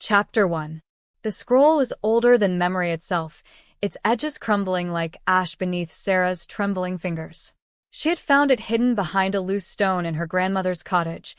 Chapter 1. The scroll was older than memory itself, its edges crumbling like ash beneath Sera's trembling fingers. She had found it hidden behind a loose stone in her grandmother's cottage,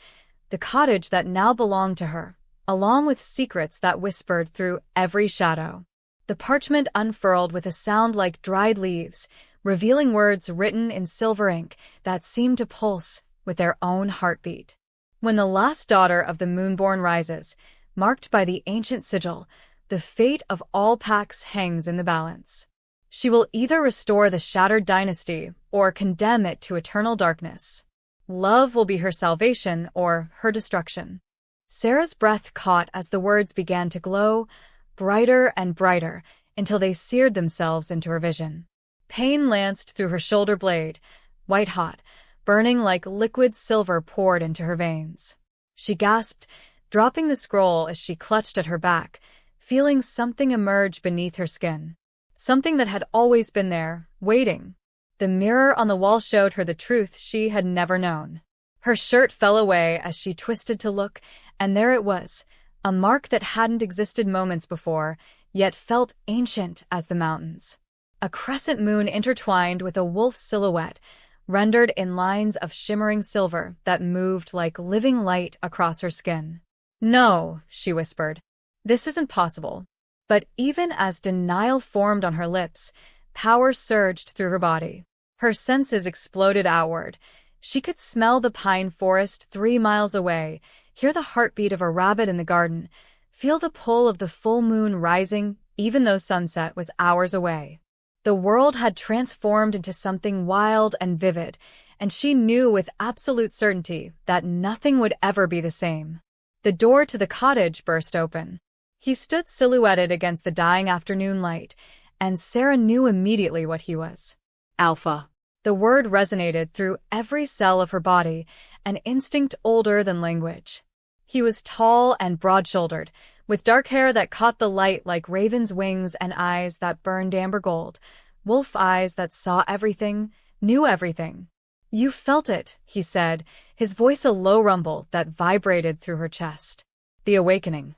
the cottage that now belonged to her, along with secrets that whispered through every shadow. The parchment unfurled with a sound like dried leaves, revealing words written in silver ink that seemed to pulse with their own heartbeat. When the last daughter of the Moonborn rises, marked by the ancient sigil, the fate of all packs hangs in the balance. She will either restore the shattered dynasty or condemn it to eternal darkness. Love will be her salvation or her destruction. Sera's breath caught as the words began to glow, brighter and brighter, until they seared themselves into her vision. Pain lanced through her shoulder blade, white-hot, burning like liquid silver poured into her veins. She gasped, dropping the scroll as she clutched at her back, feeling something emerge beneath her skin. Something that had always been there, waiting. The mirror on the wall showed her the truth she had never known. Her shirt fell away as she twisted to look, and there it was, a mark that hadn't existed moments before, yet felt ancient as the mountains. A crescent moon intertwined with a wolf's silhouette, rendered in lines of shimmering silver that moved like living light across her skin. "No," she whispered. "This isn't possible." But even as denial formed on her lips, power surged through her body. Her senses exploded outward. She could smell the pine forest 3 miles away, hear the heartbeat of a rabbit in the garden, feel the pull of the full moon rising even though sunset was hours away. The world had transformed into something wild and vivid, and she knew with absolute certainty that nothing would ever be the same. The door to the cottage burst open. He stood silhouetted against the dying afternoon light, and Sera knew immediately what he was. Alpha. The word resonated through every cell of her body, an instinct older than language. He was tall and broad-shouldered, with dark hair that caught the light like raven's wings and eyes that burned amber gold, wolf eyes that saw everything, knew everything. "You felt it," he said, his voice a low rumble that vibrated through her chest. "The awakening."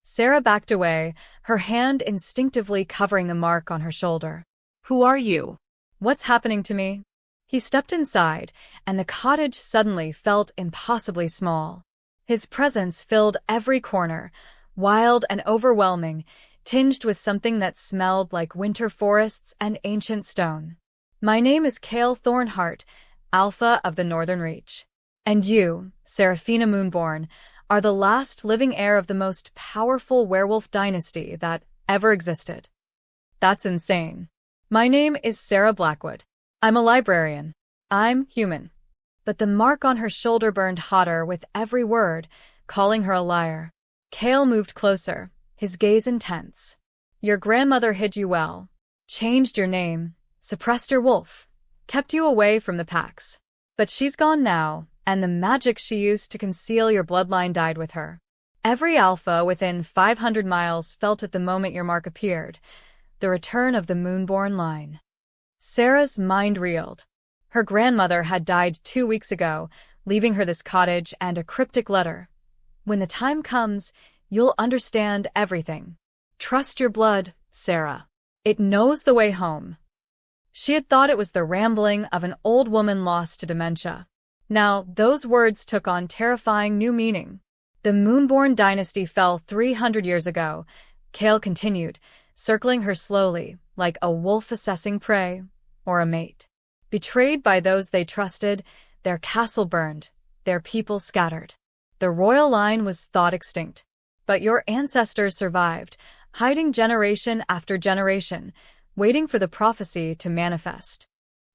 Sera backed away, her hand instinctively covering the mark on her shoulder. "Who are you? What's happening to me?" He stepped inside, and the cottage suddenly felt impossibly small. His presence filled every corner, wild and overwhelming, tinged with something that smelled like winter forests and ancient stone. "My name is Kael Thornhart, Alpha of the Northern Reach. And you, Seraphina Moonborn, are the last living heir of the most powerful werewolf dynasty that ever existed." "That's insane." "My name is Sera Blackwood. I'm a librarian. I'm human." But the mark on her shoulder burned hotter with every word, calling her a liar. Kael moved closer, his gaze intense. "Your grandmother hid you well, changed your name, suppressed your wolf, kept you away from the packs. But she's gone now, and the magic she used to conceal your bloodline died with her. Every alpha within 500 miles felt it the moment your mark appeared, the return of the Moonborn line." Sera's mind reeled. Her grandmother had died 2 weeks ago, leaving her this cottage and a cryptic letter. "When the time comes, you'll understand everything. Trust your blood, Sera. It knows the way home." She had thought it was the rambling of an old woman lost to dementia. Now, those words took on terrifying new meaning. "The Moonborn dynasty fell 300 years ago," Kael continued, circling her slowly, like a wolf assessing prey or a mate. "Betrayed by those they trusted, their castle burned, their people scattered. The royal line was thought extinct. But your ancestors survived, hiding generation after generation, waiting for the prophecy to manifest."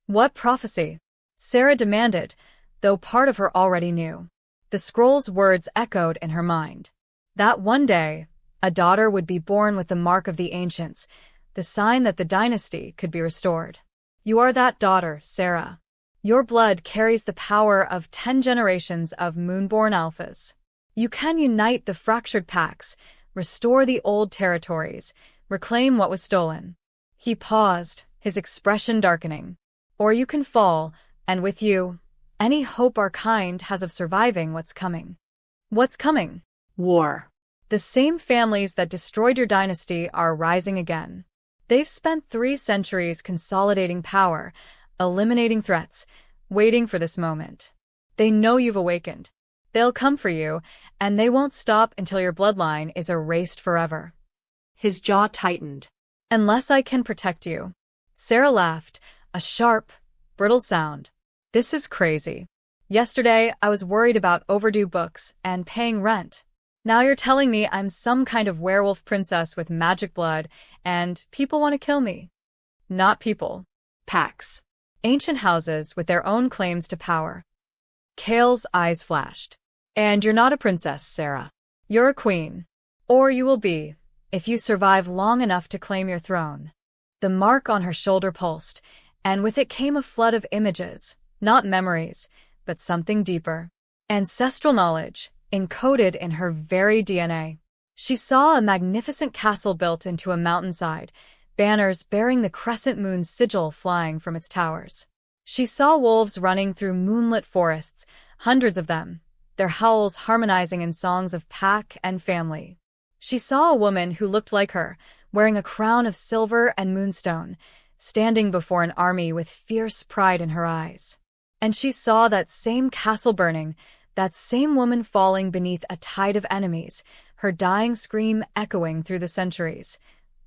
"What prophecy?" Sera demanded, though part of her already knew. The scroll's words echoed in her mind. That one day, a daughter would be born with the mark of the ancients, the sign that the dynasty could be restored. "You are that daughter, Sera. Your blood carries the power of 10 generations of Moonborn alphas. You can unite the fractured packs, restore the old territories, reclaim what was stolen." He paused, his expression darkening. "Or you can fall, and with you, any hope our kind has of surviving what's coming." "What's coming?" "War." The same families that destroyed your dynasty are rising again. They've spent 3 centuries consolidating power, eliminating threats, waiting for this moment. They know you've awakened. They'll come for you, and they won't stop until your bloodline is erased forever. His jaw tightened. Unless I can protect you. Sera laughed, a sharp, brittle sound. This is crazy. Yesterday, I was worried about overdue books and paying rent. Now you're telling me I'm some kind of werewolf princess with magic blood, and people want to kill me. Not people. Packs. Ancient houses with their own claims to power. Kael's eyes flashed. And you're not a princess, Sera. You're a queen. Or you will be, if you survive long enough to claim your throne. The mark on her shoulder pulsed, and with it came a flood of images, not memories, but something deeper. Ancestral knowledge, encoded in her very DNA. She saw a magnificent castle built into a mountainside, banners bearing the crescent moon's sigil flying from its towers. She saw wolves running through moonlit forests, hundreds of them, their howls harmonizing in songs of pack and family. She saw a woman who looked like her, wearing a crown of silver and moonstone, standing before an army with fierce pride in her eyes. And she saw that same castle burning, that same woman falling beneath a tide of enemies, her dying scream echoing through the centuries.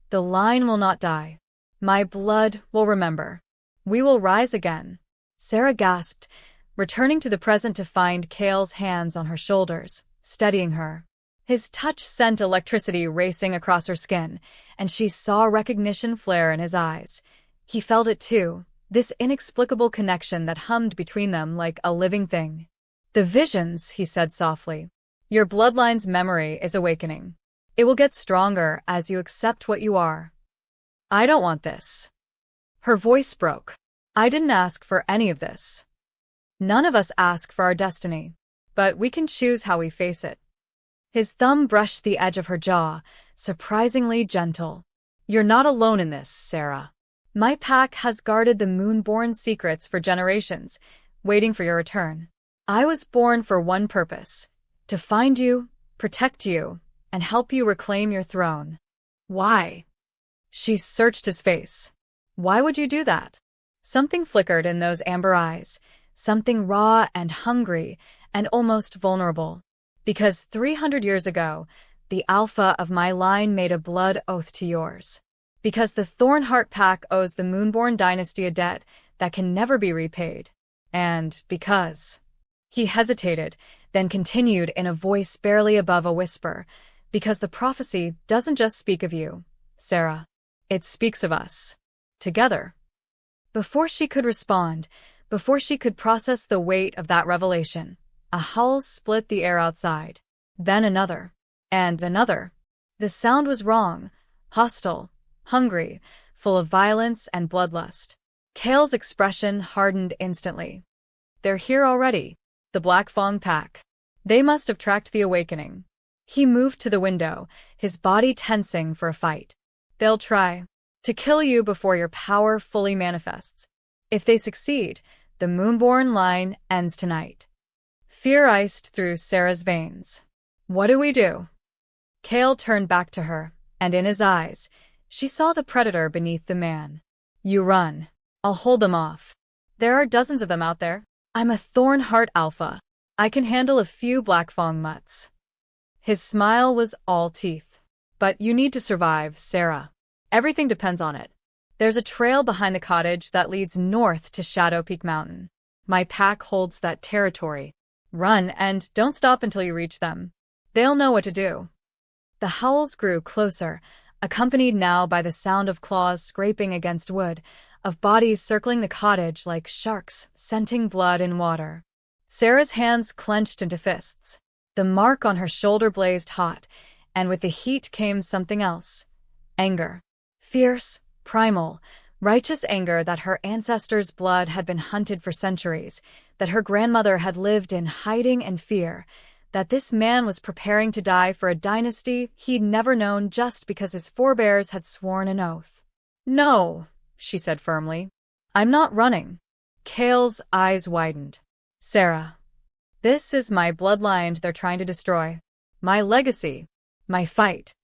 The line will not die. My blood will remember. We will rise again. Sera gasped, returning to the present to find Kael's hands on her shoulders, steadying her. His touch sent electricity racing across her skin, and she saw recognition flare in his eyes. He felt it too, this inexplicable connection that hummed between them like a living thing. The visions, he said softly. Your bloodline's memory is awakening. It will get stronger as you accept what you are. I don't want this. Her voice broke. I didn't ask for any of this. None of us ask for our destiny, but we can choose how we face it. His thumb brushed the edge of her jaw, surprisingly gentle. You're not alone in this, Sera. My pack has guarded the Moonborn secrets for generations, waiting for your return. I was born for one purpose, to find you, protect you, and help you reclaim your throne. Why? She searched his face. Why would you do that? Something flickered in those amber eyes, something raw and hungry and almost vulnerable. Because 300 years ago, the Alpha of my line made a blood oath to yours. Because the Thornhart pack owes the Moonborn dynasty a debt that can never be repaid. And because... He hesitated, then continued in a voice barely above a whisper, because the prophecy doesn't just speak of you, Sera. It speaks of us. Together. Before she could respond, before she could process the weight of that revelation, a howl split the air outside. Then another. And another. The sound was wrong, hostile, hungry, full of violence and bloodlust. Kael's expression hardened instantly. They're here already. The Black Fong pack. They must have tracked the awakening. He moved to the window, his body tensing for a fight. They'll try to kill you before your power fully manifests. If they succeed, the Moonborn line ends tonight. Fear iced through Sera's veins. What do we do? Kael turned back to her, and in his eyes, she saw the predator beneath the man. You run. I'll hold them off. There are dozens of them out there. I'm a Thornhart Alpha. I can handle a few Black Fong mutts. His smile was all teeth. But you need to survive, Sera. Everything depends on it. There's a trail behind the cottage that leads north to Shadow Peak Mountain. My pack holds that territory. Run, and don't stop until you reach them. They'll know what to do. The howls grew closer, accompanied now by the sound of claws scraping against wood, of bodies circling the cottage like sharks, scenting blood in water. Sera's hands clenched into fists. The mark on her shoulder blazed hot, and with the heat came something else. Anger. Fierce, primal, righteous anger that her ancestors' blood had been hunted for centuries, that her grandmother had lived in hiding and fear, that this man was preparing to die for a dynasty he'd never known just because his forebears had sworn an oath. No, she said firmly. I'm not running. Kael's eyes widened. Sera. This is my bloodline they're trying to destroy. My legacy. My fight.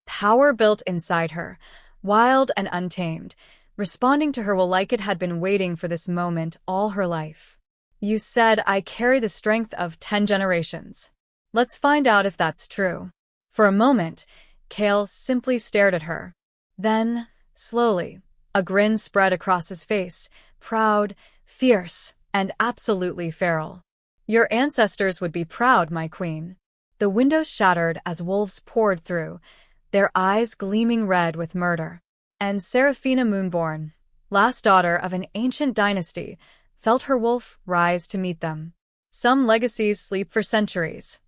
Power built inside her, wild and untamed, responding to her will like it had been waiting for this moment all her life. You said I carry the strength of 10 generations. Let's find out if that's true. For a moment, Kael simply stared at her. Then, slowly, a grin spread across his face, proud, fierce, and absolutely feral. Your ancestors would be proud, my queen. The windows shattered as wolves poured through, their eyes gleaming red with murder. And Serafina Moonborn, last daughter of an ancient dynasty, felt her wolf rise to meet them. Some legacies sleep for centuries,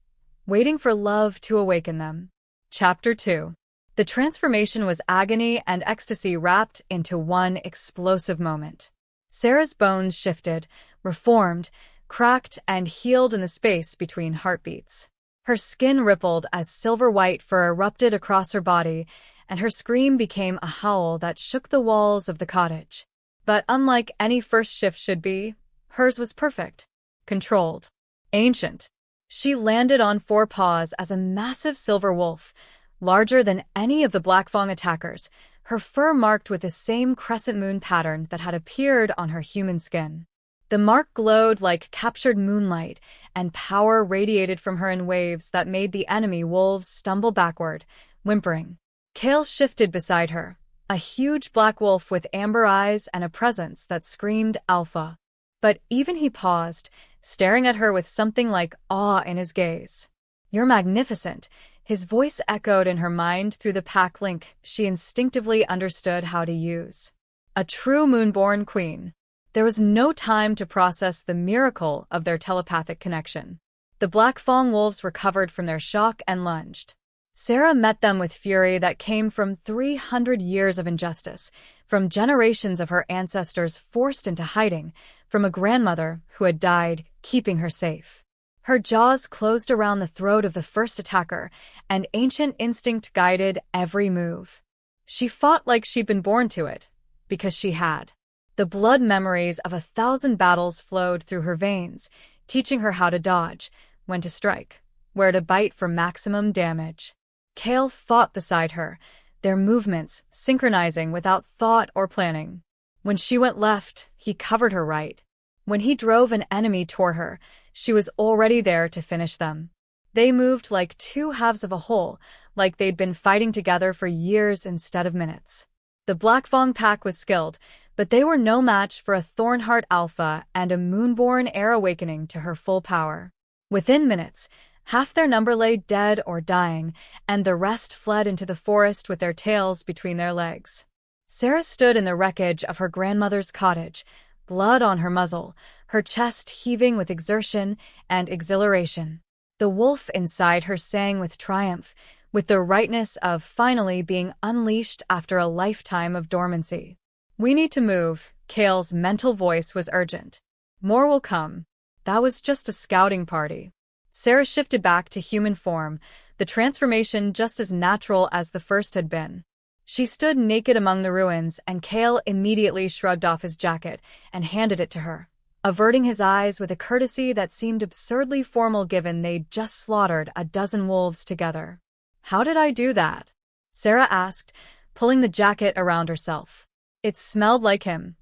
waiting for love to awaken them. Chapter 2. The transformation was agony and ecstasy wrapped into one explosive moment. Sera's bones shifted, reformed, cracked, and healed in the space between heartbeats. Her skin rippled as silver-white fur erupted across her body, and her scream became a howl that shook the walls of the cottage. But unlike any first shift should be, hers was perfect, controlled, ancient. She landed on 4 paws as a massive silver wolf, larger than any of the Blackfang attackers, her fur marked with the same crescent moon pattern that had appeared on her human skin. The mark glowed like captured moonlight, and power radiated from her in waves that made the enemy wolves stumble backward, whimpering. Kael shifted beside her, a huge black wolf with amber eyes and a presence that screamed alpha. But even he paused, staring at her with something like awe in his gaze. You're magnificent. His voice echoed in her mind through the pack link she instinctively understood how to use. A true Moonborn Queen. There was no time to process the miracle of their telepathic connection. The Blackfang wolves recovered from their shock and lunged. Sera met them with fury that came from 300 years of injustice, from generations of her ancestors forced into hiding, from a grandmother who had died, keeping her safe. Her jaws closed around the throat of the first attacker, and ancient instinct guided every move. She fought like she'd been born to it, because she had. The blood memories of 1,000 battles flowed through her veins, teaching her how to dodge, when to strike, where to bite for maximum damage. Kael fought beside her, their movements synchronizing without thought or planning. When she went left, he covered her right. When he drove an enemy toward her, she was already there to finish them. They moved like 2 halves of a whole, like they'd been fighting together for years instead of minutes. The Blackfang pack was skilled, but they were no match for a Thornhart Alpha and a Moonborn heir awakening to her full power. Within minutes, half their number lay dead or dying, and the rest fled into the forest with their tails between their legs. Sera stood in the wreckage of her grandmother's cottage, blood on her muzzle, her chest heaving with exertion and exhilaration. The wolf inside her sang with triumph, with the rightness of finally being unleashed after a lifetime of dormancy. We need to move, Kael's mental voice was urgent. More will come. That was just a scouting party. Sera shifted back to human form, the transformation just as natural as the first had been. She stood naked among the ruins, and Kael immediately shrugged off his jacket and handed it to her, averting his eyes with a courtesy that seemed absurdly formal given they'd just slaughtered a dozen wolves together. How did I do that? Sera asked, pulling the jacket around herself. It smelled like him.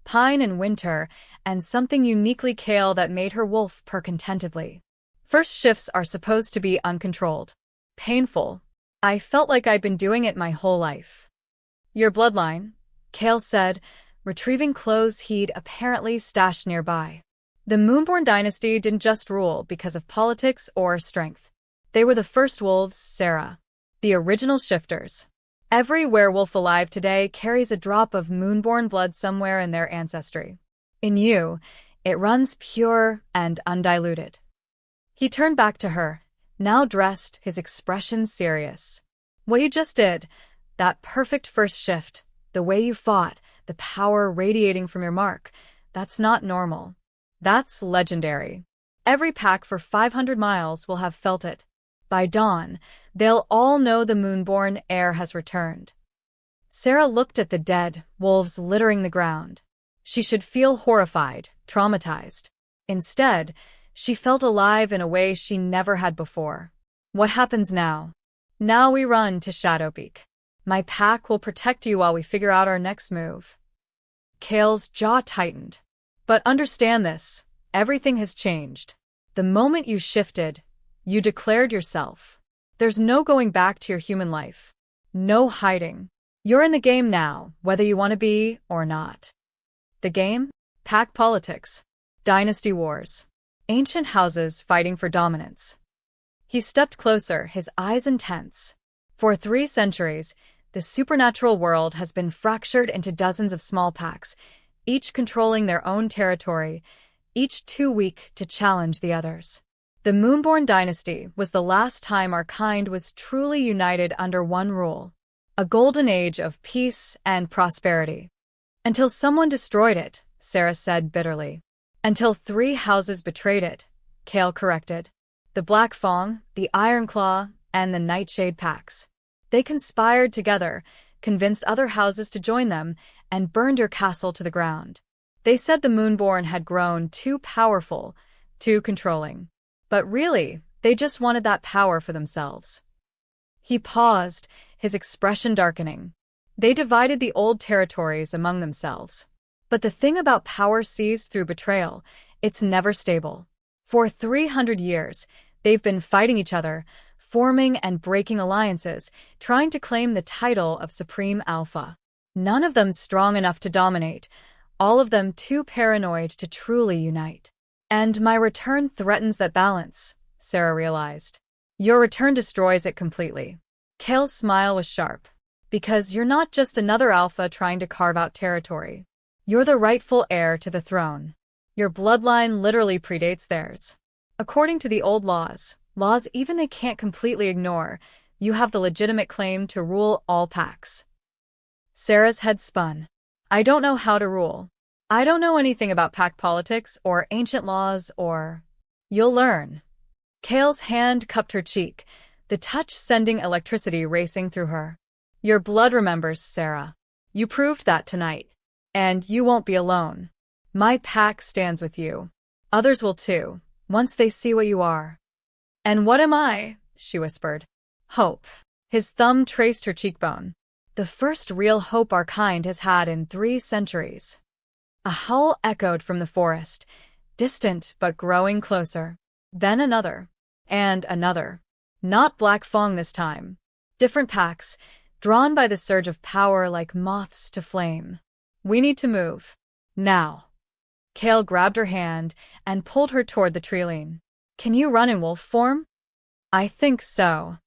Pine and winter, and something uniquely Kael that made her wolf purr contentedly. First shifts are supposed to be uncontrolled. Painful. I felt like I'd been doing it my whole life. Your bloodline, Kael said, retrieving clothes he'd apparently stashed nearby. The Moonborn dynasty didn't just rule because of politics or strength. They were the first wolves, Sera. The original shifters. Every werewolf alive today carries a drop of Moonborn blood somewhere in their ancestry. In you, it runs pure and undiluted. He turned back to her, now dressed, his expression serious. What you just did, that perfect first shift, the way you fought, the power radiating from your mark, that's not normal. That's legendary. Every pack for 500 miles will have felt it. By dawn, they'll all know the Moonborn heir has returned. Sera looked at the dead wolves littering the ground. She should feel horrified, traumatized. Instead, she felt alive in a way she never had before. What happens now? Now we run to Shadowpeak. My pack will protect you while we figure out our next move. Kael's jaw tightened. But understand this, everything has changed. The moment you shifted, you declared yourself. There's no going back to your human life. No hiding. You're in the game now, whether you want to be or not. The game? Pack politics. Dynasty wars. Ancient houses fighting for dominance. He stepped closer, his eyes intense. For 3 centuries, the supernatural world has been fractured into dozens of small packs, each controlling their own territory, each too weak to challenge the others. The Moonborn dynasty was the last time our kind was truly united under one rule. A golden age of peace and prosperity. Until someone destroyed it, Sera said bitterly. Until 3 houses betrayed it, Kael corrected. The Black Fang, the Ironclaw, and the Nightshade packs. They conspired together, convinced other houses to join them, and burned your castle to the ground. They said the Moonborn had grown too powerful, too controlling. But really, they just wanted that power for themselves. He paused, his expression darkening. They divided the old territories among themselves. But the thing about power seized through betrayal, it's never stable. For 300 years, they've been fighting each other, forming and breaking alliances, trying to claim the title of Supreme Alpha. None of them strong enough to dominate, all of them too paranoid to truly unite. And my return threatens that balance, Sera realized. Your return destroys it completely. Kael's smile was sharp. Because you're not just another alpha trying to carve out territory. You're the rightful heir to the throne. Your bloodline literally predates theirs. According to the old laws even they can't completely ignore, you have the legitimate claim to rule all packs. Sera's head spun. I don't know how to rule. I don't know anything about pack politics or ancient laws or... You'll learn. Kael's hand cupped her cheek, the touch sending electricity racing through her. Your blood remembers, Sera. You proved that tonight. And you won't be alone. My pack stands with you. Others will too, once they see what you are. And what am I? She whispered. Hope. His thumb traced her cheekbone. The first real hope our kind has had in 3 centuries. A howl echoed from the forest, distant but growing closer. Then another. And another. Not Black Fang this time. Different packs, drawn by the surge of power like moths to flame. We need to move. Now. Kael grabbed her hand and pulled her toward the treeline. Can you run in wolf form? I think so.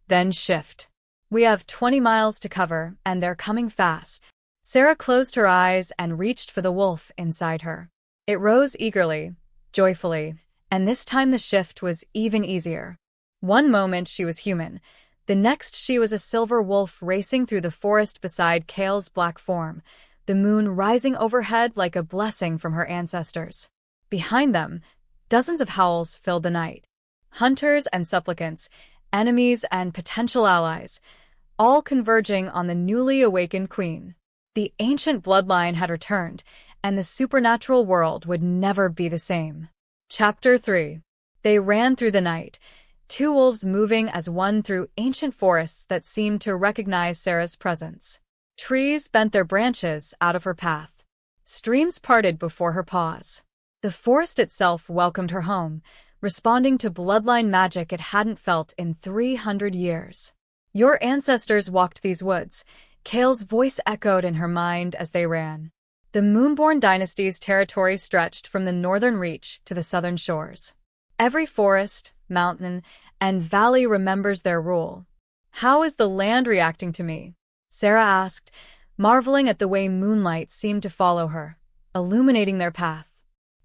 Then shift. We have 20 miles to cover, and they're coming fast. Sera closed her eyes and reached for the wolf inside her. It rose eagerly, joyfully, and this time the shift was even easier. One moment she was human, the next she was a silver wolf racing through the forest beside Kael's black form, the moon rising overhead like a blessing from her ancestors. Behind them, dozens of howls filled the night. Hunters and supplicants, enemies and potential allies, all converging on the newly awakened queen. The ancient bloodline had returned, and the supernatural world would never be the same. Chapter 3. They ran through the night, 2 wolves moving as one through ancient forests that seemed to recognize Sera's presence. Trees bent their branches out of her path. Streams parted before her paws. The forest itself welcomed her home, responding to bloodline magic it hadn't felt in 300 years. Your ancestors walked these woods, Kael's voice echoed in her mind as they ran. The Moonborn dynasty's territory stretched from the northern reach to the southern shores. Every forest, mountain, and valley remembers their rule. How is the land reacting to me? Sera asked, marveling at the way moonlight seemed to follow her, illuminating their path.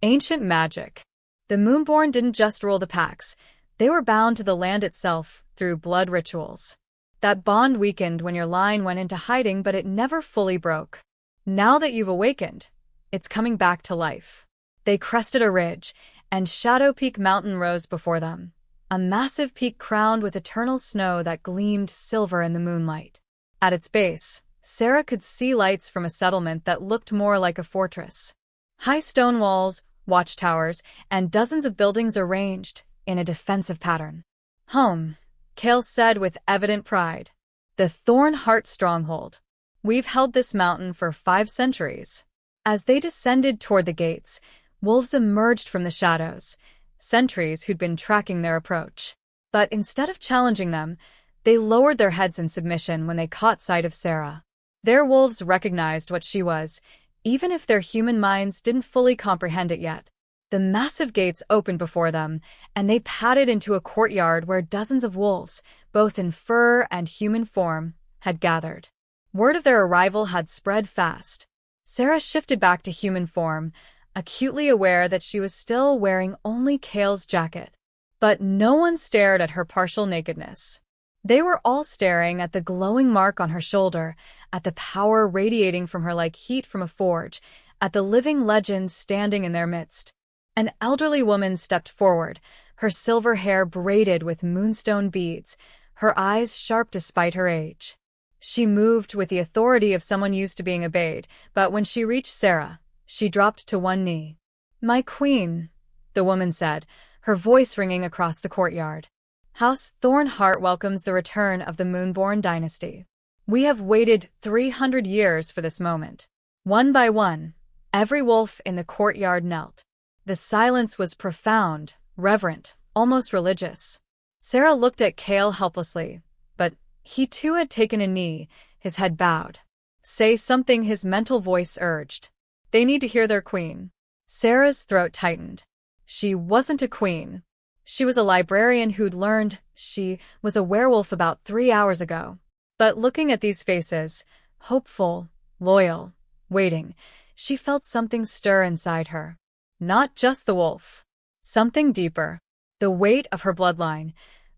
Ancient magic. The Moonborn didn't just rule the packs, they were bound to the land itself through blood rituals. That bond weakened when your line went into hiding, but it never fully broke. Now that you've awakened, it's coming back to life. They crested a ridge, and Shadow Peak Mountain rose before them, a massive peak crowned with eternal snow that gleamed silver in the moonlight. At its base, Sera could see lights from a settlement that looked more like a fortress. High stone walls, watchtowers, and dozens of buildings arranged in a defensive pattern. Home, Kael said with evident pride. The Thornhart stronghold. We've held this mountain for 5 centuries. As they descended toward the gates, wolves emerged from the shadows, sentries who'd been tracking their approach. But instead of challenging them, they lowered their heads in submission when they caught sight of Sera. Their wolves recognized what she was, even if their human minds didn't fully comprehend it yet. The massive gates opened before them, and they padded into a courtyard where dozens of wolves, both in fur and human form, had gathered. Word of their arrival had spread fast. Sera shifted back to human form, acutely aware that she was still wearing only Kael's jacket. But no one stared at her partial nakedness. They were all staring at the glowing mark on her shoulder, at the power radiating from her like heat from a forge, at the living legend standing in their midst. An elderly woman stepped forward, her silver hair braided with moonstone beads, her eyes sharp despite her age. She moved with the authority of someone used to being obeyed, but when she reached Sera, she dropped to one knee. "My queen," the woman said, her voice ringing across the courtyard. "House Thornhart welcomes the return of the Moonborn dynasty. We have waited 300 years for this moment." One by one, every wolf in the courtyard knelt. The silence was profound, reverent, almost religious. Sera looked at Kael helplessly, but he too had taken a knee, his head bowed. "Say something," his mental voice urged. "They need to hear their queen." Sera's throat tightened. She wasn't a queen. She was a librarian who'd learned she was a werewolf about 3 hours ago. But looking at these faces, hopeful, loyal, waiting, she felt something stir inside her. Not just the wolf. Something deeper. The weight of her bloodline,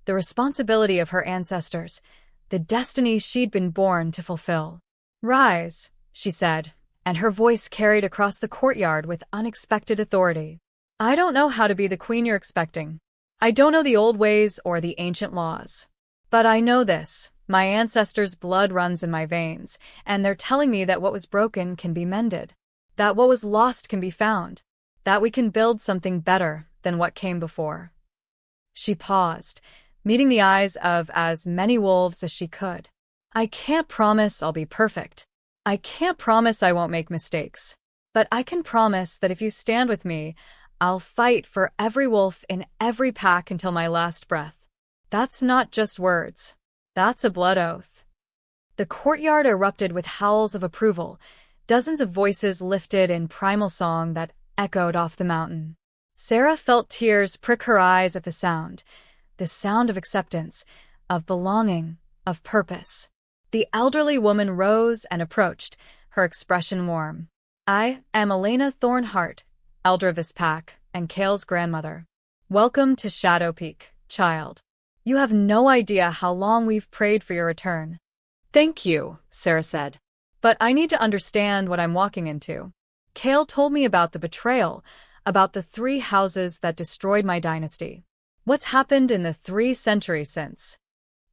the responsibility of her ancestors, the destiny she'd been born to fulfill. "Rise," she said, and her voice carried across the courtyard with unexpected authority. "I don't know how to be the queen you're expecting. I don't know the old ways or the ancient laws. But I know this. My ancestors' blood runs in my veins, and they're telling me that what was broken can be mended, that what was lost can be found, that we can build something better than what came before." She paused, meeting the eyes of as many wolves as she could. "I can't promise I'll be perfect. I can't promise I won't make mistakes. But I can promise that if you stand with me, I'll fight for every wolf in every pack until my last breath." That's not just words. That's a blood oath. The courtyard erupted with howls of approval, dozens of voices lifted in primal song that echoed off the mountain. Sera felt tears prick her eyes at the sound of acceptance, of belonging, of purpose. The elderly woman rose and approached, her expression warm. "I am Elena Thornhart, elder of this pack, and Kael's grandmother. Welcome to Shadow Peak, child. You have no idea how long we've prayed for your return." "Thank you," Sera said. "But I need to understand what I'm walking into. Kael told me about the betrayal, about the 3 houses that destroyed my dynasty. What's happened in the 3 centuries since?"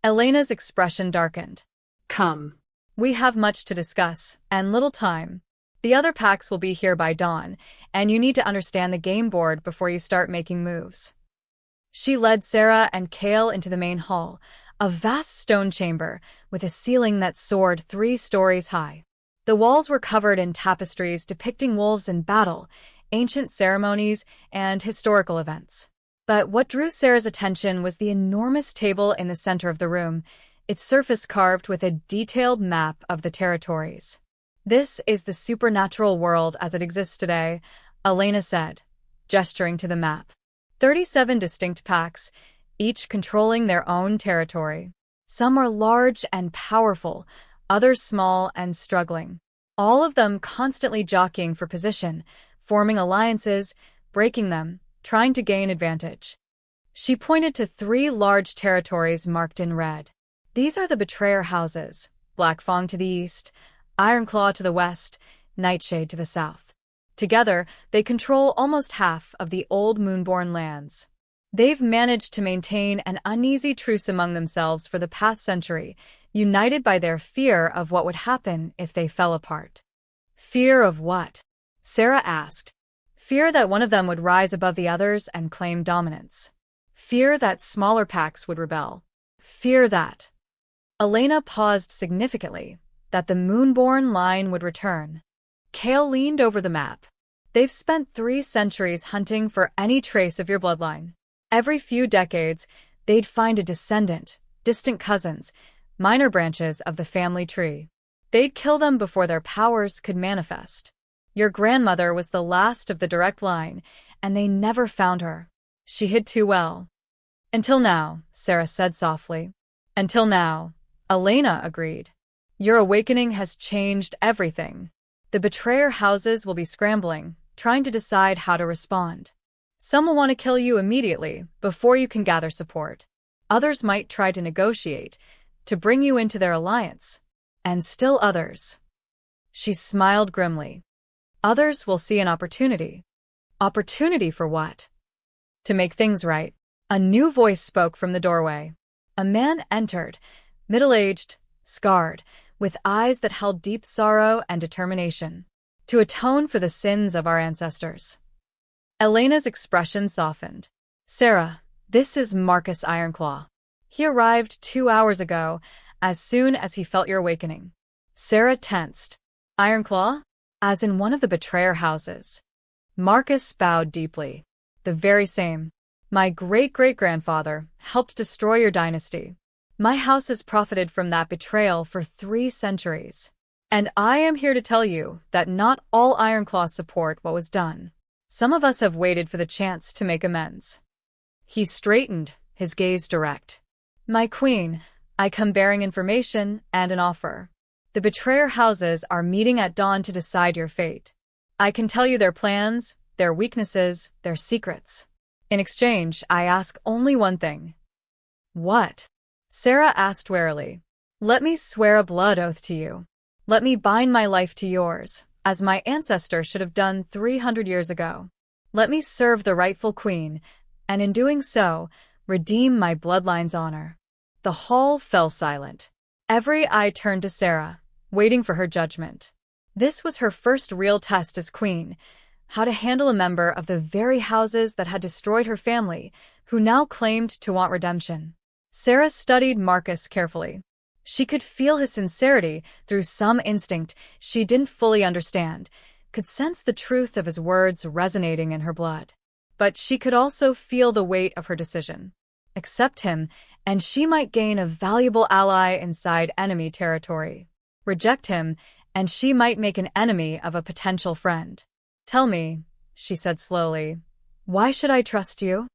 Elena's expression darkened. "Come." "We have much to discuss, and little time. The other packs will be here by dawn, and you need to understand the game board before you start making moves." She led Sera and Kael into the main hall, a vast stone chamber with a ceiling that soared 3 stories high. The walls were covered in tapestries depicting wolves in battle, ancient ceremonies, and historical events. But what drew Sera's attention was the enormous table in the center of the room, its surface carved with a detailed map of the territories. "This is the supernatural world as it exists today," Elena said, gesturing to the map. 37 distinct packs, each controlling their own territory. Some are large and powerful, others small and struggling. All of them constantly jockeying for position, forming alliances, breaking them, trying to gain advantage. She pointed to 3 large territories marked in red. "These are the Betrayer houses, Blackfang to the east, Ironclaw to the west, Nightshade to the south. Together, they control almost half of the old Moonborn lands. They've managed to maintain an uneasy truce among themselves for the past century, united by their fear of what would happen if they fell apart." "Fear of what?" Sera asked. "Fear that one of them would rise above the others and claim dominance. Fear that smaller packs would rebel. Fear that. Elena paused significantly, that the Moonborn line would return. Kael leaned over the map. They've spent 3 centuries hunting for any trace of your bloodline. Every few decades, they'd find a descendant, distant cousins, minor branches of the family tree. They'd kill them before their powers could manifest. Your grandmother was the last of the direct line, and they never found her. She hid too well. Until now, Sera said softly. Until now, Elena agreed. Your awakening has changed everything. The betrayer houses will be scrambling, trying to decide how to respond. Some will want to kill you immediately, before you can gather support. Others might try to negotiate, to bring you into their alliance. And still others. She smiled grimly. Others will see an opportunity. Opportunity for what? To make things right. A new voice spoke from the doorway. A man entered, middle-aged, scarred, with eyes that held deep sorrow and determination. To atone for the sins of our ancestors. Elena's expression softened. Sera, this is Marcus Ironclaw. He arrived 2 hours ago, as soon as he felt your awakening. Sera tensed. Ironclaw? As in one of the betrayer houses. Marcus bowed deeply. The very same. My great-great-grandfather helped destroy your dynasty. My house has profited from that betrayal for 3 centuries. And I am here to tell you that not all Ironclaws support what was done. Some of us have waited for the chance to make amends. He straightened, his gaze direct. My queen, I come bearing information and an offer. The betrayer houses are meeting at dawn to decide your fate. I can tell you their plans, their weaknesses, their secrets. In exchange, I ask only one thing. What? Sera asked warily. Let me swear a blood oath to you. Let me bind my life to yours, as my ancestor should have done 300 years ago. Let me serve the rightful queen, and in doing so, redeem my bloodline's honor. The hall fell silent. Every eye turned to Sera, waiting for her judgment. This was her first real test as queen, how to handle a member of the very houses that had destroyed her family, who now claimed to want redemption. Sera studied Marcus carefully. She could feel his sincerity through some instinct she didn't fully understand, could sense the truth of his words resonating in her blood. But she could also feel the weight of her decision. Accept him, and she might gain a valuable ally inside enemy territory. Reject him, and she might make an enemy of a potential friend. Tell me, she said slowly, why should I trust you?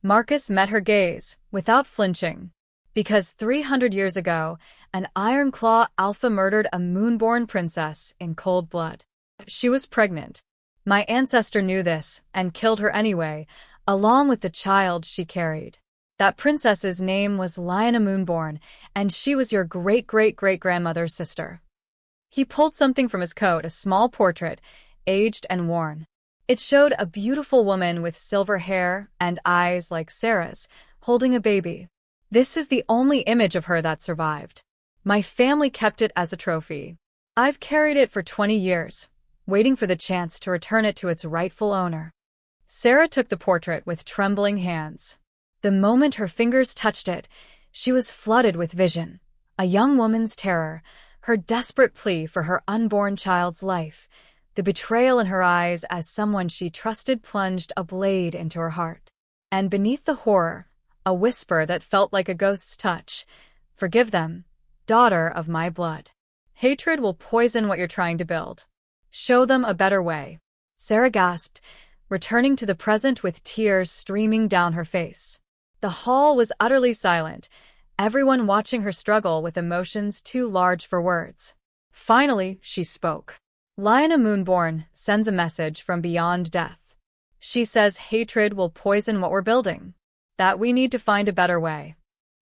Marcus met her gaze, without flinching. Because 300 years ago, an Ironclaw Alpha murdered a Moonborn princess in cold blood. She was pregnant. My ancestor knew this, and killed her anyway, along with the child she carried. That princess's name was Lyanna Moonborn, and she was your great-great-great-grandmother's sister. He pulled something from his coat, a small portrait, aged and worn. It showed a beautiful woman with silver hair and eyes like Sera's, holding a baby. This is the only image of her that survived. My family kept it as a trophy. I've carried it for 20 years, waiting for the chance to return it to its rightful owner. Sera took the portrait with trembling hands. The moment her fingers touched it, she was flooded with vision. A young woman's terror, her desperate plea for her unborn child's life, the betrayal in her eyes as someone she trusted plunged a blade into her heart. And beneath the horror, a whisper that felt like a ghost's touch. Forgive them, daughter of my blood. Hatred will poison what you're trying to build. Show them a better way. Sera gasped, returning to the present with tears streaming down her face. The hall was utterly silent, everyone watching her struggle with emotions too large for words. Finally, she spoke. Lyanna Moonborn sends a message from beyond death. She says hatred will poison what we're building. That we need to find a better way.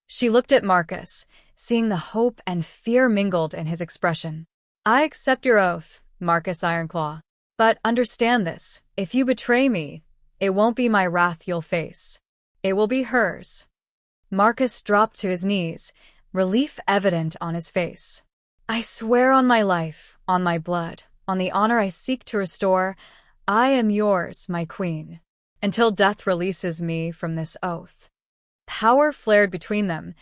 She looked at Marcus, seeing the hope and fear mingled in his expression. I accept your oath, Marcus Ironclaw. But understand this, if you betray me, it won't be my wrath you'll face. It will be hers. Marcus dropped to his knees, relief evident on his face. I swear on my life, on my blood, on the honor I seek to restore, I am yours, my queen, until death releases me from this oath. Power flared between them,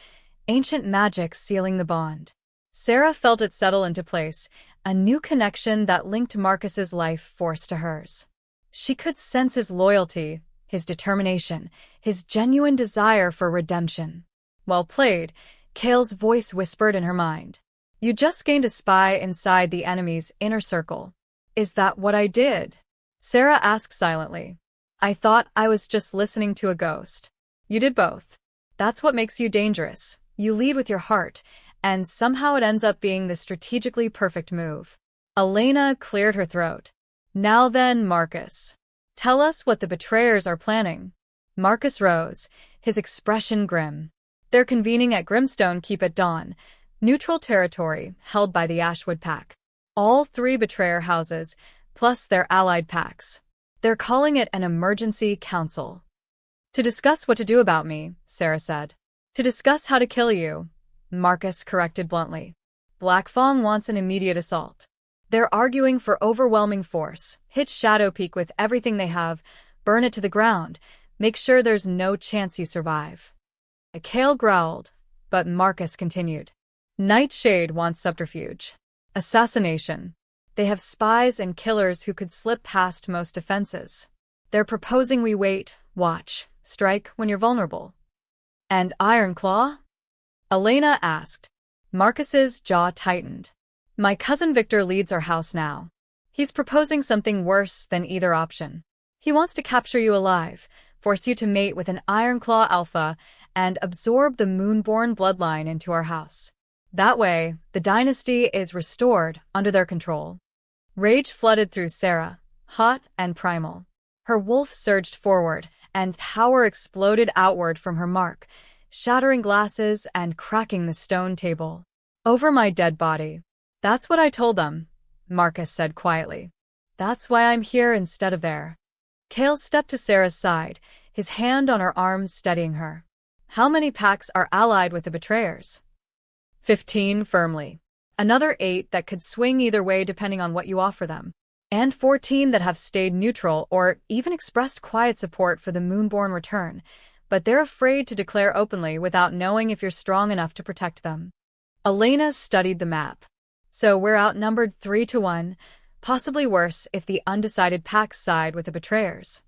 ancient magic sealing the bond. Sera felt it settle into place, a new connection that linked Marcus's life force to hers. She could sense his loyalty, his determination, his genuine desire for redemption. Well played, Kael's voice whispered in her mind. You just gained a spy inside the enemy's inner circle. Is that what I did? Sera asked silently. I thought I was just listening to a ghost. You did both. That's what makes you dangerous. You lead with your heart, and somehow it ends up being the strategically perfect move. Elena cleared her throat. Now then, Marcus. Tell us what the betrayers are planning. Marcus rose, his expression grim. They're convening at Grimstone Keep at dawn, neutral territory held by the Ashwood Pack. All 3 betrayer houses, plus their allied packs. They're calling it an emergency council. To discuss what to do about me, Sera said. To discuss how to kill you, Marcus corrected bluntly. Black Fong wants an immediate assault. They're arguing for overwhelming force, hit Shadow Peak with everything they have, burn it to the ground, make sure there's no chance you survive. Kael growled, but Marcus continued. Nightshade wants subterfuge. Assassination. They have spies and killers who could slip past most defenses. They're proposing we wait, watch, strike when you're vulnerable. And Iron Claw? Elena asked. Marcus's jaw tightened. My cousin Victor leads our house now. He's proposing something worse than either option. He wants to capture you alive, force you to mate with an Iron Claw Alpha, and absorb the Moonborn bloodline into our house. That way, the dynasty is restored under their control. Rage flooded through Sera, hot and primal. Her wolf surged forward, and power exploded outward from her mark, shattering glasses and cracking the stone table. Over my dead body. That's what I told them, Marcus said quietly. That's why I'm here instead of there. Kael stepped to Sera's side, his hand on her arm steadying her. How many packs are allied with the betrayers? 15 firmly. Another 8 that could swing either way depending on what you offer them. And 14 that have stayed neutral or even expressed quiet support for the Moonborn return, but they're afraid to declare openly without knowing if you're strong enough to protect them. Elena studied the map. So we're outnumbered 3-1, possibly worse if the undecided packs side with the betrayers.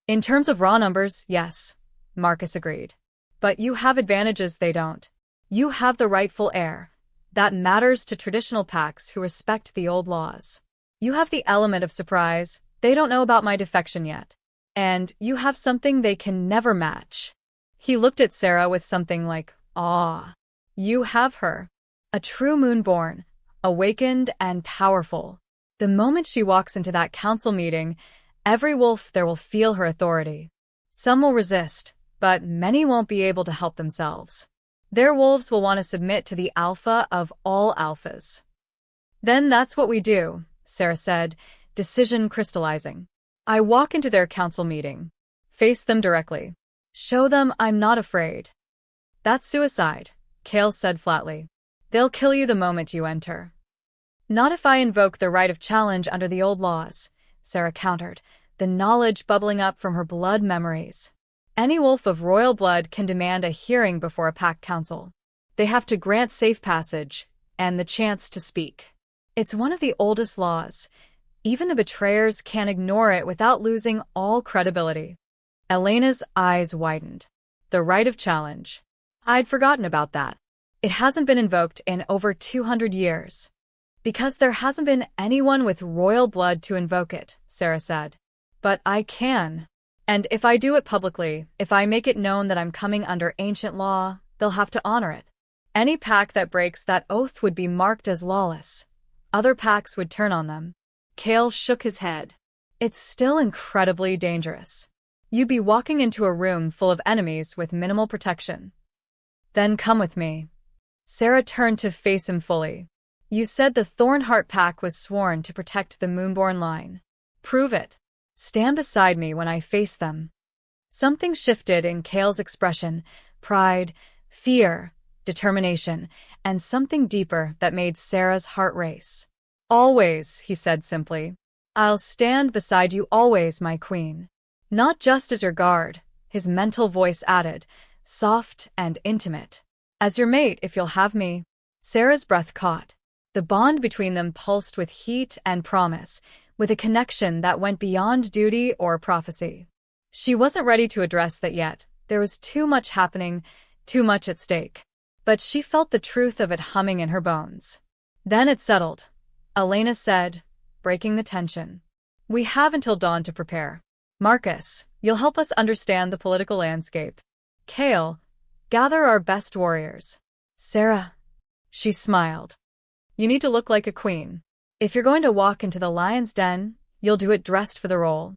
In terms of raw numbers, yes, Marcus agreed. But you have advantages they don't. You have the rightful heir. That matters to traditional packs who respect the old laws. You have the element of surprise. They don't know about my defection yet. And you have something they can never match. He looked at Sera with something like awe. You have her. A true Moonborn, awakened and powerful. The moment she walks into that council meeting, every wolf there will feel her authority. Some will resist, but many won't be able to help themselves. Their wolves will want to submit to the alpha of all alphas. Then that's what we do, Sera said, decision crystallizing. I walk into their council meeting. Face them directly. Show them I'm not afraid. That's suicide, Kael said flatly. They'll kill you the moment you enter. Not if I invoke the right of challenge under the old laws, Sera countered, the knowledge bubbling up from her blood memories. Any wolf of royal blood can demand a hearing before a pack council. They have to grant safe passage and the chance to speak. It's one of the oldest laws. Even the betrayers can't ignore it without losing all credibility. Elena's eyes widened. The right of challenge. I'd forgotten about that. It hasn't been invoked in over 200 years. Because there hasn't been anyone with royal blood to invoke it, Sera said. But I can. And if I do it publicly, if I make it known that I'm coming under ancient law, they'll have to honor it. Any pack that breaks that oath would be marked as lawless. Other packs would turn on them. Kael shook his head. It's still incredibly dangerous. You'd be walking into a room full of enemies with minimal protection. Then come with me. Sera turned to face him fully. You said the Thornhart pack was sworn to protect the Moonborn line. Prove it. Stand beside me when I face them. Something shifted in Kael's expression, pride, fear, determination, and something deeper that made Sera's heart race. Always, he said simply. I'll stand beside you always, my queen. Not just as your guard, his mental voice added, soft and intimate. As your mate, if you'll have me. Sera's breath caught. The bond between them pulsed with heat and promise, with a connection that went beyond duty or prophecy. She wasn't ready to address that yet. There was too much happening, too much at stake. But she felt the truth of it humming in her bones. Then it settled. Elena said, breaking the tension. We have until dawn to prepare. Marcus, you'll help us understand the political landscape. Kael, gather our best warriors. Sera. She smiled. You need to look like a queen. If you're going to walk into the lion's den, you'll do it dressed for the role.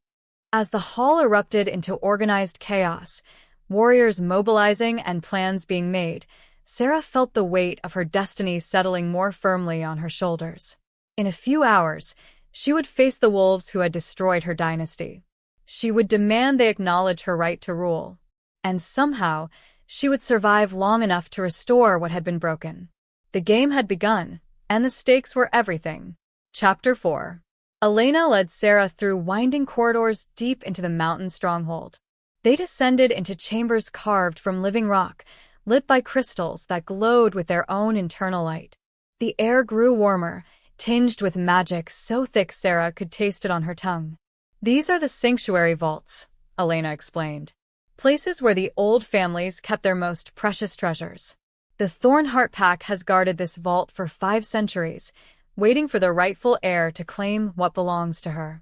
As the hall erupted into organized chaos, warriors mobilizing and plans being made, Sera felt the weight of her destiny settling more firmly on her shoulders. In a few hours, she would face the wolves who had destroyed her dynasty. She would demand they acknowledge her right to rule. And somehow, she would survive long enough to restore what had been broken. The game had begun, and the stakes were everything. Chapter 4. Elena led Sera through winding corridors deep into the mountain stronghold. They descended into chambers carved from living rock, lit by crystals that glowed with their own internal light. The air grew warmer, tinged with magic so thick Sera could taste it on her tongue. These are the sanctuary vaults, Elena explained. Places where the old families kept their most precious treasures. The Thornhart pack has guarded this vault for 5 centuries, waiting for the rightful heir to claim what belongs to her.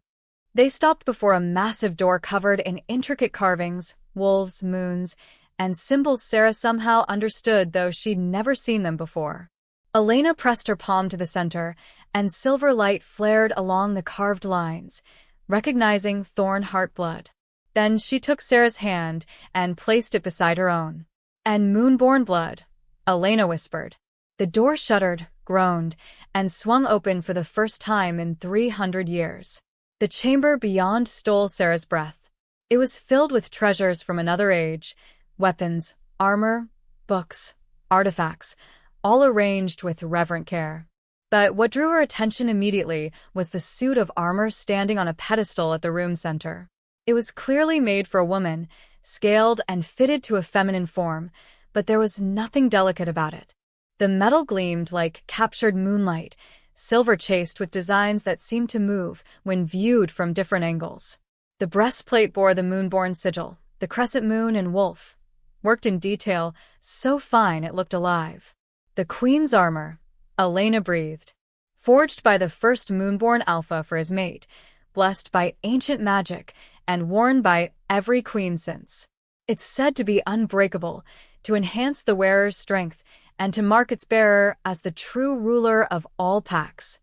They stopped before a massive door covered in intricate carvings, wolves, moons, and symbols Sera somehow understood, though she'd never seen them before. Elena pressed her palm to the center, and silver light flared along the carved lines, recognizing Thornhart blood. Then she took Sera's hand and placed it beside her own. And Moonborn blood, Elena whispered. The door shuddered, groaned, and swung open for the first time in 300 years. The chamber beyond stole Sera's breath. It was filled with treasures from another age, weapons, armor, books, artifacts, all arranged with reverent care. But what drew her attention immediately was the suit of armor standing on a pedestal at the room center. It was clearly made for a woman, scaled and fitted to a feminine form, but there was nothing delicate about it. The metal gleamed like captured moonlight, silver chased with designs that seemed to move when viewed from different angles. The breastplate bore the Moonborn sigil, the crescent moon and wolf, worked in detail so fine it looked alive. The queen's armor, Elena breathed. Forged by the first Moonborn Alpha for his mate, blessed by ancient magic, and worn by every queen since. It's said to be unbreakable, to enhance the wearer's strength, and to mark its bearer as the true ruler of all packs.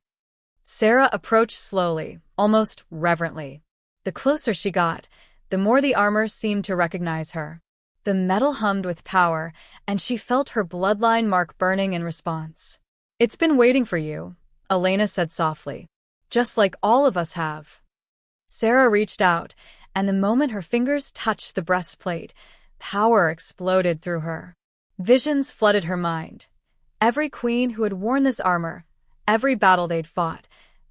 Sera approached slowly, almost reverently. The closer she got, the more the armor seemed to recognize her. The metal hummed with power, and she felt her bloodline mark burning in response. It's been waiting for you, Elena said softly. Just like all of us have. Sera reached out, and the moment her fingers touched the breastplate, power exploded through her. Visions flooded her mind. Every queen who had worn this armor, every battle they'd fought,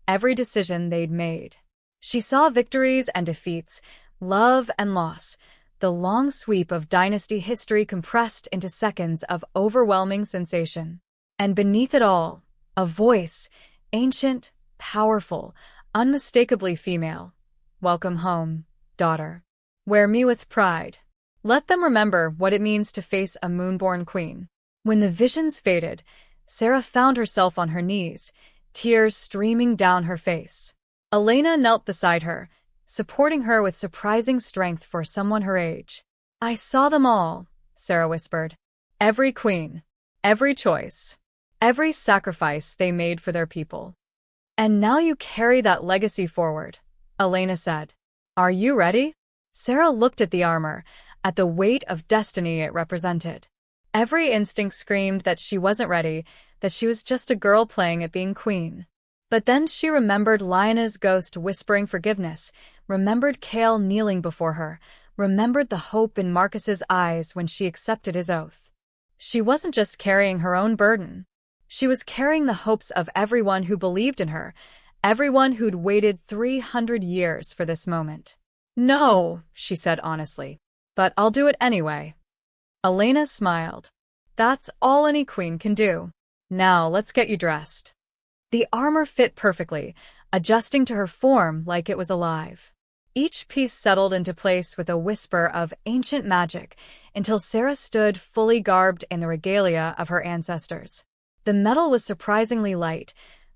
every decision they'd made. She saw victories and defeats, love and loss, the long sweep of dynasty history compressed into seconds of overwhelming sensation. And beneath it all, a voice, ancient, powerful, unmistakably female. Welcome home, daughter. Wear me with pride. Let them remember what it means to face a Moonborn Queen. When the visions faded, Sera found herself on her knees, tears streaming down her face. Elena knelt beside her, supporting her with surprising strength for someone her age. I saw them all, Sera whispered. Every queen, every choice, every sacrifice they made for their people. And now you carry that legacy forward, Elena said. Are you ready? Sera looked at the armor, at the weight of destiny it represented. Every instinct screamed that she wasn't ready, that she was just a girl playing at being queen. But then she remembered Liona's ghost whispering forgiveness, remembered Kael kneeling before her, remembered the hope in Marcus's eyes when she accepted his oath. She wasn't just carrying her own burden. She was carrying the hopes of everyone who believed in her, everyone who'd waited 300 years for this moment. No, she said honestly, but I'll do it anyway. Elena smiled. That's all any queen can do. Now, let's get you dressed. The armor fit perfectly, adjusting to her form like it was alive. Each piece settled into place with a whisper of ancient magic until Sera stood fully garbed in the regalia of her ancestors. The metal was surprisingly light,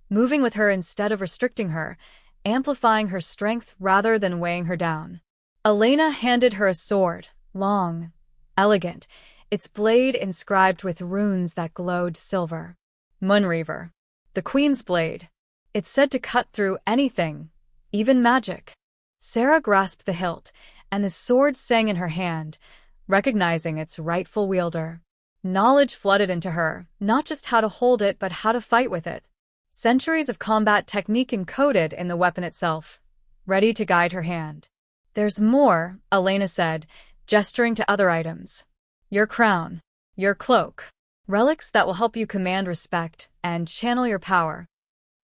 moving with her instead of restricting her, amplifying her strength rather than weighing her down. Elena handed her a sword, long, elegant, its blade inscribed with runes that glowed silver. Moonreaver, the queen's blade. It's said to cut through anything, even magic. Sera grasped the hilt, and the sword sang in her hand, recognizing its rightful wielder. Knowledge flooded into her, not just how to hold it but how to fight with it. Centuries of combat technique encoded in the weapon itself, ready to guide her hand. There's more, Elena said, gesturing to other items. Your crown, your cloak, relics that will help you command respect and channel your power.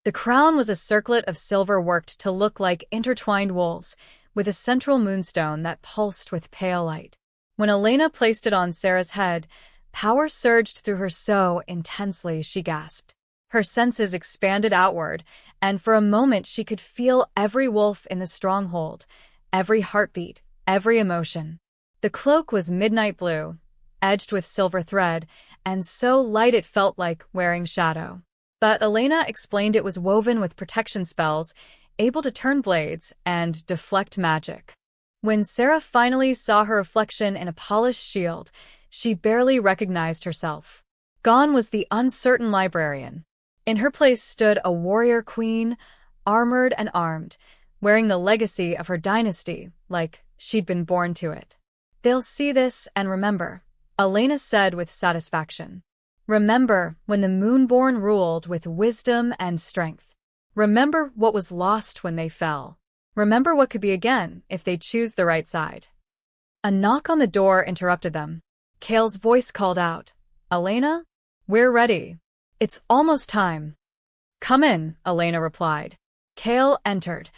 The crown was a circlet of silver worked to look like intertwined wolves, with a central moonstone that pulsed with pale light. When Elena placed it on Sera's head, power surged through her so intensely she gasped. Her senses expanded outward, and for a moment she could feel every wolf in the stronghold, every heartbeat, every emotion. The cloak was midnight blue, edged with silver thread, and so light it felt like wearing shadow. But Elena explained it was woven with protection spells, able to turn blades and deflect magic. When Sera finally saw her reflection in a polished shield, she barely recognized herself. Gone was the uncertain librarian. In her place stood a warrior queen, armored and armed, wearing the legacy of her dynasty, like she'd been born to it. They'll see this and remember, Elena said with satisfaction. Remember when the Moonborn ruled with wisdom and strength. Remember what was lost when they fell. Remember what could be again if they choose the right side. A knock on the door interrupted them. Kael's voice called out, Elena? We're ready. It's almost time. Come in, Elena replied. Kael entered,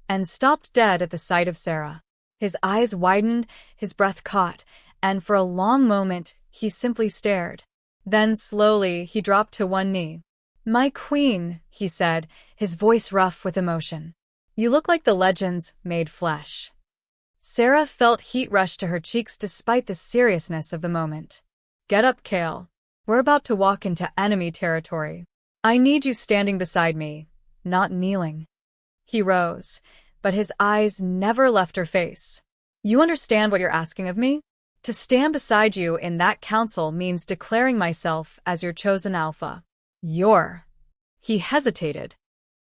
and stopped dead at the sight of Sera. His eyes widened, his breath caught, and for a long moment he simply stared. Then slowly he dropped to one knee. My queen, he said, his voice rough with emotion. You look like the legends made flesh. Sera felt heat rush to her cheeks despite the seriousness of the moment. Get up, Kael. We're about to walk into enemy territory. I need you standing beside me, not kneeling. He rose, but his eyes never left her face. You understand what you're asking of me? To stand beside you in that council means declaring myself as your chosen alpha. He hesitated.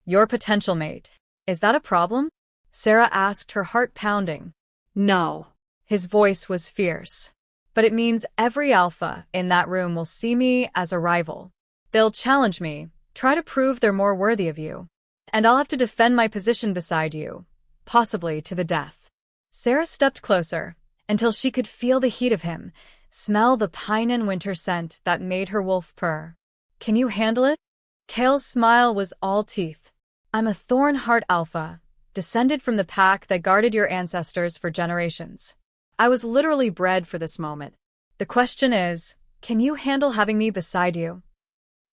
Your potential mate. Is that a problem? Sera asked, her heart pounding. No. His voice was fierce. But it means every alpha in that room will see me as a rival. They'll challenge me, try to prove they're more worthy of you. And I'll have to defend my position beside you, possibly to the death. Sera stepped closer, until she could feel the heat of him, smell the pine and winter scent that made her wolf purr. Can you handle it? Kael's smile was all teeth. I'm a Thornhart alpha, descended from the pack that guarded your ancestors for generations. I was literally bred for this moment. The question is, can you handle having me beside you?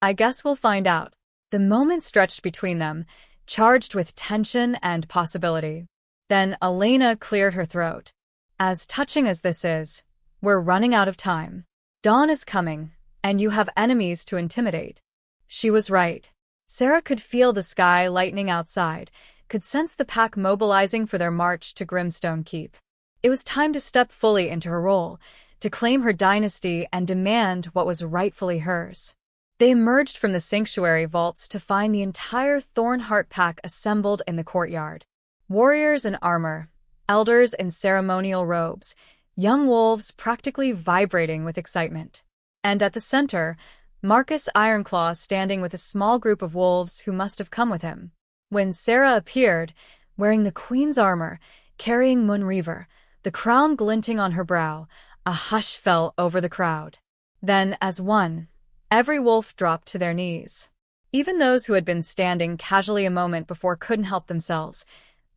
I guess we'll find out. The moment stretched between them, charged with tension and possibility. Then Elena cleared her throat. As touching as this is, we're running out of time. Dawn is coming, and you have enemies to intimidate. She was right. Sera could feel the sky lightening outside, could sense the pack mobilizing for their march to Grimstone Keep. It was time to step fully into her role, to claim her dynasty and demand what was rightfully hers. They emerged from the sanctuary vaults to find the entire Thornhart pack assembled in the courtyard. Warriors in armor, elders in ceremonial robes, young wolves practically vibrating with excitement. And at the center, Marcus Ironclaw standing with a small group of wolves who must have come with him. When Sera appeared, wearing the queen's armor, carrying Moonreaver, the crown glinting on her brow, a hush fell over the crowd. Then, as one, every wolf dropped to their knees. Even those who had been standing casually a moment before couldn't help themselves.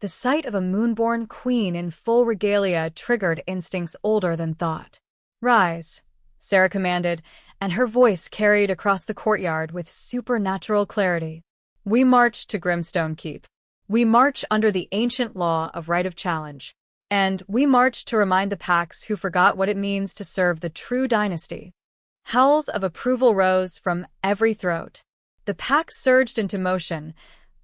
The sight of a Moonborn Queen in full regalia triggered instincts older than thought. Rise, Sera commanded, and her voice carried across the courtyard with supernatural clarity. We march to Grimstone Keep. We march under the ancient law of right of challenge. And we march to remind the Pax who forgot what it means to serve the true dynasty. Howls of approval rose from every throat. The Pax surged into motion,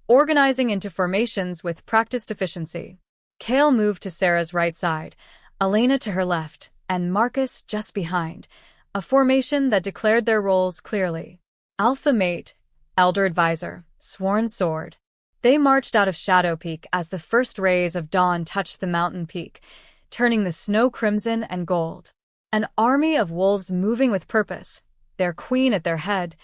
organizing into formations with practiced efficiency. Kael moved to Sera's right side, Elena to her left, and Marcus just behind, a formation that declared their roles clearly. Alpha Mate, Elder Advisor, Sworn Sword. They marched out of Shadow Peak as the first rays of dawn touched the mountain peak, turning the snow crimson and gold. An army of wolves moving with purpose, their queen at their head,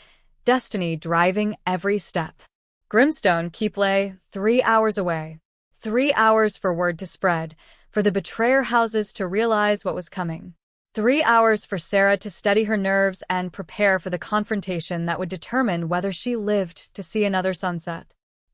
destiny driving every step. Grimstone Keep lay 3 hours away. 3 hours for word to spread, for the betrayer houses to realize what was coming. 3 hours for Sera to steady her nerves and prepare for the confrontation that would determine whether she lived to see another sunset.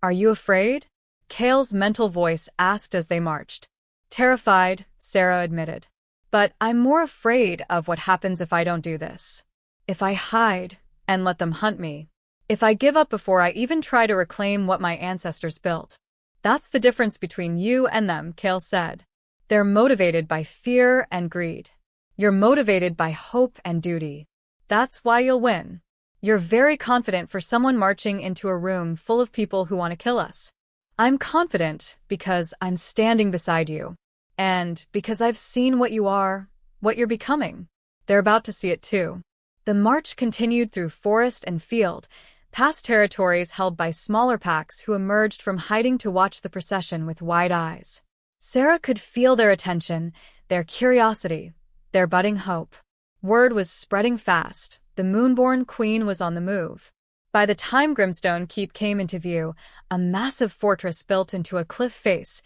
Are you afraid? Kael's mental voice asked as they marched. Terrified, Sera admitted. But I'm more afraid of what happens if I don't do this. If I hide and let them hunt me. If I give up before I even try to reclaim what my ancestors built. That's the difference between you and them, Kael said. They're motivated by fear and greed. You're motivated by hope and duty. That's why you'll win. You're very confident for someone marching into a room full of people who want to kill us. I'm confident because I'm standing beside you. And because I've seen what you are, what you're becoming. They're about to see it too. The march continued through forest and field, past territories held by smaller packs who emerged from hiding to watch the procession with wide eyes. Sera could feel their attention, their curiosity, their budding hope. Word was spreading fast. The Moonborn Queen was on the move. By the time Grimstone Keep came into view, a massive fortress built into a cliff face,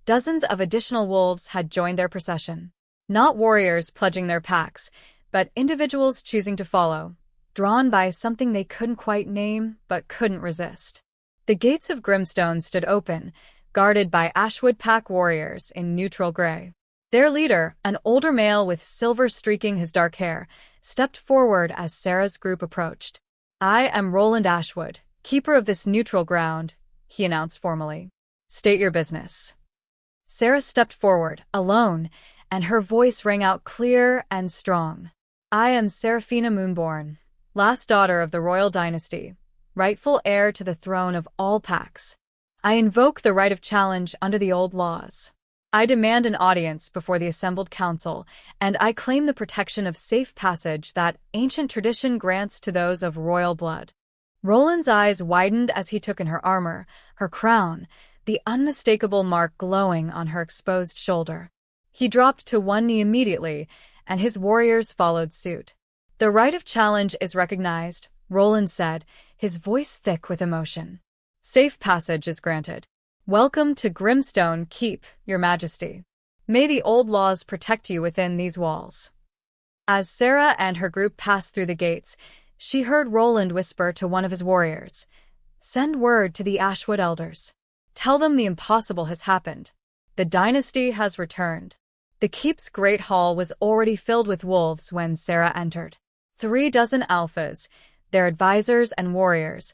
dozens of additional wolves had joined their procession. Not warriors pledging their packs, but individuals choosing to follow, drawn by something they couldn't quite name but couldn't resist. The gates of Grimstone stood open, guarded by Ashwood Pack warriors in neutral gray. Their leader, an older male with silver streaking his dark hair, stepped forward as Sera's group approached. I am Roland Ashwood, keeper of this neutral ground, he announced formally. State your business. Sera stepped forward, alone, and her voice rang out clear and strong. I am Seraphina Moonborn, last daughter of the royal dynasty, rightful heir to the throne of all Packs. I invoke the right of challenge under the old laws. I demand an audience before the assembled council, and I claim the protection of safe passage that ancient tradition grants to those of royal blood. Roland's eyes widened as he took in her armor, her crown, the unmistakable mark glowing on her exposed shoulder. He dropped to one knee immediately, and his warriors followed suit. The right of challenge is recognized, Roland said, his voice thick with emotion. Safe passage is granted. Welcome to Grimstone Keep, Your Majesty. May the old laws protect you within these walls. As Sera and her group passed through the gates, she heard Roland whisper to one of his warriors, Send word to the Ashwood elders. Tell them the impossible has happened. The dynasty has returned. The keep's great hall was already filled with wolves when Sera entered. 36 alphas, their advisors and warriors,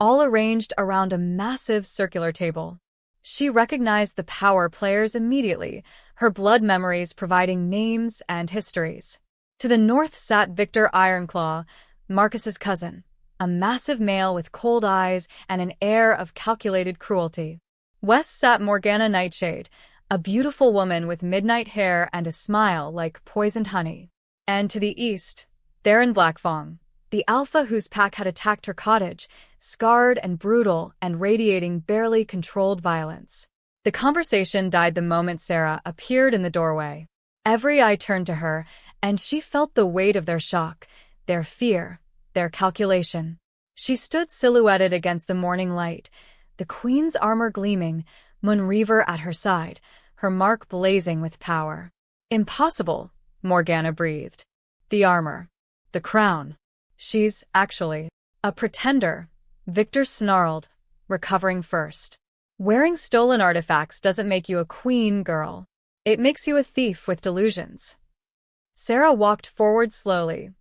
all arranged around a massive circular table. She recognized the power players immediately, her blood memories providing names and histories. To the north sat Victor Ironclaw, Marcus's cousin, a massive male with cold eyes and an air of calculated cruelty. West sat Morgana Nightshade, a beautiful woman with midnight hair and a smile like poisoned honey. And to the east, Theron Blackfang, the alpha whose pack had attacked her cottage, scarred and brutal and radiating barely controlled violence. The conversation died the moment Sera appeared in the doorway. Every eye turned to her, and she felt the weight of their shock, their fear, their calculation. She stood silhouetted against the morning light, the queen's armor gleaming, Moonreaver at her side, her mark blazing with power. Impossible, Morgana breathed. The armor. The crown. She's, actually, a pretender, Victor snarled, recovering first. Wearing stolen artifacts doesn't make you a queen, girl. It makes you a thief with delusions. Sera walked forward slowly,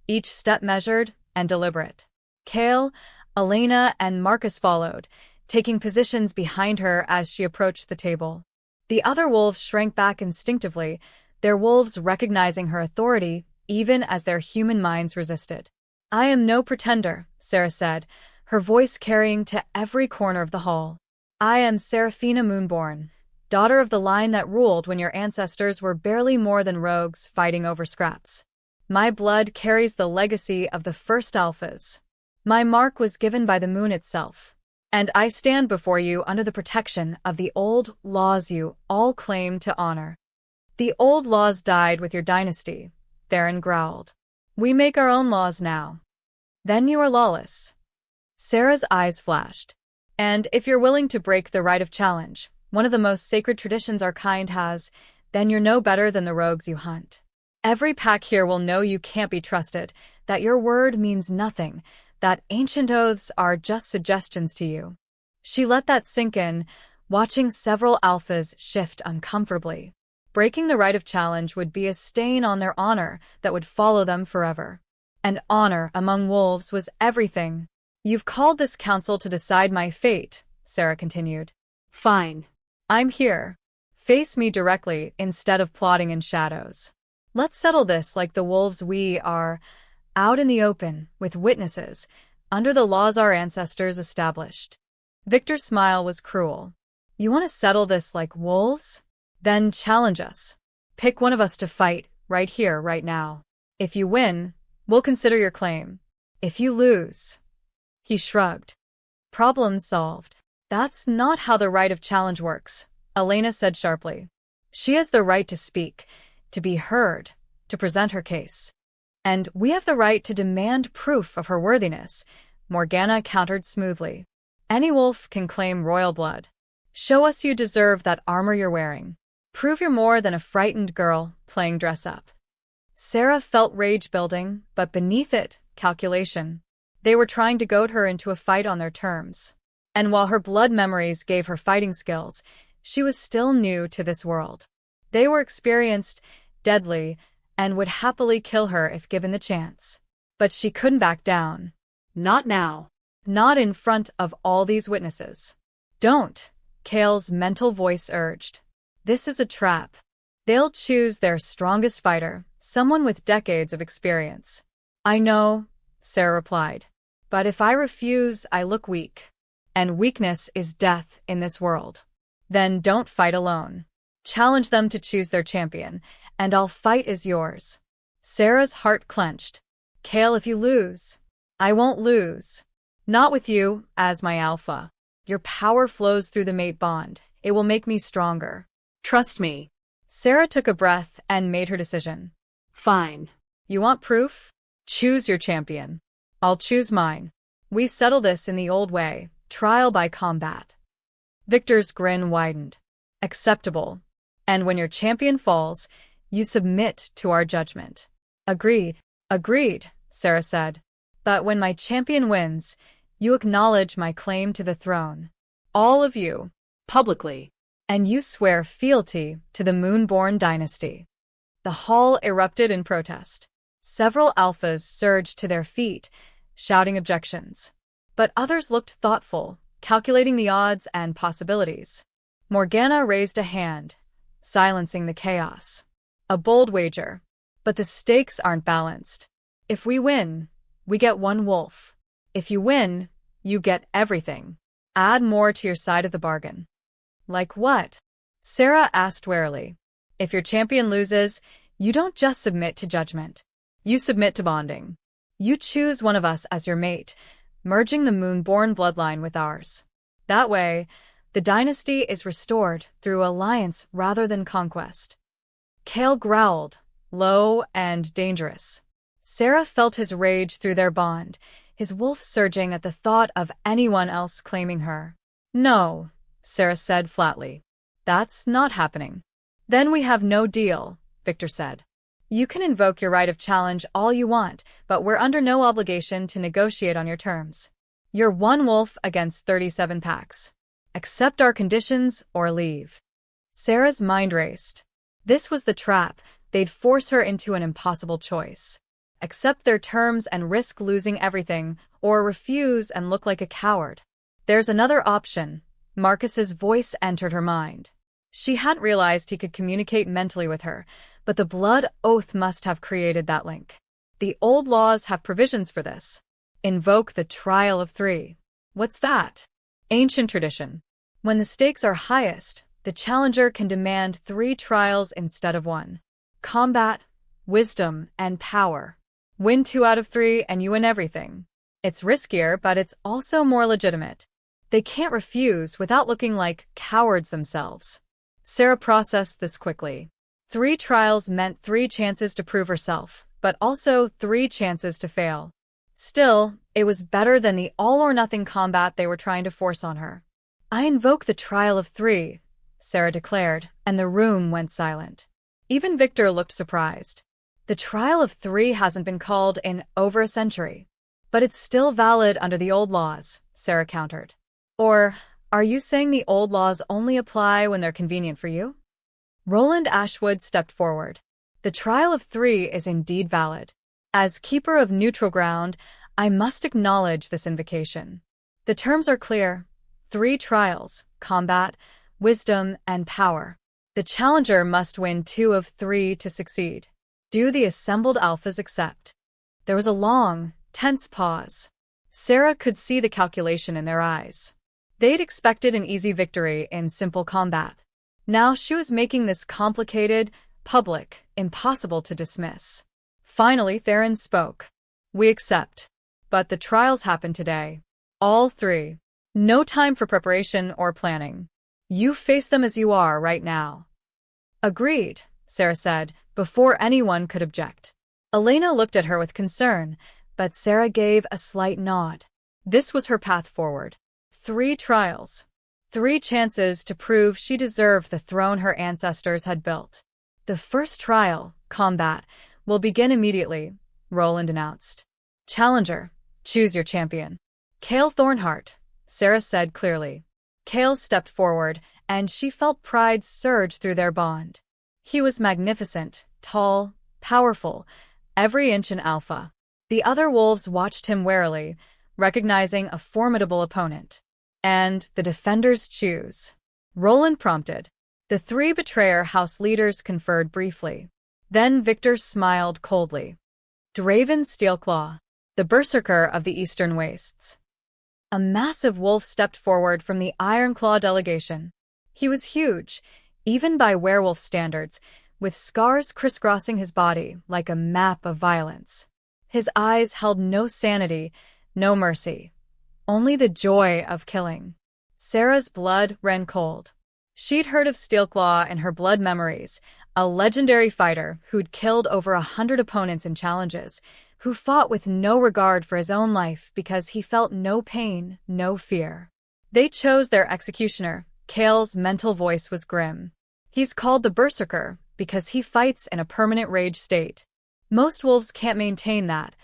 each step measured and deliberate. Kael, Elena, and Marcus followed, taking positions behind her as she approached the table. The other wolves shrank back instinctively, their wolves recognizing her authority even as their human minds resisted. "I am no pretender," Sera said, her voice carrying to every corner of the hall. "I am Seraphina Moonborn, daughter of the line that ruled when your ancestors were barely more than rogues fighting over scraps. My blood carries the legacy of the first Alphas. My mark was given by the moon itself, and I stand before you under the protection of the old laws you all claim to honor." "The old laws died with your dynasty," Theron growled. "We make our own laws now." "Then you are lawless." Sera's eyes flashed. "And if you're willing to break the right of challenge, one of the most sacred traditions our kind has, then you're no better than the rogues you hunt. Every pack here will know you can't be trusted, that your word means nothing, that ancient oaths are just suggestions to you." She let that sink in, watching several alphas shift uncomfortably. Breaking the right of challenge would be a stain on their honor that would follow them forever. And honor among wolves was everything. "You've called this council to decide my fate," Sera continued. Fine. "I'm here. Face me directly instead of plotting in shadows. Let's settle this like the wolves we are, out in the open, with witnesses, under the laws our ancestors established." Victor's smile was cruel. "You want to settle this like wolves? Then challenge us. Pick one of us to fight, right here, right now. If you win, we'll consider your claim. If you lose..." He shrugged. "Problem solved." "That's not how the right of challenge works," Elena said sharply. "She has the right to speak, to be heard, to present her case. And we have the right to demand proof of her worthiness," Morgana countered smoothly. "Any wolf can claim royal blood. Show us you deserve that armor you're wearing. Prove you're more than a frightened girl playing dress-up." Sera felt rage building, but beneath it, calculation. They were trying to goad her into a fight on their terms. And while her blood memories gave her fighting skills, she was still new to this world. They were experienced, deadly, and would happily kill her if given the chance. But she couldn't back down. Not now. Not in front of all these witnesses. "Don't," Kael's mental voice urged. "This is a trap. They'll choose their strongest fighter, someone with decades of experience." "I know," Sera replied. "But if I refuse, I look weak. And weakness is death in this world. Then don't fight alone. Challenge them to choose their champion, and I'll fight as yours." Sera's heart clenched. "Kael, if you lose..." "I won't lose. Not with you, as my alpha. Your power flows through the mate bond. It will make me stronger. Trust me." Sera took a breath and made her decision. Fine. "You want proof? Choose your champion. I'll choose mine. We settle this in the old way, trial by combat." Victor's grin widened. "Acceptable. And when your champion falls, you submit to our judgment." "Agreed." "Agreed," Sera said. "But when my champion wins, you acknowledge my claim to the throne. All of you. Publicly. And you swear fealty to the Moonborn dynasty." The hall erupted in protest. Several alphas surged to their feet, shouting objections. But others looked thoughtful, calculating the odds and possibilities. Morgana raised a hand, silencing the chaos. "A bold wager. But the stakes aren't balanced. If we win, we get one wolf. If you win, you get everything. Add more to your side of the bargain." "Like what?" Sera asked warily. "If your champion loses, you don't just submit to judgment. You submit to bonding. You choose one of us as your mate, merging the Moonborn bloodline with ours. That way, the dynasty is restored through alliance rather than conquest." Kael growled, low and dangerous. Sera felt his rage through their bond, his wolf surging at the thought of anyone else claiming her. "No," Sera said flatly. "That's not happening." "Then we have no deal," Victor said. "You can invoke your right of challenge all you want, but we're under no obligation to negotiate on your terms. You're one wolf against 37 packs. Accept our conditions or leave." Sera's mind raced. This was the trap. They'd force her into an impossible choice. accept their terms and risk losing everything, or refuse and look like a coward. There's another option. Marcus's voice entered her mind. She hadn't realized he could communicate mentally with her, but the blood oath must have created that link. The old laws have provisions for this. Invoke the trial of 3. What's that? Ancient tradition. When the stakes are highest, the challenger can demand 3 trials instead of 1. Combat, wisdom, and power. Win 2 out of 3 and you win everything. It's riskier, but it's also more legitimate. They can't refuse without looking like cowards themselves. Sera processed this quickly. 3 trials meant 3 chances to prove herself, but also 3 chances to fail. Still, it was better than the all-or-nothing combat they were trying to force on her. I invoke the trial of 3, Sera declared, and the room went silent. Even Victor looked surprised. The trial of 3 hasn't been called in over a century. But it's still valid under the old laws, Sera countered. Or, are you saying the old laws only apply when they're convenient for you? Roland Ashwood stepped forward. The trial of 3 is indeed valid. As keeper of neutral ground, I must acknowledge this invocation. The terms are clear. 3 trials, combat, wisdom, and power. The challenger must win 2 of 3 to succeed. Do the assembled alphas accept? There was a long, tense pause. Sera could see the calculation in their eyes. They'd expected an easy victory in simple combat. Now she was making this complicated, public, impossible to dismiss. Finally, Theron spoke. We accept. But the trials happen today. All 3. No time for preparation or planning. You face them as you are right now. Agreed, Sera said, before anyone could object. Elena looked at her with concern, but Sera gave a slight nod. This was her path forward. 3 trials. 3 chances to prove she deserved the throne her ancestors had built. The first trial, combat, will begin immediately, Roland announced. Challenger, choose your champion. Kael Thornhart, Sera said clearly. Kael stepped forward, and she felt pride surge through their bond. He was magnificent, tall, powerful, every inch an alpha. The other wolves watched him warily, recognizing a formidable opponent. And the defenders choose. Roland prompted. The 3 Betrayer House leaders conferred briefly. Then Victor smiled coldly. Draven Steelclaw, the berserker of the Eastern Wastes. A massive wolf stepped forward from the Ironclaw delegation. He was huge, even by werewolf standards, with scars crisscrossing his body like a map of violence. His eyes held no sanity, no mercy. Only the joy of killing. Sera's blood ran cold. She'd heard of Steelclaw in her blood memories, a legendary fighter who'd killed over 100 opponents in challenges, who fought with no regard for his own life because he felt no pain, no fear. They chose their executioner. Kael's mental voice was grim. He's called the Berserker because he fights in a permanent rage state. Most wolves can't maintain that.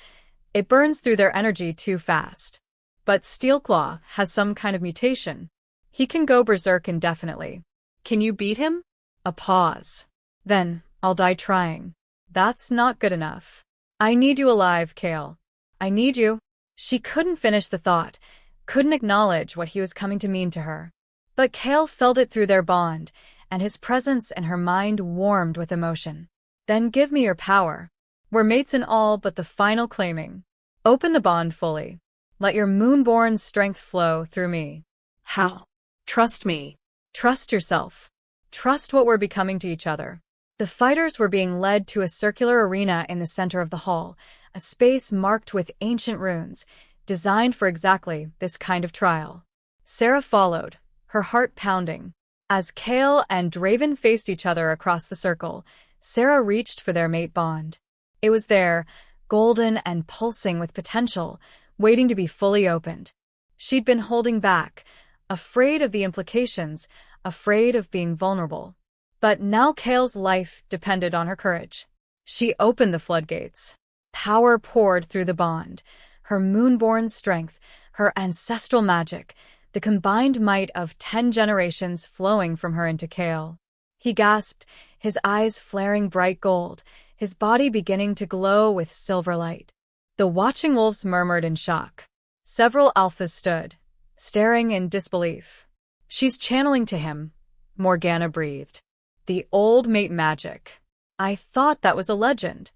It burns through their energy too fast. But Steelclaw has some kind of mutation. He can go berserk indefinitely. Can you beat him? A pause. Then, I'll die trying. That's not good enough. I need you alive, Kael. I need you. She couldn't finish the thought, couldn't acknowledge what he was coming to mean to her. But Kael felt it through their bond, and his presence in her mind warmed with emotion. Then give me your power. We're mates in all but the final claiming. Open the bond fully. Let your moonborn strength flow through me. How? Trust me. Trust yourself. Trust what we're becoming to each other. The fighters were being led to a circular arena in the center of the hall, a space marked with ancient runes, designed for exactly this kind of trial. Sera followed, her heart pounding. As Kael and Draven faced each other across the circle, Sera reached for their mate bond. It was there, golden and pulsing with potential, waiting to be fully opened. She'd been holding back, afraid of the implications, afraid of being vulnerable. But now Kael's life depended on her courage. She opened the floodgates. Power poured through the bond, her moonborn strength, her ancestral magic, the combined might of 10 generations flowing from her into Kael. He gasped, his eyes flaring bright gold, his body beginning to glow with silver light. The watching wolves murmured in shock. Several alphas stood, staring in disbelief. "She's channeling to him," Morgana breathed. "The old mate magic. I thought that was a legend."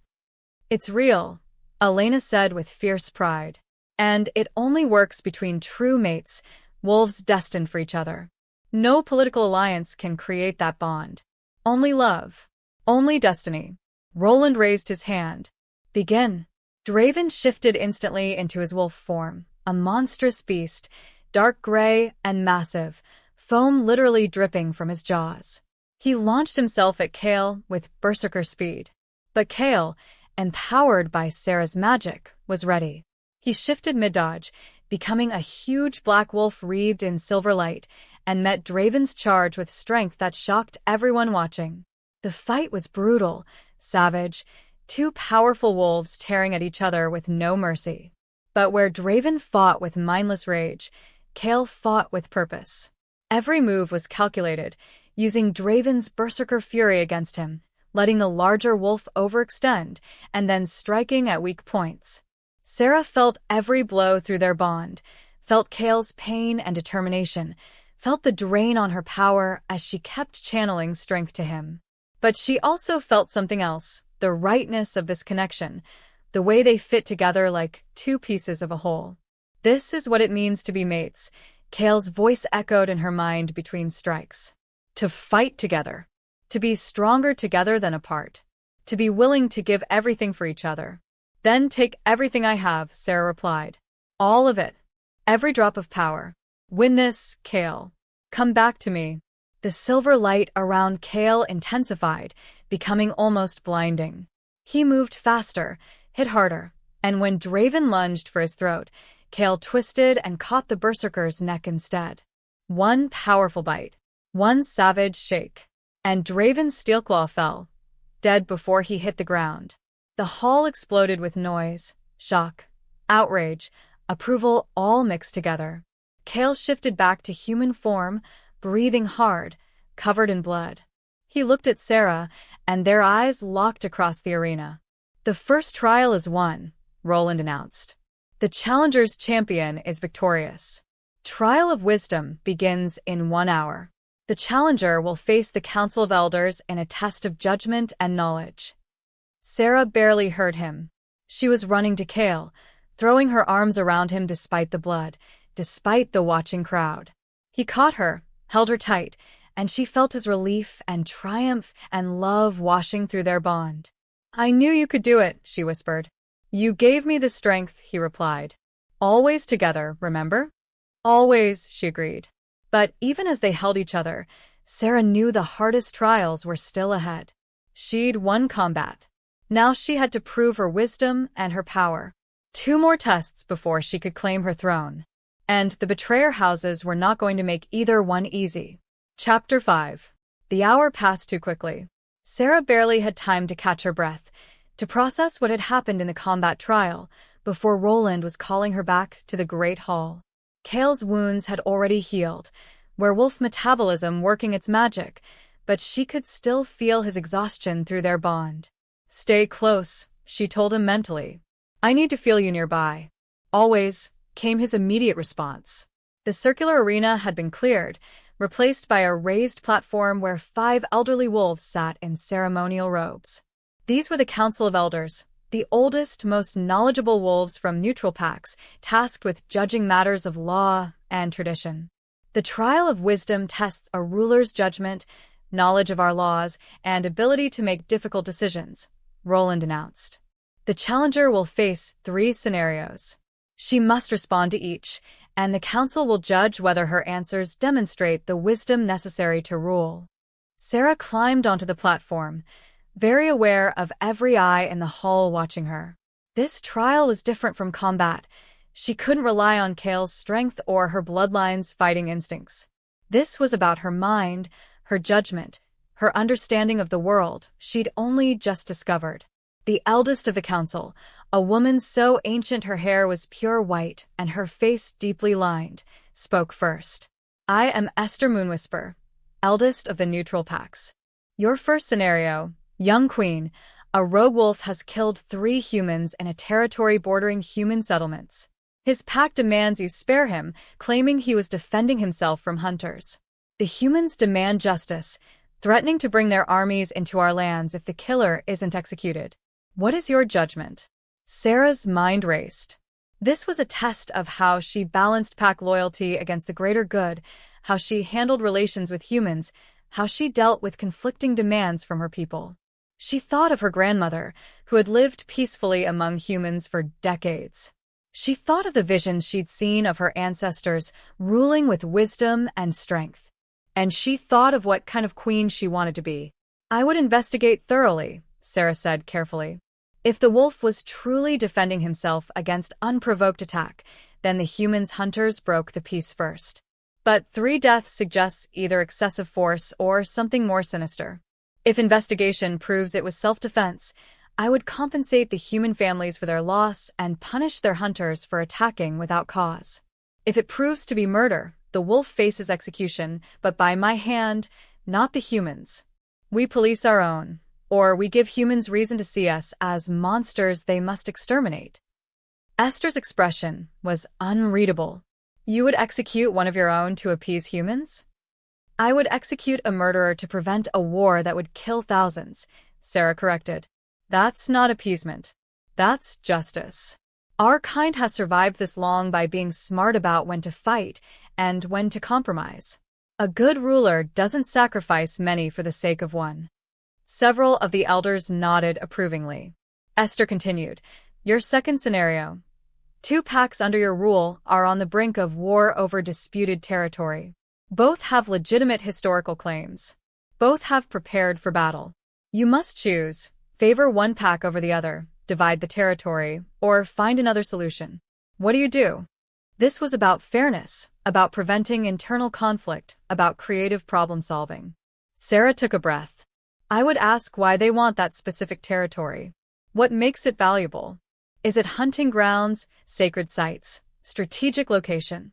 "It's real," Elena said with fierce pride. "And it only works between true mates, wolves destined for each other. No political alliance can create that bond. Only love. Only destiny." Roland raised his hand. "Begin." Draven shifted instantly into his wolf form, a monstrous beast, dark gray and massive, foam literally dripping from his jaws. He launched himself at Kael with berserker speed. But Kael, empowered by Sera's magic, was ready. He shifted mid-dodge, becoming a huge black wolf wreathed in silver light, and met Draven's charge with strength that shocked everyone watching. The fight was brutal, savage, two powerful wolves tearing at each other with no mercy. But where Draven fought with mindless rage, Kael fought with purpose. Every move was calculated, using Draven's berserker fury against him, letting the larger wolf overextend, and then striking at weak points. Sera felt every blow through their bond, felt Kael's pain and determination, felt the drain on her power as she kept channeling strength to him. But she also felt something else, the rightness of this connection, the way they fit together like two pieces of a whole. "This is what it means to be mates," Kael's voice echoed in her mind between strikes. "To fight together. To be stronger together than apart. To be willing to give everything for each other." "Then take everything I have," Sera replied. "All of it. Every drop of power. Win this, Kael. Come back to me." The silver light around Kael intensified, becoming almost blinding. He moved faster, hit harder, and when Draven lunged for his throat, Kael twisted and caught the berserker's neck instead. One powerful bite, one savage shake, and Draven's steel claw fell, dead before he hit the ground. The hall exploded with noise, shock, outrage, approval all mixed together. Kael shifted back to human form, breathing hard, covered in blood. He looked at Sera, and their eyes locked across the arena. "The first trial is won," Roland announced. "The challenger's champion is victorious. Trial of Wisdom begins in 1 hour. The challenger will face the Council of Elders in a test of judgment and knowledge." Sera barely heard him. She was running to Kael, throwing her arms around him despite the blood, despite the watching crowd. He caught her, held her tight, and she felt his relief and triumph and love washing through their bond. "I knew you could do it," she whispered. "You gave me the strength," he replied. "Always together, remember?" "Always," she agreed. But even as they held each other, Sera knew the hardest trials were still ahead. She'd won combat. Now she had to prove her wisdom and her power. 2 more tests before she could claim her throne. And the betrayer houses were not going to make either one easy. Chapter 5. The hour passed too quickly. Sera barely had time to catch her breath, to process what had happened in the combat trial, before Roland was calling her back to the Great Hall. Kael's wounds had already healed, werewolf metabolism working its magic, but she could still feel his exhaustion through their bond. "Stay close," she told him mentally. "I need to feel you nearby." "Always," came his immediate response. The circular arena had been cleared, replaced by a raised platform where 5 elderly wolves sat in ceremonial robes. These were the Council of Elders, the oldest, most knowledgeable wolves from neutral packs, tasked with judging matters of law and tradition. The Trial of Wisdom tests a ruler's judgment, knowledge of our laws, and ability to make difficult decisions, Roland announced. The challenger will face 3 scenarios. She must respond to each, and the council will judge whether her answers demonstrate the wisdom necessary to rule. Sera climbed onto the platform, very aware of every eye in the hall watching her. This trial was different from combat. She couldn't rely on Kael's strength or her bloodline's fighting instincts. This was about her mind, her judgment, her understanding of the world she'd only just discovered. The eldest of the council, a woman so ancient her hair was pure white and her face deeply lined, spoke first. "I am Esther Moonwhisper, eldest of the neutral packs. Your first scenario, young queen, A rogue wolf has killed 3 humans in a territory bordering human settlements. His pack demands you spare him, claiming he was defending himself from hunters. The humans demand justice, threatening to bring their armies into our lands if the killer isn't executed. What is your judgment? Sera's mind raced. This was a test of how she balanced pack loyalty against the greater good, how she handled relations with humans, how she dealt with conflicting demands from her people. She thought of her grandmother, who had lived peacefully among humans for decades. She thought of the visions she'd seen of her ancestors ruling with wisdom and strength. And she thought of what kind of queen she wanted to be. I would investigate thoroughly, Sera said carefully. If the wolf was truly defending himself against unprovoked attack, then the humans' hunters broke the peace first. But 3 deaths suggests either excessive force or something more sinister. If investigation proves it was self-defense, I would compensate the human families for their loss and punish their hunters for attacking without cause. If it proves to be murder, the wolf faces execution, but by my hand, not the humans. We police our own, or we give humans reason to see us as monsters they must exterminate. Esther's expression was unreadable. You would execute one of your own to appease humans? I would execute a murderer to prevent a war that would kill thousands, Sera corrected. That's not appeasement. That's justice. Our kind has survived this long by being smart about when to fight and when to compromise. A good ruler doesn't sacrifice many for the sake of one. Several of the elders nodded approvingly. Esther continued, Your second scenario. 2 packs under your rule are on the brink of war over disputed territory. Both have legitimate historical claims. Both have prepared for battle. You must choose, favor one pack over the other, divide the territory, or find another solution. What do you do? This was about fairness, about preventing internal conflict, about creative problem-solving. Sera took a breath. I would ask why they want that specific territory. What makes it valuable? Is it hunting grounds, sacred sites, strategic location?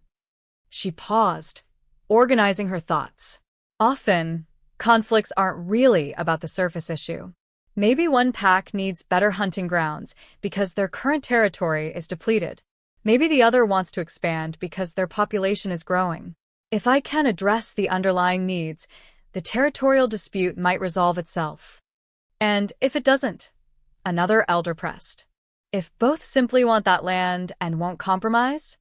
She paused, organizing her thoughts. Often, conflicts aren't really about the surface issue. Maybe one pack needs better hunting grounds because their current territory is depleted. Maybe the other wants to expand because their population is growing. If I can address the underlying needs, the territorial dispute might resolve itself. And if it doesn't, another elder pressed. If both simply want that land and won't compromise,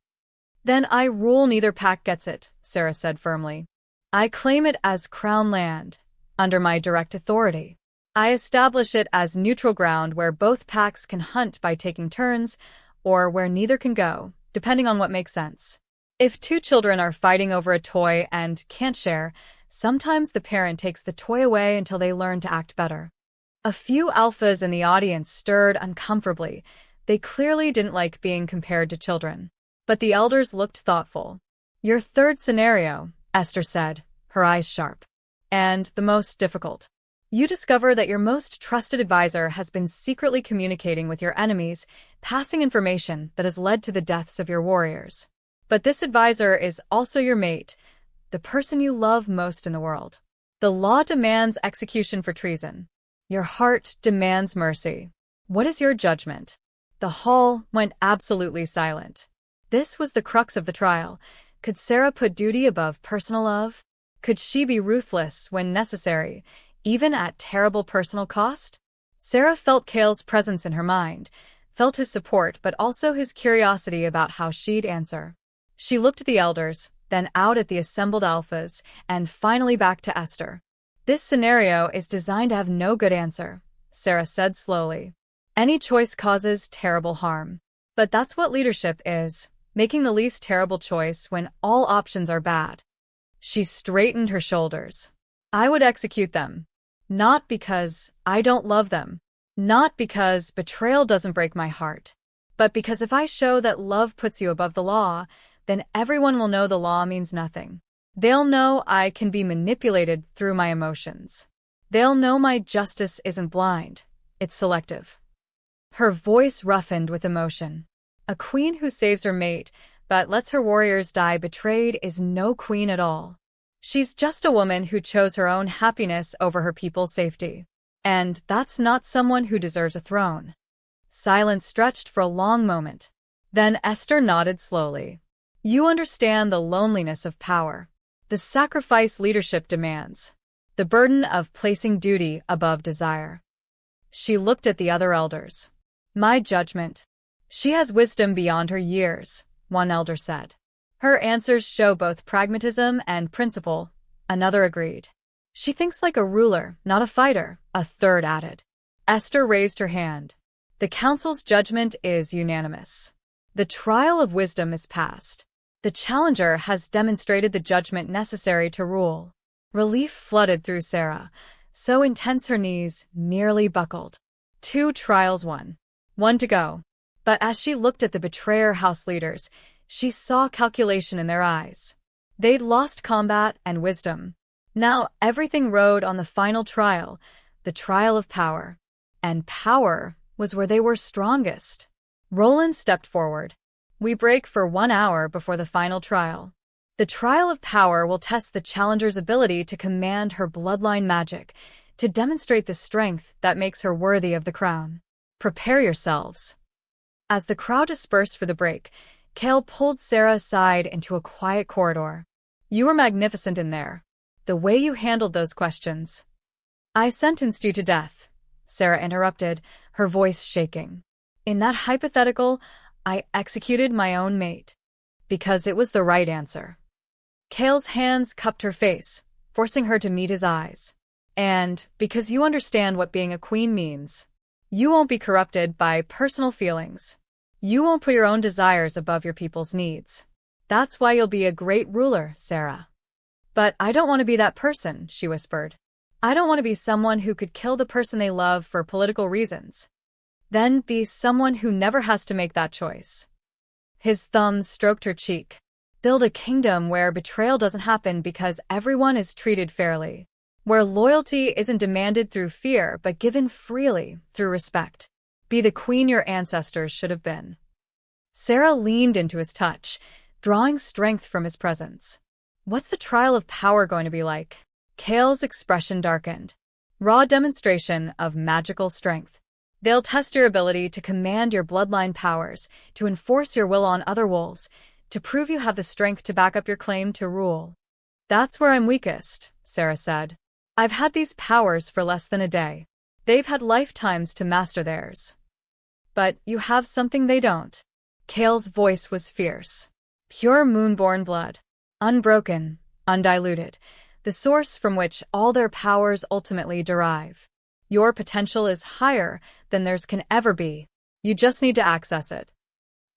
then I rule neither pack gets it, Sera said firmly. I claim it as crown land, under my direct authority. I establish it as neutral ground where both packs can hunt by taking turns, or where neither can go, depending on what makes sense. If 2 children are fighting over a toy and can't share, sometimes the parent takes the toy away until they learn to act better. A few alphas in the audience stirred uncomfortably. They clearly didn't like being compared to children. But the elders looked thoughtful. Your third scenario, Esther said, her eyes sharp. And the most difficult. You discover that your most trusted advisor has been secretly communicating with your enemies, passing information that has led to the deaths of your warriors. But this advisor is also your mate, the person you love most in the world. The law demands execution for treason. Your heart demands mercy. What is your judgment? The hall went absolutely silent. This was the crux of the trial. Could Sera put duty above personal love? Could she be ruthless when necessary, even at terrible personal cost? Sera felt Kael's presence in her mind, felt his support but also his curiosity about how she'd answer. She looked at the elders, then out at the assembled alphas, and finally back to Esther. This scenario is designed to have no good answer, Sera said slowly. Any choice causes terrible harm. But that's what leadership is, making the least terrible choice when all options are bad. She straightened her shoulders. I would execute them. Not because I don't love them. Not because betrayal doesn't break my heart. But because if I show that love puts you above the law, then everyone will know the law means nothing. They'll know I can be manipulated through my emotions. They'll know my justice isn't blind, it's selective. Her voice roughened with emotion. A queen who saves her mate but lets her warriors die betrayed is no queen at all. She's just a woman who chose her own happiness over her people's safety. And that's not someone who deserves a throne. Silence stretched for a long moment. Then Esther nodded slowly. You understand the loneliness of power, the sacrifice leadership demands, the burden of placing duty above desire. She looked at the other elders. My judgment. She has wisdom beyond her years, one elder said. Her answers show both pragmatism and principle, another agreed. She thinks like a ruler, not a fighter, a third added. Esther raised her hand. The council's judgment is unanimous. The trial of wisdom is passed. The challenger has demonstrated the judgment necessary to rule. Relief flooded through Sera, so intense her knees nearly buckled. 2 trials won. 1 to go. But as she looked at the betrayer house leaders, she saw calculation in their eyes. They'd lost combat and wisdom. Now everything rode on the final trial, the trial of power. And power was where they were strongest. Roland stepped forward. We break for 1 hour before the final trial. The trial of power will test the challenger's ability to command her bloodline magic, to demonstrate the strength that makes her worthy of the crown. Prepare yourselves. As the crowd dispersed for the break, Kael pulled Sera aside into a quiet corridor. You were magnificent in there. The way you handled those questions. I sentenced you to death, Sera interrupted, her voice shaking. In that hypothetical, I executed my own mate. Because it was the right answer. Kael's hands cupped her face, forcing her to meet his eyes. And because you understand what being a queen means. You won't be corrupted by personal feelings. You won't put your own desires above your people's needs. That's why you'll be a great ruler, Sera. But I don't want to be that person, she whispered. I don't want to be someone who could kill the person they love for political reasons. Then be someone who never has to make that choice. His thumb stroked her cheek. Build a kingdom where betrayal doesn't happen because everyone is treated fairly. Where loyalty isn't demanded through fear but given freely through respect. Be the queen your ancestors should have been. Sera leaned into his touch, drawing strength from his presence. What's the trial of power going to be like? Kael's expression darkened. Raw demonstration of magical strength. They'll test your ability to command your bloodline powers, to enforce your will on other wolves, to prove you have the strength to back up your claim to rule. That's where I'm weakest, Sera said. I've had these powers for less than a day. They've had lifetimes to master theirs. But you have something they don't. Kael's voice was fierce. Pure Moonborn blood. Unbroken, undiluted. The source from which all their powers ultimately derive. Your potential is higher than theirs can ever be. You just need to access it.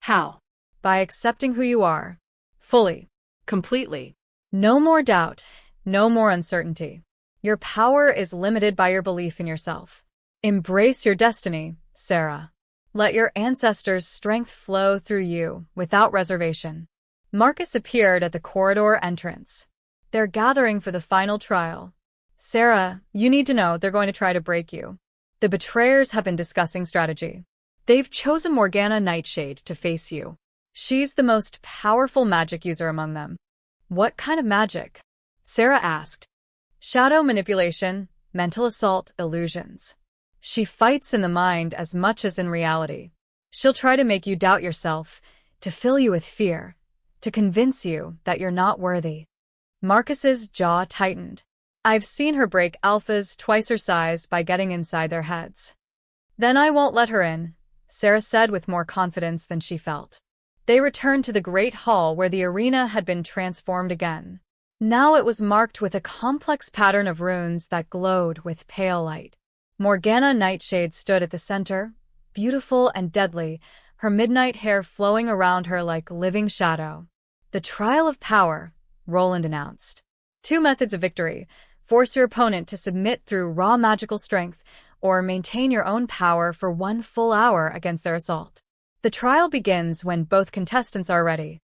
How? By accepting who you are. Fully. Completely. No more doubt. No more uncertainty. Your power is limited by your belief in yourself. Embrace your destiny, Sera. Let your ancestors' strength flow through you without reservation. Marcus appeared at the corridor entrance. They're gathering for the final trial. Sera, you need to know they're going to try to break you. The betrayers have been discussing strategy. They've chosen Morgana Nightshade to face you. She's the most powerful magic user among them. What kind of magic? Sera asked. Shadow manipulation, mental assault, illusions. She fights in the mind as much as in reality. She'll try to make you doubt yourself, to fill you with fear, to convince you that you're not worthy. Marcus's jaw tightened. I've seen her break alphas twice her size by getting inside their heads. Then I won't let her in, Sera said with more confidence than she felt. They returned to the great hall where the arena had been transformed again. Now it was marked with a complex pattern of runes that glowed with pale light. Morgana Nightshade stood at the center, beautiful and deadly, her midnight hair flowing around her like living shadow. The trial of power, Roland announced. 2 methods of victory. Force your opponent to submit through raw magical strength, or maintain your own power for 1 full hour against their assault. The trial begins when both contestants are ready.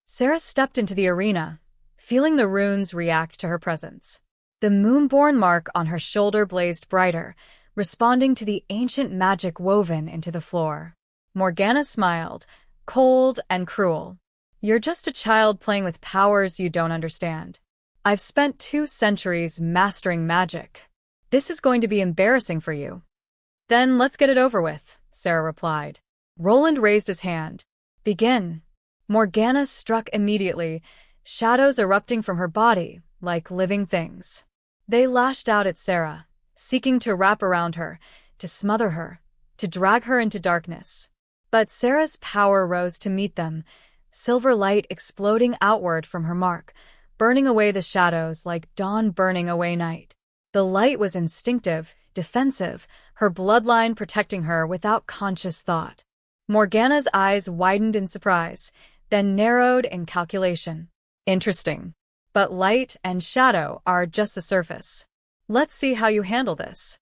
Sera stepped into the arena, feeling the runes react to her presence. The Moonborn mark on her shoulder blazed brighter, responding to the ancient magic woven into the floor. Morgana smiled, cold and cruel. You're just a child playing with powers you don't understand. I've spent 2 centuries mastering magic. This is going to be embarrassing for you. Then let's get it over with, Sera replied. Roland raised his hand. Begin. Morgana struck immediately, shadows erupting from her body, like living things. They lashed out at Sera, seeking to wrap around her, to smother her, to drag her into darkness. But Sera's power rose to meet them, silver light exploding outward from her mark, burning away the shadows like dawn burning away night. The light was instinctive, defensive, her bloodline protecting her without conscious thought. Morgana's eyes widened in surprise, then narrowed in calculation. Interesting. But light and shadow are just the surface. Let's see how you handle this.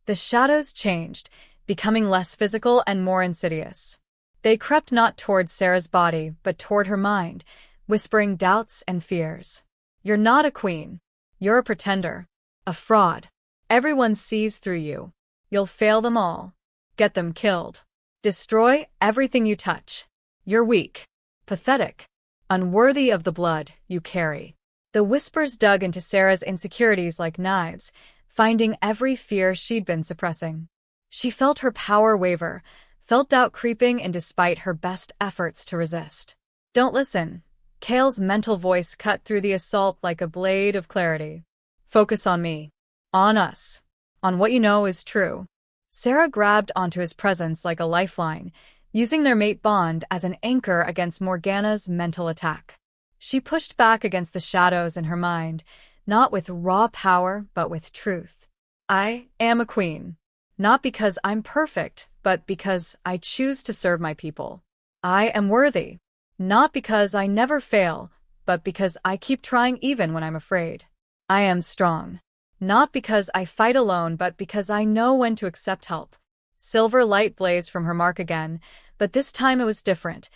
The shadows changed, becoming less physical and more insidious. They crept not toward Sera's body, but toward her mind, whispering doubts and fears. You're not a queen. You're a pretender. A fraud. Everyone sees through you. You'll fail them all. Get them killed. Destroy everything you touch. You're weak. Pathetic. Unworthy of the blood you carry. The whispers dug into Sera's insecurities like knives, finding every fear she'd been suppressing. She felt her power waver, felt doubt creeping in despite her best efforts to resist. Don't listen. Kael's mental voice cut through the assault like a blade of clarity. Focus on me. On us. On what you know is true. Sera grabbed onto his presence like a lifeline, using their mate bond as an anchor against Morgana's mental attack. She pushed back against the shadows in her mind, not with raw power, but with truth. I am a queen. Not because I'm perfect, but because I choose to serve my people. I am worthy. Not because I never fail, but because I keep trying even when I'm afraid. I am strong. Not because I fight alone, but because I know when to accept help. Silver light blazed from her mark again, but this time it was different.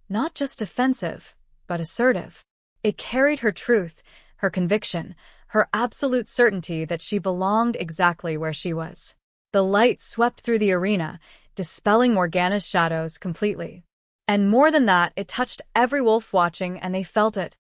Not just defensive, but assertive. It carried her truth, her conviction, her absolute certainty that she belonged exactly where she was. The light swept through the arena, dispelling Morgana's shadows completely. And more than that, it touched every wolf watching, and they felt it.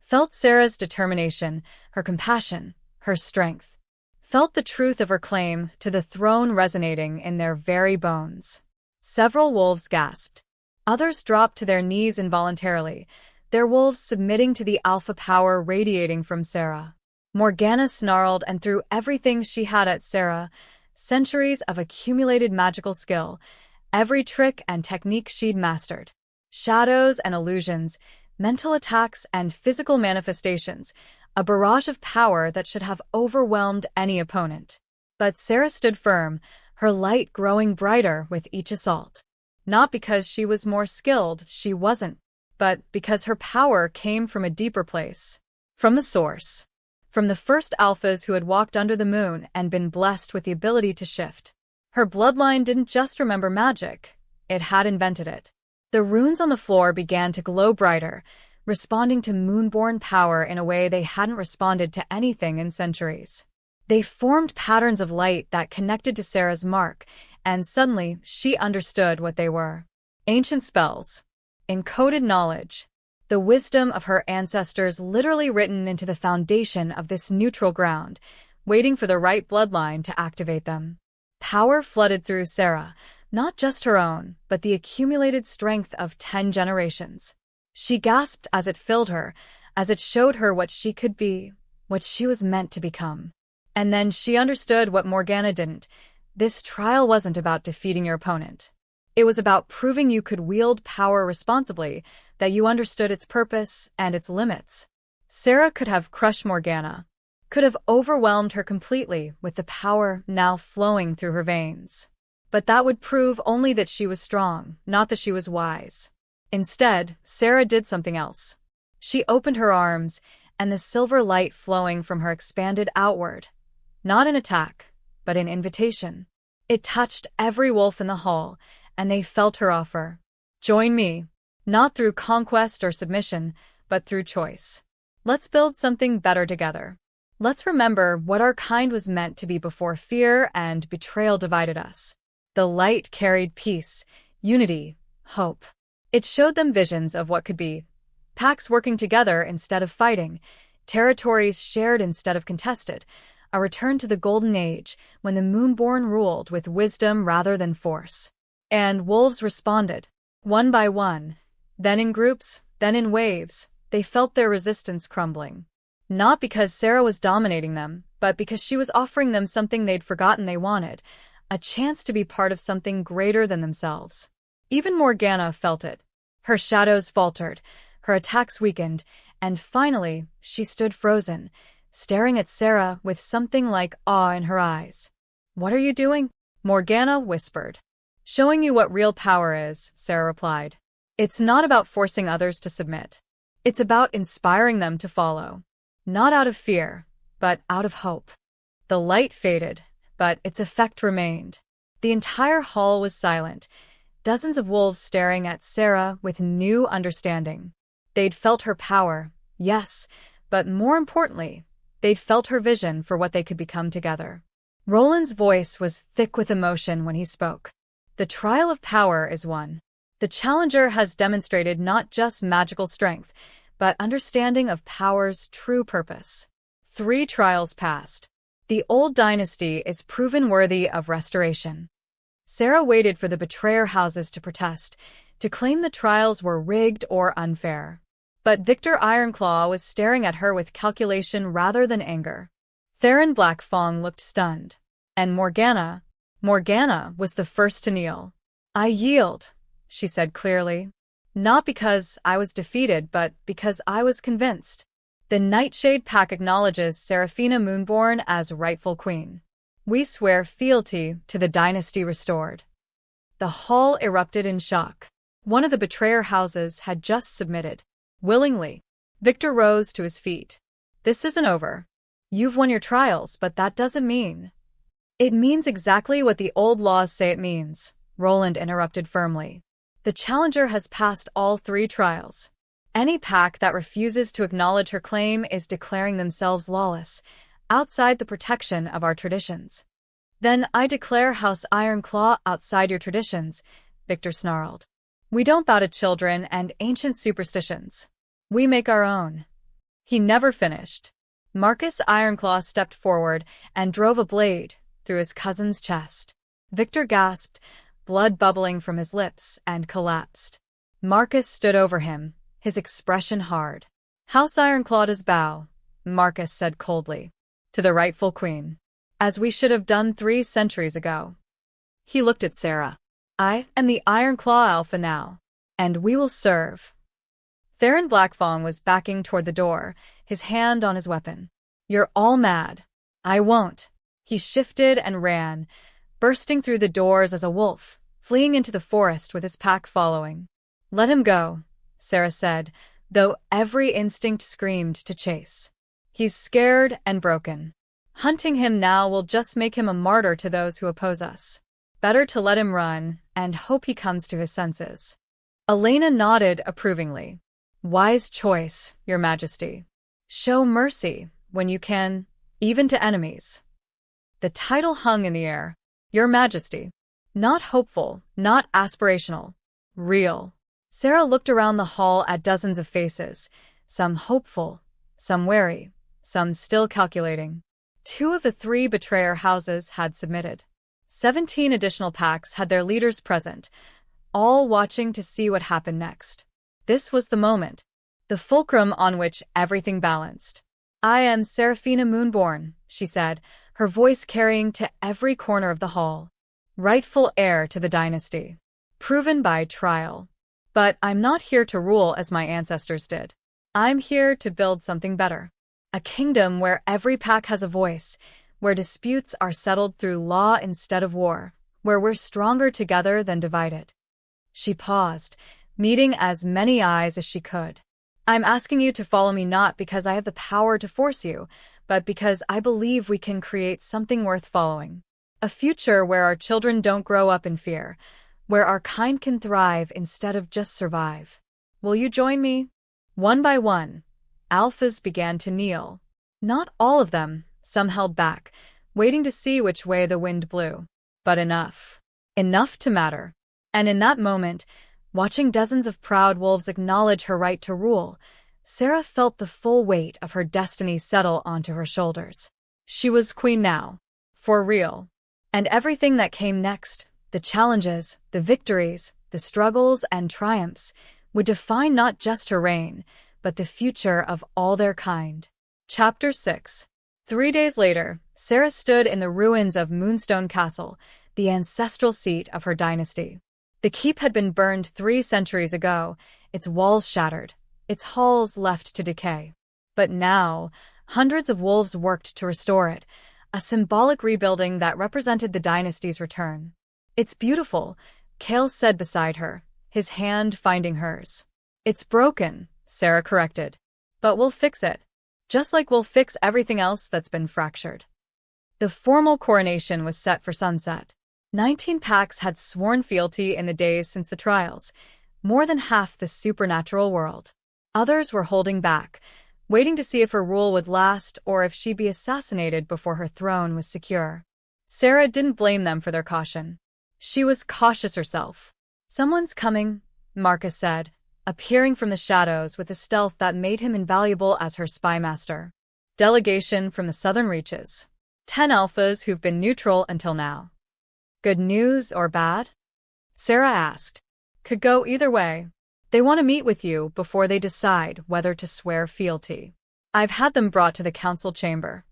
Felt Sera's determination, her compassion, her strength. Felt the truth of her claim to the throne resonating in their very bones. Several wolves gasped. Others dropped to their knees involuntarily, their wolves submitting to the alpha power radiating from Sera. Morgana snarled and threw everything she had at Sera, centuries of accumulated magical skill, every trick and technique she'd mastered. Shadows and illusions, mental attacks and physical manifestations, a barrage of power that should have overwhelmed any opponent. But Sera stood firm, her light growing brighter with each assault. Not because she was more skilled, she wasn't, but because her power came from a deeper place. From the source. From the first alphas who had walked under the moon and been blessed with the ability to shift. Her bloodline didn't just remember magic, it had invented it. The runes on the floor began to glow brighter, responding to moonborn power in a way they hadn't responded to anything in centuries. They formed patterns of light that connected to Sera's mark, and suddenly she understood what they were. Ancient spells. Encoded knowledge. The wisdom of her ancestors literally written into the foundation of this neutral ground, waiting for the right bloodline to activate them. Power flooded through Sera, not just her own, but the accumulated strength of 10 generations. She gasped as it filled her, as it showed her what she could be, what she was meant to become. And then she understood what Morgana didn't. This trial wasn't about defeating your opponent. It was about proving you could wield power responsibly, that you understood its purpose and its limits. Sera could have crushed Morgana, could have overwhelmed her completely with the power now flowing through her veins. But that would prove only that she was strong, not that she was wise. Instead, Sera did something else. She opened her arms, and the silver light flowing from her expanded outward. Not in attack, but in invitation. It touched every wolf in the hall, and they felt her offer. Join me, not through conquest or submission, but through choice. Let's build something better together. Let's remember what our kind was meant to be before fear and betrayal divided us. The light carried peace, unity, hope. It showed them visions of what could be. Packs working together instead of fighting, territories shared instead of contested, a return to the Golden Age when the Moonborn ruled with wisdom rather than force. And wolves responded, one by one, then in groups, then in waves. They felt their resistance crumbling. Not because Sera was dominating them, but because she was offering them something they'd forgotten they wanted, a chance to be part of something greater than themselves. Even Morgana felt it. Her shadows faltered, her attacks weakened, and finally, she stood frozen, staring at Sera with something like awe in her eyes. "What are you doing?" Morgana whispered. "Showing you what real power is," Sera replied. "It's not about forcing others to submit. It's about inspiring them to follow. Not out of fear, but out of hope." The light faded, but its effect remained. The entire hall was silent, dozens of wolves staring at Sera with new understanding. They'd felt her power, yes, but more importantly, they'd felt her vision for what they could become together. Roland's voice was thick with emotion when he spoke. "The trial of power is won. The challenger has demonstrated not just magical strength, but understanding of power's true purpose." 3 trials passed. The old dynasty is proven worthy of restoration. Sera waited for the betrayer houses to protest, to claim the trials were rigged or unfair. But Victor Ironclaw was staring at her with calculation rather than anger. Theron Blackfang looked stunned. And Morgana was the first to kneel. "I yield," she said clearly. "Not because I was defeated, but because I was convinced. The Nightshade Pack acknowledges Seraphina Moonborn as rightful queen. We swear fealty to the dynasty restored." The hall erupted in shock. One of the betrayer houses had just submitted. Willingly. Victor rose to his feet. "This isn't over. You've won your trials, but that doesn't mean—" "It means exactly what the old laws say it means," Roland interrupted firmly. "The challenger has passed all 3 trials. Any pack that refuses to acknowledge her claim is declaring themselves lawless, outside the protection of our traditions." "Then I declare House Ironclaw outside your traditions," Victor snarled. "We don't bow to children and ancient superstitions. We make our own." He never finished. Marcus Ironclaw stepped forward and drove a blade through his cousin's chest. Victor gasped, blood bubbling from his lips, and collapsed. Marcus stood over him, his expression hard. "House Ironclaw does bow," Marcus said coldly, "to the rightful queen, as we should have done 3 centuries ago." He looked at Sera. "I am the Ironclaw Alpha now, and we will serve." Theron Blackfang was backing toward the door, his hand on his weapon. "You're all mad. I won't." He shifted and ran, bursting through the doors as a wolf, fleeing into the forest with his pack following. "Let him go," Sera said, though every instinct screamed to chase. "He's scared and broken. Hunting him now will just make him a martyr to those who oppose us. Better to let him run and hope he comes to his senses." Elena nodded approvingly. "Wise choice, Your Majesty. Show mercy when you can, even to enemies." The title hung in the air. Your Majesty. Not hopeful, not aspirational. Real. Sera looked around the hall at dozens of faces, some hopeful, some wary, some still calculating. 2 of the 3 betrayer houses had submitted. 17 additional packs had their leaders present, all watching to see what happened next. This was the moment, the fulcrum on which everything balanced. "I am Seraphina Moonborn," she said, her voice carrying to every corner of the hall. "Rightful heir to the dynasty. Proven by trial. But I'm not here to rule as my ancestors did. I'm here to build something better. A kingdom where every pack has a voice, where disputes are settled through law instead of war, where we're stronger together than divided." She paused, meeting as many eyes as she could. "I'm asking you to follow me not because I have the power to force you, but because I believe we can create something worth following. A future where our children don't grow up in fear, where our kind can thrive instead of just survive. Will you join me?" One by one, alphas began to kneel. Not all of them, some held back, waiting to see which way the wind blew. But enough. Enough to matter. And in that moment, watching dozens of proud wolves acknowledge her right to rule, Sera felt the full weight of her destiny settle onto her shoulders. She was queen now. For real. And everything that came next, the challenges, the victories, the struggles and triumphs, would define not just her reign, but the future of all their kind. Chapter 6. 3 days later, Sera stood in the ruins of Moonstone Castle, the ancestral seat of her dynasty. The keep had been burned 3 centuries ago, its walls shattered, its halls left to decay. But now, hundreds of wolves worked to restore it, a symbolic rebuilding that represented the dynasty's return. "It's beautiful," Kael said beside her, his hand finding hers. "It's broken," Sera corrected. "But we'll fix it. Just like we'll fix everything else that's been fractured." The formal coronation was set for sunset. 19 packs had sworn fealty in the days since the trials, more than half the supernatural world. Others were holding back, waiting to see if her rule would last or if she'd be assassinated before her throne was secure. Sera didn't blame them for their caution. She was cautious herself. "Someone's coming," Marcus said, appearing from the shadows with a stealth that made him invaluable as her spy master. "Delegation from the southern reaches. 10 alphas who've been neutral until now." "Good news or bad?" Sera asked. "Could go either way. They want to meet with you before they decide whether to swear fealty. I've had them brought to the council chamber."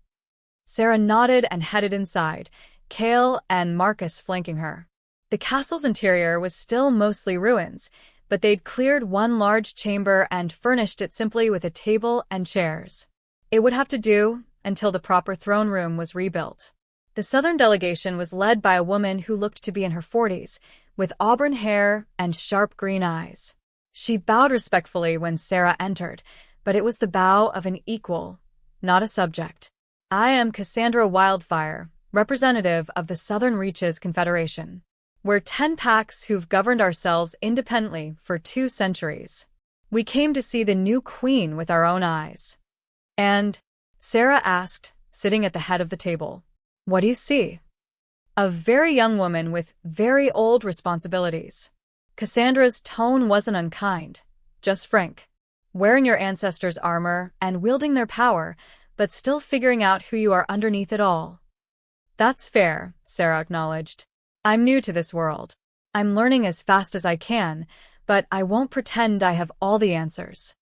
Sera nodded and headed inside, Kael and Marcus flanking her. The castle's interior was still mostly ruins, but they'd cleared one large chamber and furnished it simply with a table and chairs. It would have to do until the proper throne room was rebuilt. The southern delegation was led by a woman who looked to be in her 40s, with auburn hair and sharp green eyes. She bowed respectfully when Sera entered, but it was the bow of an equal, not a subject. "I am Cassandra Wildfire, representative of the Southern Reaches Confederation. We're 10 packs who've governed ourselves independently for 2 centuries. We came to see the new queen with our own eyes." "And?" Sera asked, sitting at the head of the table. "What do you see?" "A very young woman with very old responsibilities." Cassandra's tone wasn't unkind, just frank. "Wearing your ancestors' armor and wielding their power, but still figuring out who you are underneath it all." "That's fair," Sera acknowledged. "I'm new to this world. I'm learning as fast as I can, but I won't pretend I have all the answers."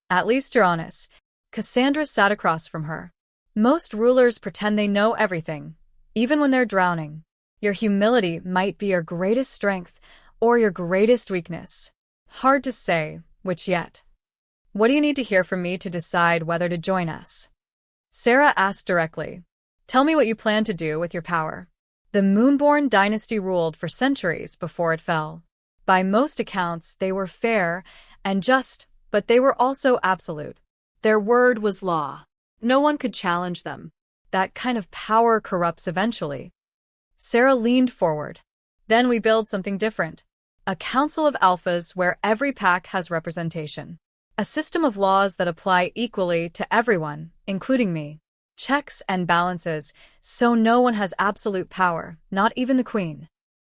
"At least you're honest." Cassandra sat across from her. "Most rulers pretend they know everything, even when they're drowning. Your humility might be your greatest strength or your greatest weakness. Hard to say which yet. What do you need to hear from me to decide whether to join us?" Sera asked directly. "Tell me what you plan to do with your power." The Moonborn dynasty ruled for centuries before it fell. By most accounts, they were fair and just, but they were also absolute. Their word was law. No one could challenge them. That kind of power corrupts eventually. Sera leaned forward. "Then we build something different. A council of alphas where every pack has representation. A system of laws that apply equally to everyone, including me. Checks and balances, so no one has absolute power, not even the queen."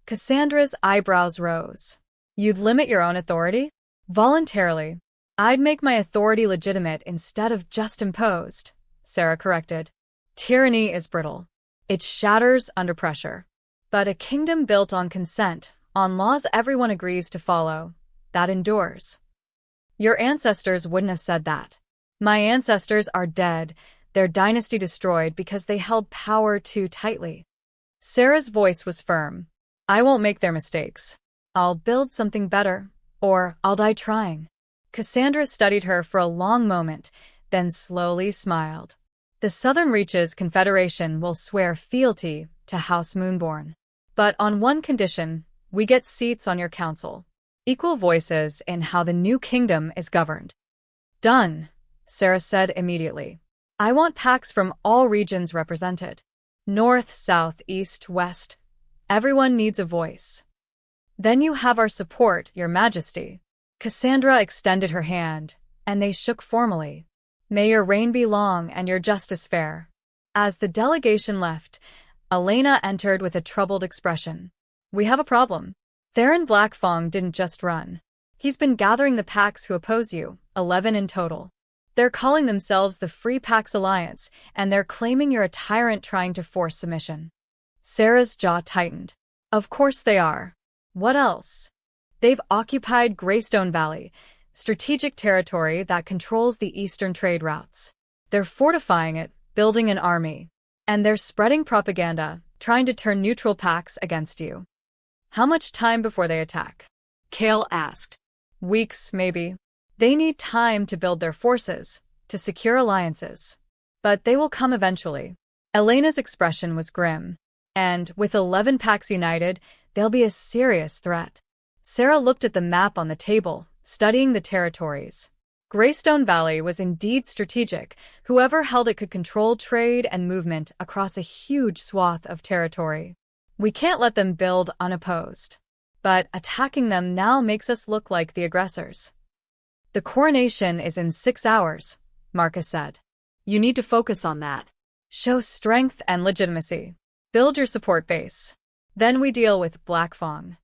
Cassandra's eyebrows rose. "You'd limit your own authority?" "Voluntarily. I'd make my authority legitimate instead of just imposed," Sera corrected. "Tyranny is brittle. It shatters under pressure. But a kingdom built on consent, on laws everyone agrees to follow, that endures." "Your ancestors wouldn't have said that." "My ancestors are dead, their dynasty destroyed because they held power too tightly." Sera's voice was firm. "I won't make their mistakes. I'll build something better, or I'll die trying." Cassandra studied her for a long moment, then slowly smiled. "The Southern Reaches Confederation will swear fealty to House Moonborn. But on one condition, we get seats on your council. Equal voices in how the new kingdom is governed." "Done," Sera said immediately. "I want packs from all regions represented. North, south, east, west. Everyone needs a voice." "Then you have our support, Your Majesty." Cassandra extended her hand, and they shook formally. "May your reign be long and your justice fair." As the delegation left, Elena entered with a troubled expression. "We have a problem. Theron Blackfong didn't just run. He's been gathering the packs who oppose you, 11 in total. They're calling themselves the Free Pax Alliance, and they're claiming you're a tyrant trying to force submission. Sera's jaw tightened. Of course they are. What else? They've occupied Greystone Valley, strategic territory that controls the eastern trade routes. They're fortifying it, building an army. And they're spreading propaganda, trying to turn neutral packs against you. How much time before they attack? Kael asked. Weeks, maybe. They need time to build their forces, to secure alliances. But they will come eventually. Elena's expression was grim. And, with 11 packs united, they'll be a serious threat. Sera looked at the map on the table, studying the territories. Greystone Valley was indeed strategic. Whoever held it could control trade and movement across a huge swath of territory. We can't let them build unopposed. But attacking them now makes us look like the aggressors. The coronation is in 6 hours, Marcus said. You need to focus on that. Show strength and legitimacy. Build your support base. Then we deal with Black Fang.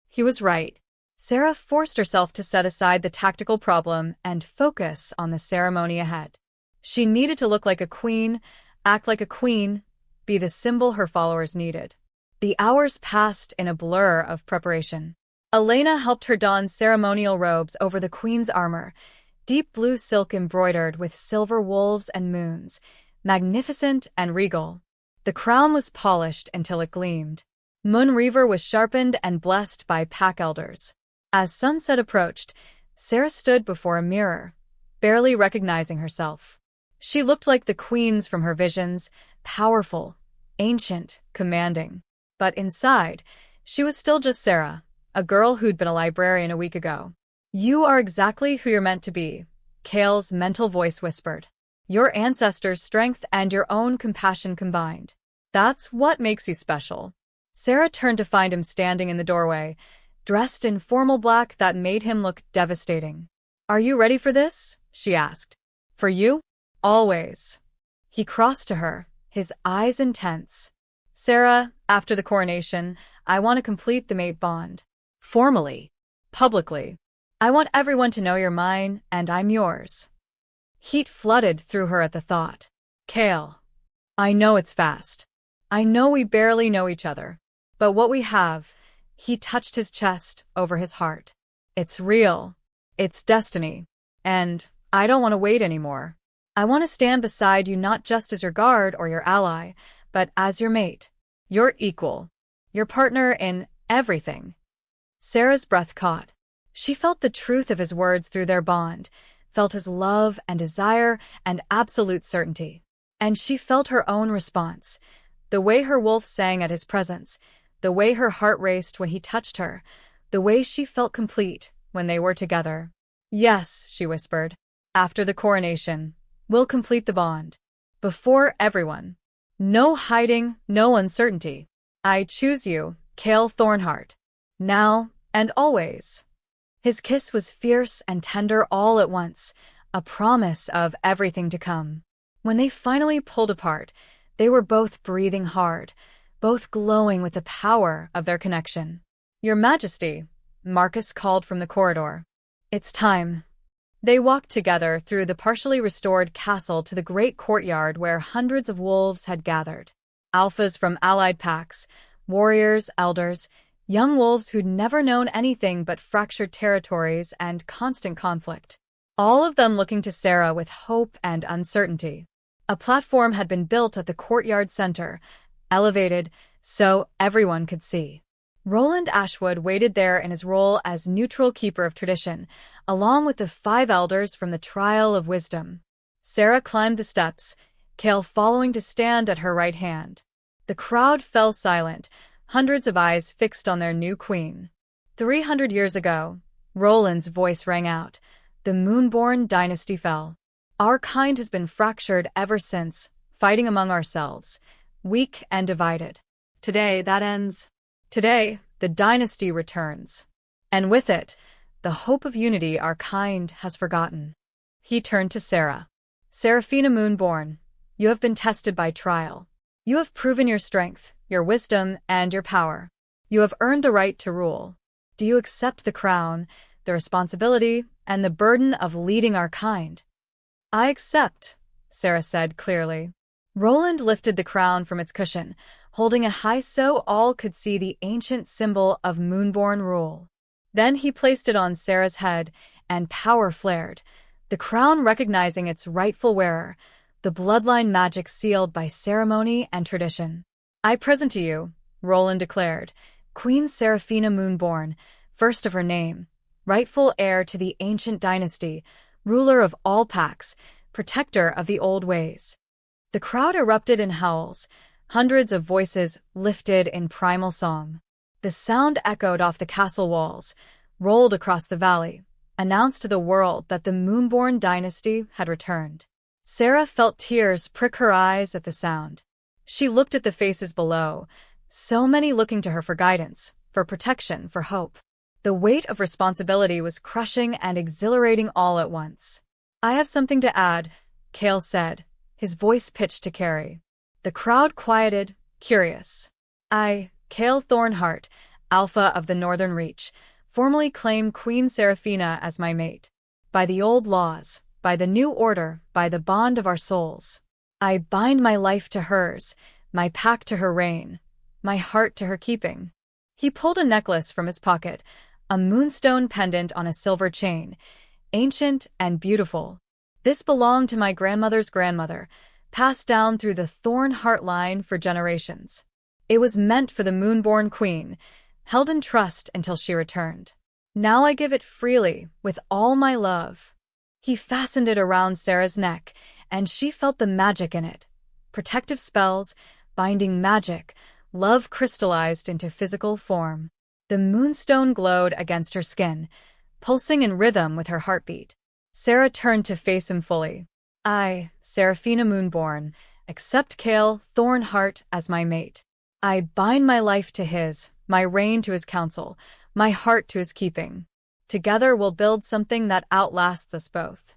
He was right. Sera forced herself to set aside the tactical problem and focus on the ceremony ahead. She needed to look like a queen, act like a queen, be the symbol her followers needed. The hours passed in a blur of preparation. Elena helped her don ceremonial robes over the queen's armor, deep blue silk embroidered with silver wolves and moons, magnificent and regal. The crown was polished until it gleamed. Moonreaver was sharpened and blessed by pack elders. As sunset approached, Sera stood before a mirror, barely recognizing herself. She looked like the queens from her visions, powerful, ancient, commanding. But inside, she was still just Sera, a girl who'd been a librarian a week ago. You are exactly who you're meant to be, Kael's mental voice whispered. Your ancestors' strength and your own compassion combined. That's what makes you special. Sera turned to find him standing in the doorway, dressed in formal black that made him look devastating. Are you ready for this? She asked. For you? Always. He crossed to her, his eyes intense. Sera, after the coronation, I want to complete the mate bond. Formally. Publicly. I want everyone to know you're mine, and I'm yours. Heat flooded through her at the thought. Kael. I know it's fast. I know we barely know each other. But what we have, he touched his chest over his heart. It's real. It's destiny. And I don't want to wait anymore. I want to stand beside you not just as your guard or your ally, but as your mate. Your equal. Your partner in everything. Sera's breath caught. She felt the truth of his words through their bond, felt his love and desire and absolute certainty. And she felt her own response, the way her wolf sang at his presence, the way her heart raced when he touched her, the way she felt complete when they were together. Yes, she whispered. After the coronation, we'll complete the bond. Before everyone. No hiding, no uncertainty. I choose you, Kael Thornhart. Now and always. His kiss was fierce and tender all at once, a promise of everything to come. When they finally pulled apart, they were both breathing hard, both glowing with the power of their connection. Your Majesty, Marcus called from the corridor. It's time. They walked together through the partially restored castle to the great courtyard where hundreds of wolves had gathered. Alphas from allied packs, warriors, elders, young wolves who'd never known anything but fractured territories and constant conflict. All of them looking to Sera with hope and uncertainty. A platform had been built at the courtyard center, elevated so everyone could see. Roland Ashwood waited there in his role as neutral keeper of tradition, along with the 5 elders from the Trial of Wisdom. Sera climbed the steps, Kael following to stand at her right hand. The crowd fell silent, hundreds of eyes fixed on their new queen. 300 years ago, Roland's voice rang out. The Moonborn dynasty fell. Our kind has been fractured ever since, fighting among ourselves, weak and divided. Today, that ends. Today, the dynasty returns. And with it, the hope of unity our kind has forgotten. He turned to Sera. Seraphina Moonborn, you have been tested by trial. You have proven your strength, your wisdom, and your power. You have earned the right to rule. Do you accept the crown, the responsibility, and the burden of leading our kind? I accept, Sera said clearly. Roland lifted the crown from its cushion, holding it high so all could see the ancient symbol of Moonborn rule. Then he placed it on Sera's head, and power flared, the crown recognizing its rightful wearer, the bloodline magic sealed by ceremony and tradition. I present to you, Roland declared, Queen Seraphina Moonborn, first of her name, rightful heir to the ancient dynasty, ruler of all Pax, protector of the old ways. The crowd erupted in howls, hundreds of voices lifted in primal song. The sound echoed off the castle walls, rolled across the valley, announced to the world that the Moonborn dynasty had returned. Sera felt tears prick her eyes at the sound. She looked at the faces below, so many looking to her for guidance, for protection, for hope. The weight of responsibility was crushing and exhilarating all at once. I have something to add, Kael said, his voice pitched to carry. The crowd quieted, curious. I, Kael Thornhart, Alpha of the Northern Reach, formally claim Queen Seraphina as my mate. By the old laws, by the new order, by the bond of our souls. I bind my life to hers, my pact to her reign, my heart to her keeping. He pulled a necklace from his pocket, a moonstone pendant on a silver chain, ancient and beautiful. This belonged to my grandmother's grandmother, passed down through the Thornhart line for generations. It was meant for the Moonborn Queen, held in trust until she returned. Now I give it freely, with all my love. He fastened it around Sera's neck, and she felt the magic in it. Protective spells, binding magic, love crystallized into physical form. The moonstone glowed against her skin, pulsing in rhythm with her heartbeat. Sera turned to face him fully. I, Seraphina Moonborn, accept Kael Thornhart as my mate. I bind my life to his, my reign to his counsel, my heart to his keeping. Together we'll build something that outlasts us both.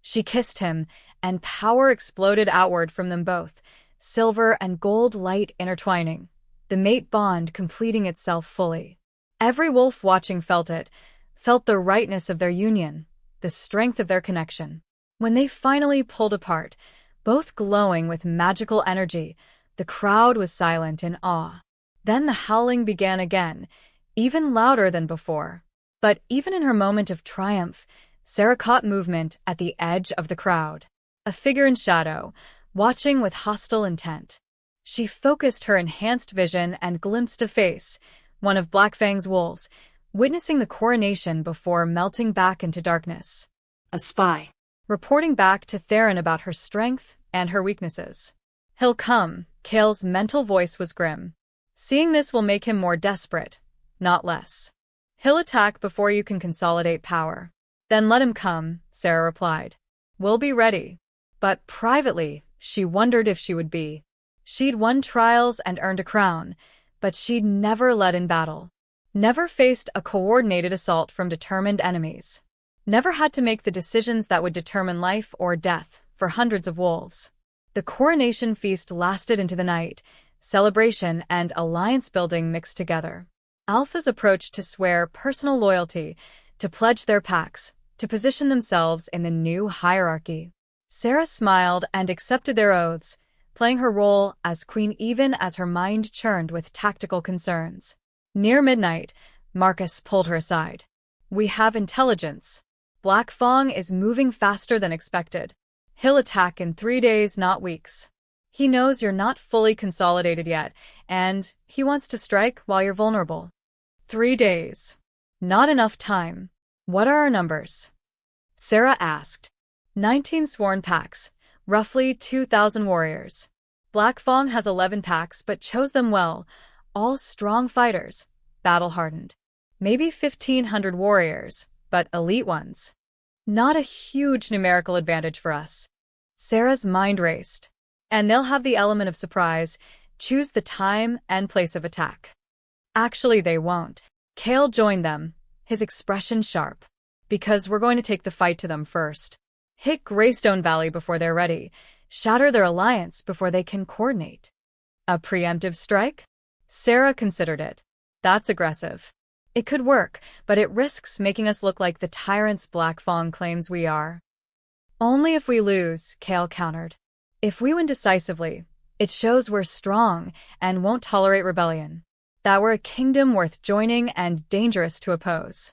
She kissed him, and power exploded outward from them both, silver and gold light intertwining, the mate bond completing itself fully. Every wolf watching felt it, felt the rightness of their union, the strength of their connection. When they finally pulled apart, both glowing with magical energy, the crowd was silent in awe. Then the howling began again, even louder than before. But even in her moment of triumph, Sera caught movement at the edge of the crowd. A figure in shadow, watching with hostile intent. She focused her enhanced vision and glimpsed a face, one of Blackfang's wolves, witnessing the coronation before melting back into darkness. A spy. Reporting back to Theron about her strength and her weaknesses. He'll come, Kael's mental voice was grim. Seeing this will make him more desperate, not less. He'll attack before you can consolidate power. Then let him come, Sera replied. We'll be ready. But privately, she wondered if she would be. She'd won trials and earned a crown, but she'd never led in battle. Never faced a coordinated assault from determined enemies. Never had to make the decisions that would determine life or death for hundreds of wolves. The coronation feast lasted into the night, celebration and alliance building mixed together. Alphas approached to swear personal loyalty, to pledge their pacts, to position themselves in the new hierarchy. Sera smiled and accepted their oaths, playing her role as queen even as her mind churned with tactical concerns. Near midnight, Marcus pulled her aside. We have intelligence. Blackfang is moving faster than expected. He'll attack in 3 days, not weeks. He knows you're not fully consolidated yet, and he wants to strike while you're vulnerable. 3 days. Not enough time. What are our numbers? Sera asked. 19 sworn packs, roughly 2,000 warriors. Blackfang has 11 packs but chose them well, all strong fighters, battle-hardened. Maybe 1,500 warriors, but elite ones. Not a huge numerical advantage for us. Sera's mind raced. And they'll have the element of surprise, choose the time and place of attack. Actually, they won't. Kael joined them, his expression sharp. Because we're going to take the fight to them first. Hit Greystone Valley before they're ready. Shatter their alliance before they can coordinate. A preemptive strike? Sera considered it. That's aggressive. It could work, but it risks making us look like the tyrants Blackfang claims we are. Only if we lose, Kael countered. If we win decisively, it shows we're strong and won't tolerate rebellion. That we're a kingdom worth joining and dangerous to oppose.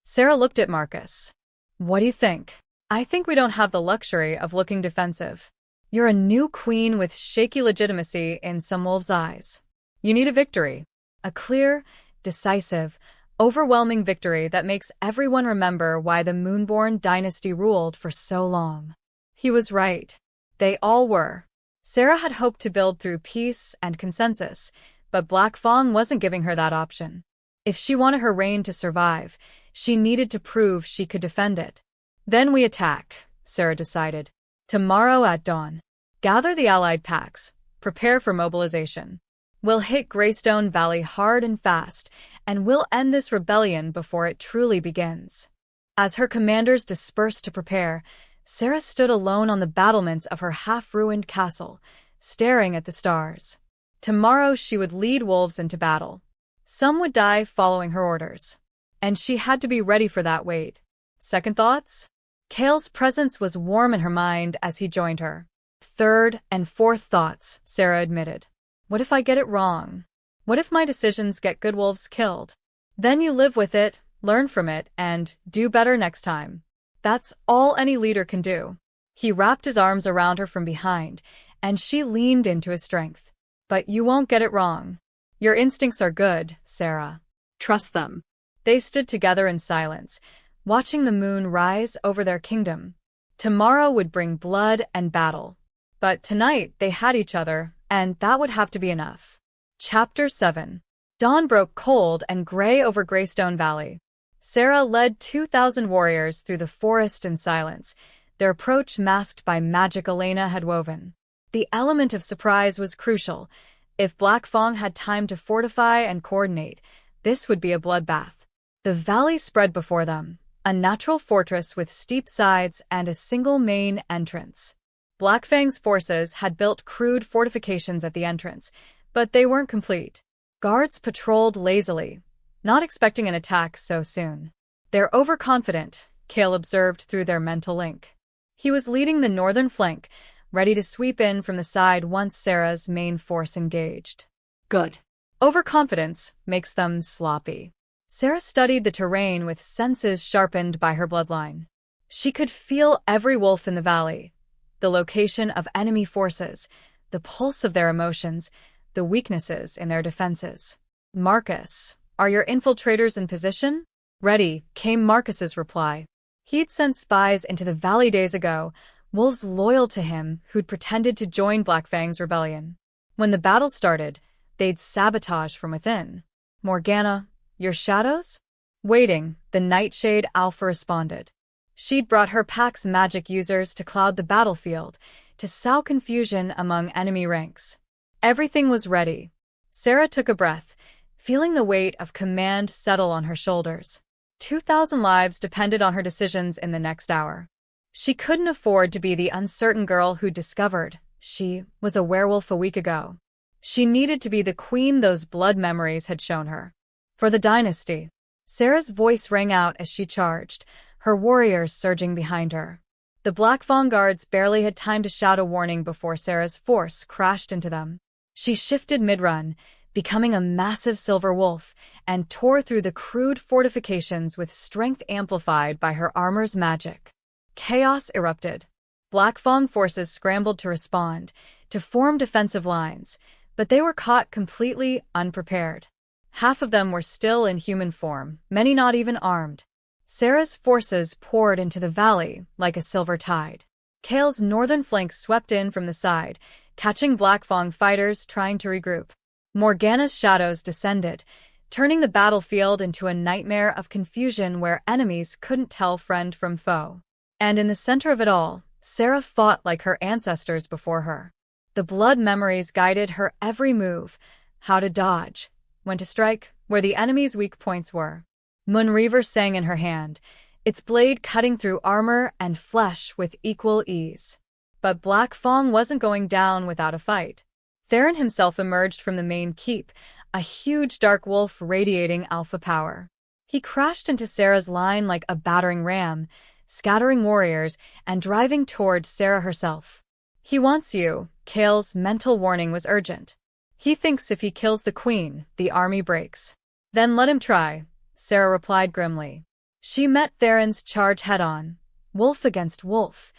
Sera looked at Marcus. What do you think? I think we don't have the luxury of looking defensive. You're a new queen with shaky legitimacy in some wolves' eyes. You need a victory. A clear, decisive, overwhelming victory that makes everyone remember why the Moonborn dynasty ruled for so long. He was right. They all were. Sera had hoped to build through peace and consensus, but Black Fang wasn't giving her that option. If she wanted her reign to survive, she needed to prove she could defend it. Then we attack, Sera decided. Tomorrow at dawn. Gather the allied packs. Prepare for mobilization. We'll hit Greystone Valley hard and fast, and we'll end this rebellion before it truly begins. As her commanders dispersed to prepare, Sera stood alone on the battlements of her half-ruined castle, staring at the stars. Tomorrow she would lead wolves into battle. Some would die following her orders. And she had to be ready for that wait. Second thoughts? Kael's presence was warm in her mind as he joined her. Third and fourth thoughts, Sera admitted. What if I get it wrong? What if my decisions get good wolves killed? Then you live with it, learn from it, and do better next time. That's all any leader can do. He wrapped his arms around her from behind, and she leaned into his strength. But you won't get it wrong. Your instincts are good, Sera. Trust them. They stood together in silence, watching the moon rise over their kingdom. Tomorrow would bring blood and battle. But tonight they had each other, and that would have to be enough. Chapter 7. Dawn broke cold and gray over Greystone Valley. Sera led 2,000 warriors through the forest in silence, their approach masked by magic Elena had woven. The element of surprise was crucial. If Black Fang had time to fortify and coordinate, this would be a bloodbath. The valley spread before them, a natural fortress with steep sides and a single main entrance. Black Fang's forces had built crude fortifications at the entrance, but they weren't complete. Guards patrolled lazily, not expecting an attack so soon. They're overconfident, Kael observed through their mental link. He was leading the northern flank, ready to sweep in from the side once Sera's main force engaged. Good. Overconfidence makes them sloppy. Sera studied the terrain with senses sharpened by her bloodline. She could feel every wolf in the valley, the location of enemy forces, the pulse of their emotions, the weaknesses in their defenses. Marcus, are your infiltrators in position? Ready, came Marcus's reply. He'd sent spies into the valley days ago, wolves loyal to him who'd pretended to join Black Fang's rebellion. When the battle started, they'd sabotage from within. Morgana, your shadows? Waiting, the Nightshade Alpha responded. She'd brought her pack's magic users to cloud the battlefield, to sow confusion among enemy ranks. Everything was ready. Sera took a breath, feeling the weight of command settle on her shoulders. 2,000 lives depended on her decisions in the next hour. She couldn't afford to be the uncertain girl who discovered she was a werewolf a week ago. She needed to be the queen those blood memories had shown her. For the dynasty. Sera's voice rang out as she charged, her warriors surging behind her. The Black Fang guards barely had time to shout a warning before Sera's force crashed into them. She shifted mid-run, becoming a massive silver wolf, and tore through the crude fortifications with strength amplified by her armor's magic. Chaos erupted. Black Fang forces scrambled to respond, to form defensive lines, but they were caught completely unprepared. Half of them were still in human form, many not even armed. Sera's forces poured into the valley like a silver tide. Kael's northern flank swept in from the side, catching Black Fang fighters trying to regroup. Morgana's shadows descended, turning the battlefield into a nightmare of confusion where enemies couldn't tell friend from foe. And in the center of it all, Sera fought like her ancestors before her. The blood memories guided her every move, how to dodge, when to strike, where the enemy's weak points were. Moonreaver sang in her hand, its blade cutting through armor and flesh with equal ease. But Black Fang wasn't going down without a fight. Theron himself emerged from the main keep, a huge dark wolf radiating alpha power. He crashed into Sera's line like a battering ram, scattering warriors and driving toward Sera herself. "He wants you." Kael's mental warning was urgent. "He thinks if he kills the queen, the army breaks." "Then let him try," Sera replied grimly. She met Theron's charge head-on, wolf against wolf,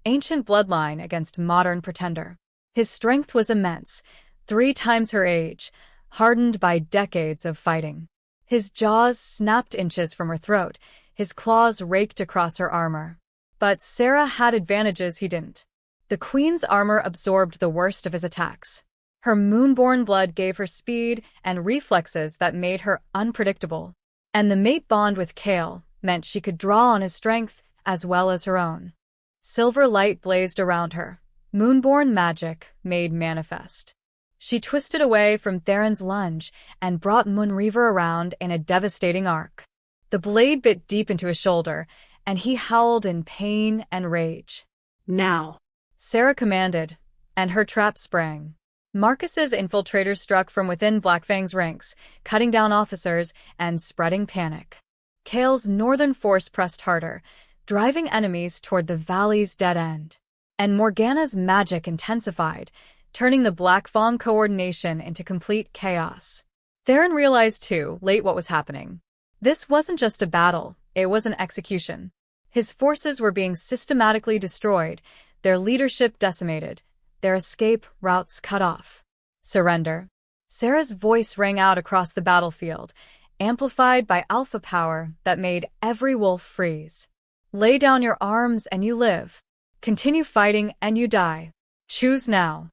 ancient bloodline against modern pretender. His strength was immense, 3 times her age, hardened by decades of fighting. His jaws snapped inches from her throat, his claws raked across her armor. But Sera had advantages he didn't. The queen's armor absorbed the worst of his attacks. Her moonborn blood gave her speed and reflexes that made her unpredictable. And the mate bond with Kael meant she could draw on his strength as well as her own. Silver light blazed around her, moonborn magic made manifest. She twisted away from Theron's lunge and brought Moonreaver around in a devastating arc. The blade bit deep into his shoulder, and he howled in pain and rage. "Now," Sera commanded, and her trap sprang. Marcus's infiltrators struck from within Blackfang's ranks, cutting down officers and spreading panic. Kael's northern force pressed harder, driving enemies toward the valley's dead end. And Morgana's magic intensified, turning the Blackfang coordination into complete chaos. Theron realized too late what was happening. This wasn't just a battle, it was an execution. His forces were being systematically destroyed, their leadership decimated, their escape routes cut off. "Surrender." Sera's voice rang out across the battlefield, amplified by alpha power that made every wolf freeze. "Lay down your arms and you live. Continue fighting and you die. Choose now."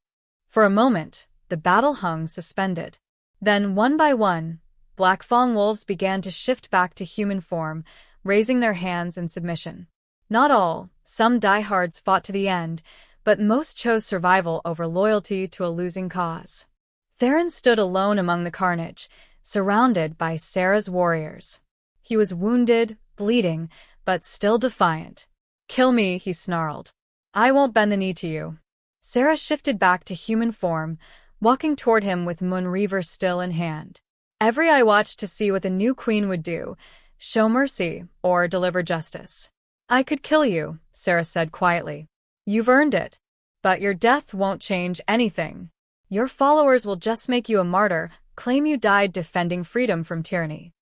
For a moment, the battle hung suspended. Then, one by one, Blackfang wolves began to shift back to human form, raising their hands in submission. Not all, some diehards fought to the end, but most chose survival over loyalty to a losing cause. Theron stood alone among the carnage, surrounded by Sera's warriors. He was wounded, bleeding, but still defiant. "Kill me," he snarled. "I won't bend the knee to you." Sera shifted back to human form, walking toward him with Moonreaver still in hand. Every eye watched to see what the new queen would do, show mercy or deliver justice. "I could kill you," Sera said quietly. "You've earned it. But your death won't change anything. Your followers will just make you a martyr, claim you died defending freedom from tyranny."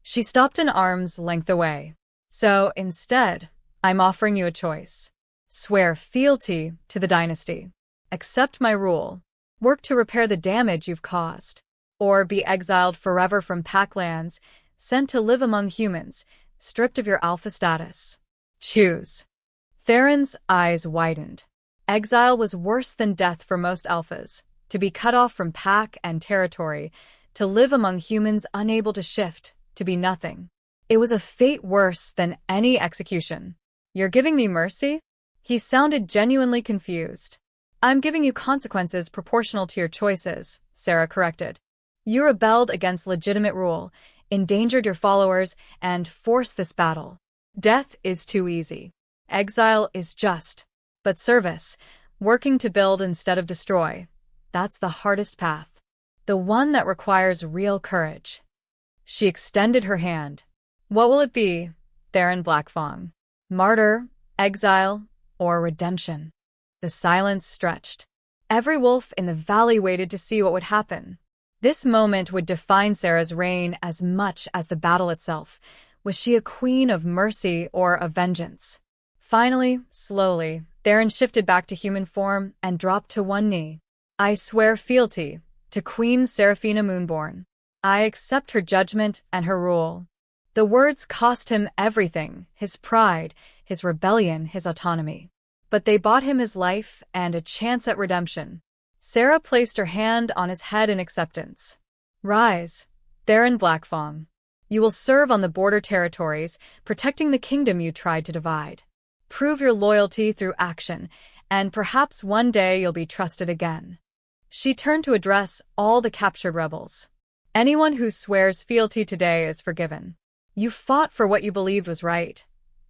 She stopped an arm's length away. "So, instead, I'm offering you a choice. Swear fealty to the dynasty. Accept my rule. Work to repair the damage you've caused. Or be exiled forever from Packlands, sent to live among humans, stripped of your alpha status. Choose." Theron's eyes widened. Exile was worse than death for most alphas. To be cut off from pack and territory, to live among humans unable to shift, to be nothing. It was a fate worse than any execution. "You're giving me mercy?" He sounded genuinely confused. "I'm giving you consequences proportional to your choices," Sera corrected. "You rebelled against legitimate rule, endangered your followers, and forced this battle. Death is too easy. Exile is just. But service, working to build instead of destroy, that's the hardest path. The one that requires real courage." She extended her hand. "What will it be, Theron Blackfang? Martyr, exile, or redemption?" The silence stretched. Every wolf in the valley waited to see what would happen. This moment would define Sera's reign as much as the battle itself. Was she a queen of mercy or of vengeance? Finally, slowly, Theron shifted back to human form and dropped to one knee. "I swear fealty to Queen Seraphina Moonborn. I accept her judgment and her rule." The words cost him everything, his pride, his rebellion, his autonomy. But they bought him his life and a chance at redemption. Sera placed her hand on his head in acceptance. "Rise, Theron Blackfang. You will serve on the border territories, protecting the kingdom you tried to divide. Prove your loyalty through action, and perhaps one day you'll be trusted again." She turned to address all the captured rebels. "Anyone who swears fealty today is forgiven. You fought for what you believed was right.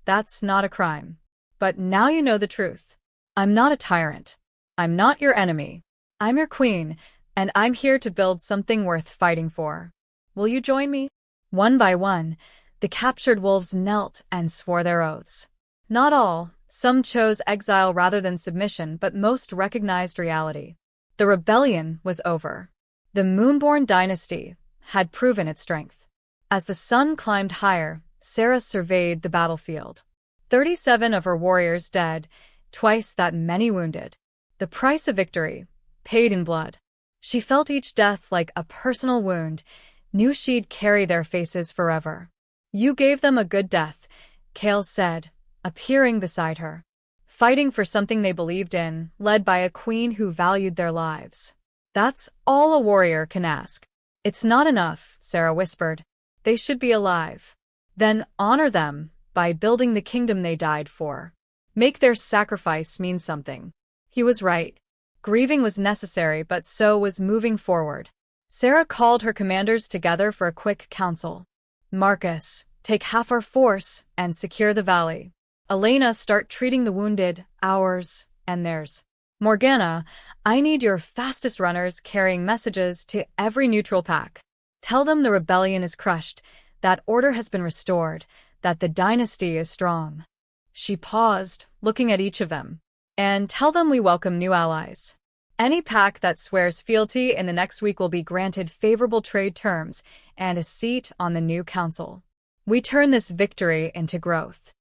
That's not a crime. But now you know the truth. I'm not a tyrant. I'm not your enemy. I'm your queen, and I'm here to build something worth fighting for. Will you join me?" One by one, the captured wolves knelt and swore their oaths. Not all. Some chose exile rather than submission, but most recognized reality. The rebellion was over. The Moonborn dynasty had proven its strength. As the sun climbed higher, Sera surveyed the battlefield. 37 of her warriors dead, twice that many wounded. The price of victory, paid in blood. She felt each death like a personal wound, knew she'd carry their faces forever. You gave them a good death, Kael said, appearing beside her. Fighting for something they believed in, led by a queen who valued their lives. That's all a warrior can ask. It's not enough, Sera whispered. They should be alive. Then honor them by building the kingdom they died for. Make their sacrifice mean something. He was right. Grieving was necessary, but so was moving forward. Sera called her commanders together for a quick council. Marcus, take half our force and secure the valley. Elena, start treating the wounded, ours and theirs. Morgana, I need your fastest runners carrying messages to every neutral pack. Tell them the rebellion is crushed, that order has been restored, that the dynasty is strong. She paused, looking at each of them. And tell them we welcome new allies. Any pack that swears fealty in the next week will be granted favorable trade terms and a seat on the new council. We turn this victory into growth.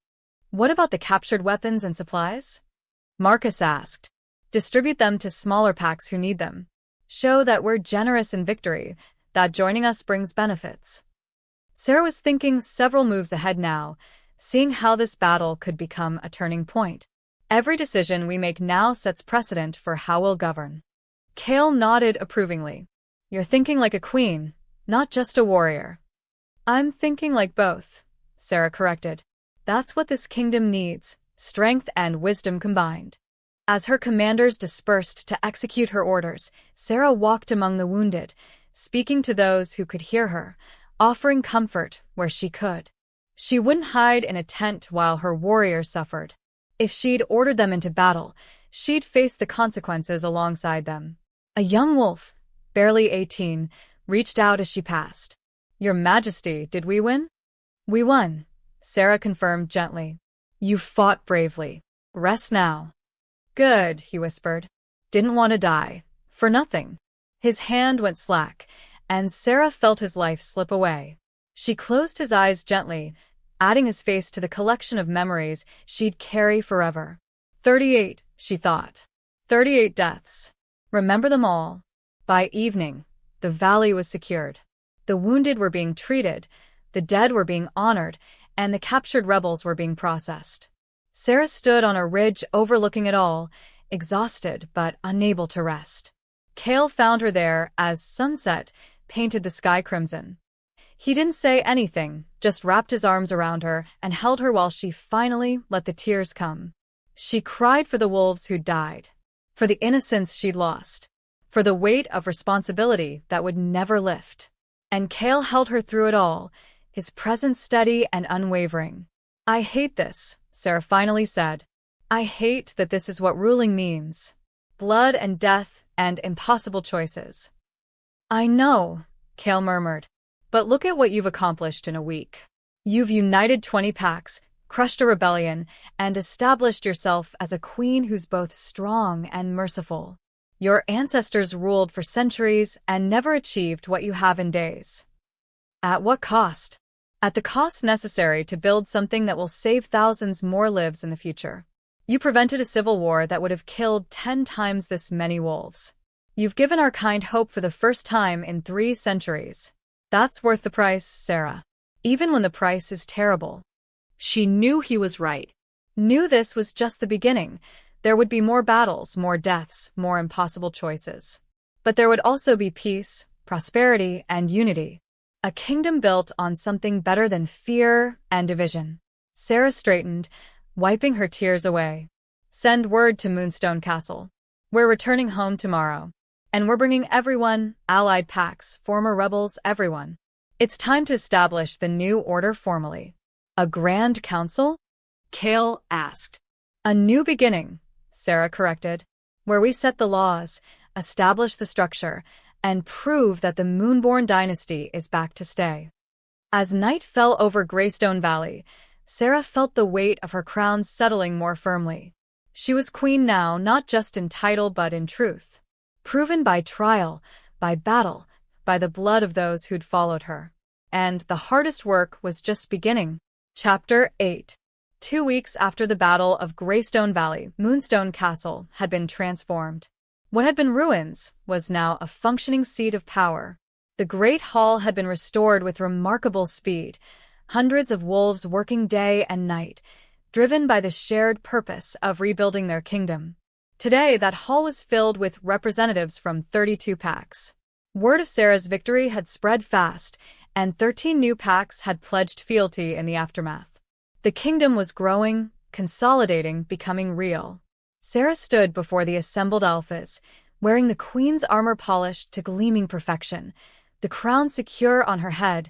What about the captured weapons and supplies? Marcus asked. Distribute them to smaller packs who need them. Show that we're generous in victory, that joining us brings benefits. Sera was thinking several moves ahead now, seeing how this battle could become a turning point. Every decision we make now sets precedent for how we'll govern. Kael nodded approvingly. You're thinking like a queen, not just a warrior. I'm thinking like both, Sera corrected. That's what this kingdom needs, strength and wisdom combined. As her commanders dispersed to execute her orders, Sera walked among the wounded, speaking to those who could hear her, offering comfort where she could. She wouldn't hide in a tent while her warriors suffered. If she'd ordered them into battle, she'd face the consequences alongside them. A young wolf, barely 18, reached out as she passed. Your Majesty, did we win? We won, Sera confirmed gently. You fought bravely. Rest now. Good, he whispered. Didn't want to die. For nothing. His hand went slack, and Sera felt his life slip away. She closed his eyes gently, adding his face to the collection of memories she'd carry forever. 38, she thought. 38 deaths. Remember them all. By evening, the valley was secured. The wounded were being treated, the dead were being honored, and the captured rebels were being processed. Sera stood on a ridge overlooking it all, exhausted but unable to rest. Kael found her there as sunset painted the sky crimson. He didn't say anything, just wrapped his arms around her and held her while she finally let the tears come. She cried for the wolves who'd died, for the innocence she'd lost, for the weight of responsibility that would never lift. And Kael held her through it all, his presence steady and unwavering. I hate this, Sera finally said. I hate that this is what ruling means. Blood and death and impossible choices. I know, Kael murmured. But look at what you've accomplished in a week. You've united 20 packs, crushed a rebellion, and established yourself as a queen who's both strong and merciful. Your ancestors ruled for centuries and never achieved what you have in days. At what cost? At the cost necessary to build something that will save thousands more lives in the future. You prevented a civil war that would have killed 10 times this many wolves. You've given our kind hope for the first time in 3 centuries. That's worth the price, Sera. Even when the price is terrible. She knew he was right. Knew this was just the beginning. There would be more battles, more deaths, more impossible choices. But there would also be peace, prosperity, and unity. A kingdom built on something better than fear and division. Sera straightened, wiping her tears away. Send word to Moonstone Castle. We're returning home tomorrow. And we're bringing everyone, allied packs, former rebels, everyone. It's time to establish the new order formally. A grand council? Kael asked. A new beginning, Sera corrected, where we set the laws, establish the structure, and prove that the Moonborn dynasty is back to stay. As night fell over Greystone Valley, Sera felt the weight of her crown settling more firmly. She was queen now, not just in title but in truth. Proven by trial, by battle, by the blood of those who'd followed her. And the hardest work was just beginning. Chapter 8. 2 weeks after the Battle of Greystone Valley, Moonstone Castle had been transformed. What had been ruins was now a functioning seat of power. The Great Hall had been restored with remarkable speed, hundreds of wolves working day and night, driven by the shared purpose of rebuilding their kingdom. Today, that hall was filled with representatives from 32 packs. Word of Sera's victory had spread fast, and 13 new packs had pledged fealty in the aftermath. The kingdom was growing, consolidating, becoming real. Sera stood before the assembled alphas, wearing the queen's armor polished to gleaming perfection, the crown secure on her head,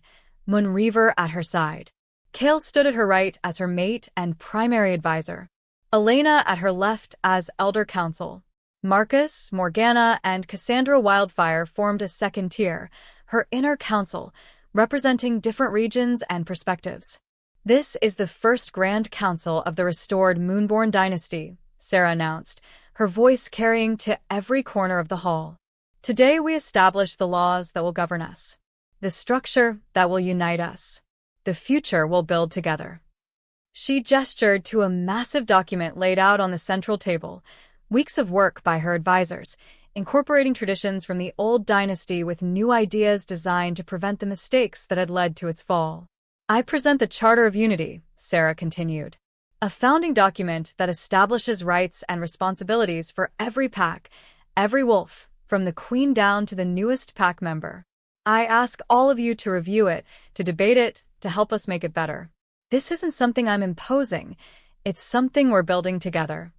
Moonreaver at her side. Kael stood at her right as her mate and primary advisor. Elena at her left as elder council. Marcus, Morgana, and Cassandra Wildfire formed a second tier, her inner council, representing different regions and perspectives. This is the first Grand Council of the restored Moonborn dynasty, Sera announced, her voice carrying to every corner of the hall. Today we establish the laws that will govern us, the structure that will unite us, the future we'll build together. She gestured to a massive document laid out on the central table, weeks of work by her advisors, incorporating traditions from the old dynasty with new ideas designed to prevent the mistakes that had led to its fall. I present the Charter of Unity, Sera continued, a founding document that establishes rights and responsibilities for every pack, every wolf, from the queen down to the newest pack member. I ask all of you to review it, to debate it, to help us make it better. This isn't something I'm imposing, it's something we're building together.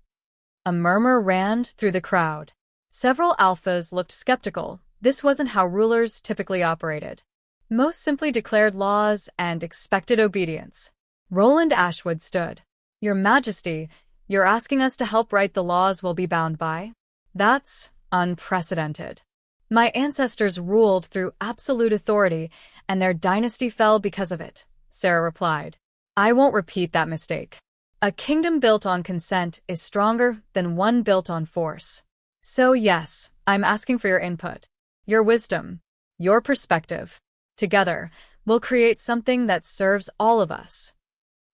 A murmur ran through the crowd. Several alphas looked skeptical. This wasn't how rulers typically operated. Most simply declared laws and expected obedience. Roland Ashwood stood. Your Majesty, you're asking us to help write the laws we'll be bound by? That's unprecedented. My ancestors ruled through absolute authority, and their dynasty fell because of it, Sera replied. I won't repeat that mistake. A kingdom built on consent is stronger than one built on force. So yes, I'm asking for your input, your wisdom, your perspective. Together, we'll create something that serves all of us.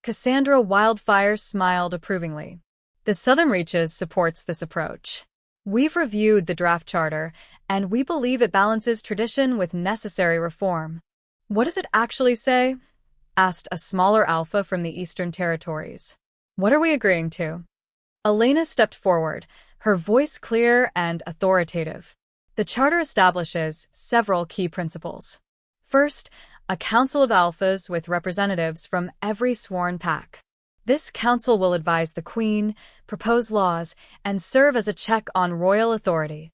Cassandra Wildfire smiled approvingly. The Southern Reaches supports this approach. We've reviewed the draft charter, and we believe it balances tradition with necessary reform. What does it actually say? Asked a smaller alpha from the Eastern Territories. What are we agreeing to? Elena stepped forward, her voice clear and authoritative. The charter establishes several key principles. First, a council of alphas with representatives from every sworn pack. This council will advise the queen, propose laws, and serve as a check on royal authority.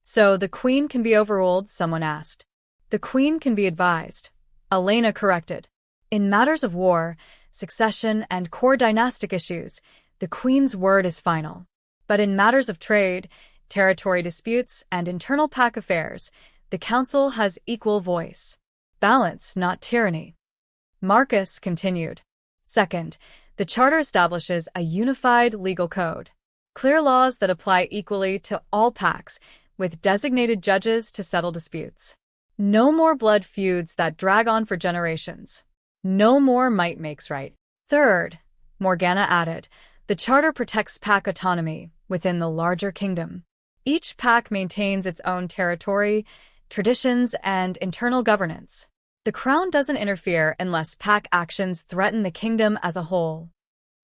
So the queen can be overruled, someone asked. The queen can be advised, Elena corrected. In matters of war, succession, and core dynastic issues, the queen's word is final. But in matters of trade, territory disputes, and internal pack affairs, the council has equal voice. Balance, not tyranny. Marcus continued. Second, the charter establishes a unified legal code. Clear laws that apply equally to all packs, with designated judges to settle disputes. No more blood feuds that drag on for generations. No more might makes right. Third, Morgana added, the charter protects pack autonomy within the larger kingdom. Each pack maintains its own territory, traditions, and internal governance. The crown doesn't interfere unless pack actions threaten the kingdom as a whole.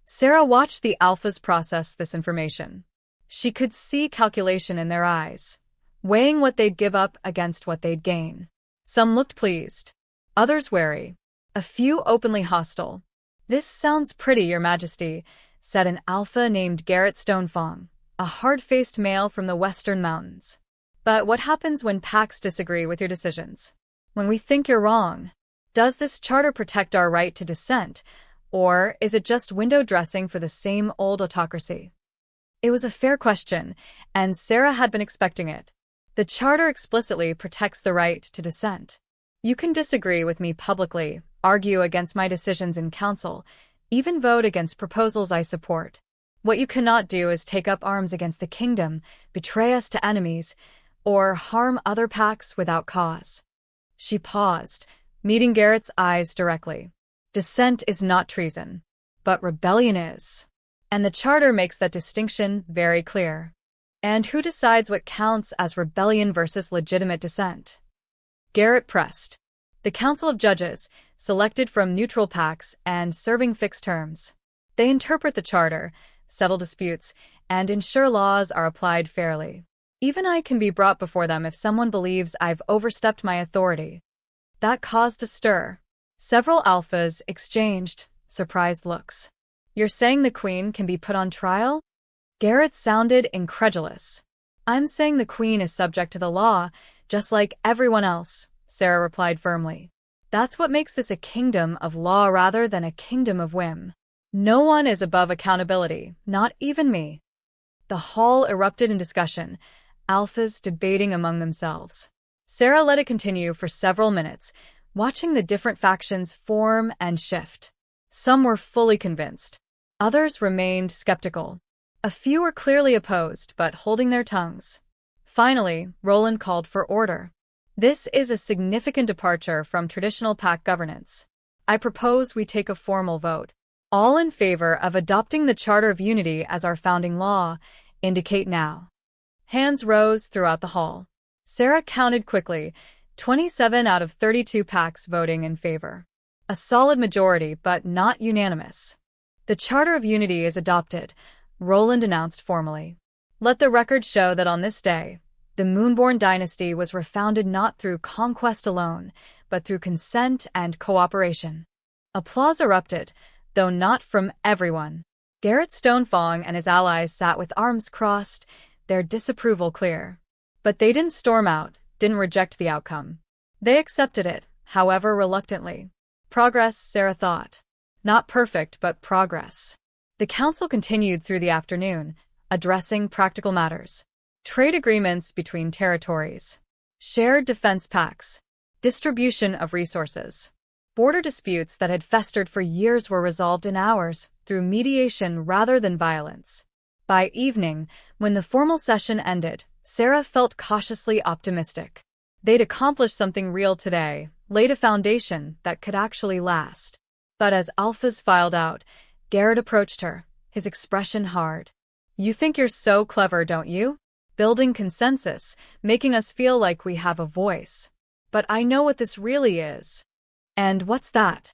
Sera watched the alphas process this information. She could see calculation in their eyes, weighing what they'd give up against what they'd gain. Some looked pleased, others wary, a few openly hostile. This sounds pretty, Your Majesty, said an alpha named Garrett Stonefong, a hard-faced male from the Western Mountains. But what happens when packs disagree with your decisions? When we think you're wrong? Does this charter protect our right to dissent, or is it just window dressing for the same old autocracy? It was a fair question, and Sera had been expecting it. The charter explicitly protects the right to dissent. You can disagree with me publicly, argue against my decisions in council, Even vote against proposals I support. What you cannot do is take up arms against the kingdom, betray us to enemies, or harm other pacts without cause." She paused, meeting Garrett's eyes directly. "Dissent is not treason, but rebellion is. And the Charter makes that distinction very clear. And who decides what counts as rebellion versus legitimate dissent?" Garrett pressed. "The Council of Judges, selected from neutral pacts and serving fixed terms. They interpret the Charter, settle disputes, and ensure laws are applied fairly. Even I can be brought before them if someone believes I've overstepped my authority." That caused a stir. Several alphas exchanged surprised looks. "You're saying the Queen can be put on trial?" Garrett sounded incredulous. "I'm saying the Queen is subject to the law, just like everyone else," Sera replied firmly. "That's what makes this a kingdom of law rather than a kingdom of whim. No one is above accountability, not even me." The hall erupted in discussion, alphas debating among themselves. Sera let it continue for several minutes, watching the different factions form and shift. Some were fully convinced. Others remained skeptical. A few were clearly opposed, but holding their tongues. Finally, Roland called for order. "This is a significant departure from traditional pact governance. I propose we take a formal vote. All in favor of adopting the Charter of Unity as our founding law, indicate now." Hands rose throughout the hall. Sera counted quickly, 27 out of 32 pacts voting in favor. A solid majority, but not unanimous. "The Charter of Unity is adopted," Roland announced formally. "Let the record show that on this day, the Moonborn dynasty was refounded not through conquest alone, but through consent and cooperation." Applause erupted, though not from everyone. Garrett Stonefang and his allies sat with arms crossed, their disapproval clear. But they didn't storm out, didn't reject the outcome. They accepted it, however reluctantly. Progress, Sera thought. Not perfect, but progress. The council continued through the afternoon, addressing practical matters. Trade agreements between territories. Shared defense pacts. Distribution of resources. Border disputes that had festered for years were resolved in hours, through mediation rather than violence. By evening, when the formal session ended, Sera felt cautiously optimistic. They'd accomplished something real today, laid a foundation that could actually last. But as alphas filed out, Garrett approached her, his expression hard. "You think you're so clever, don't you? Building consensus, making us feel like we have a voice. But I know what this really is." "And what's that?"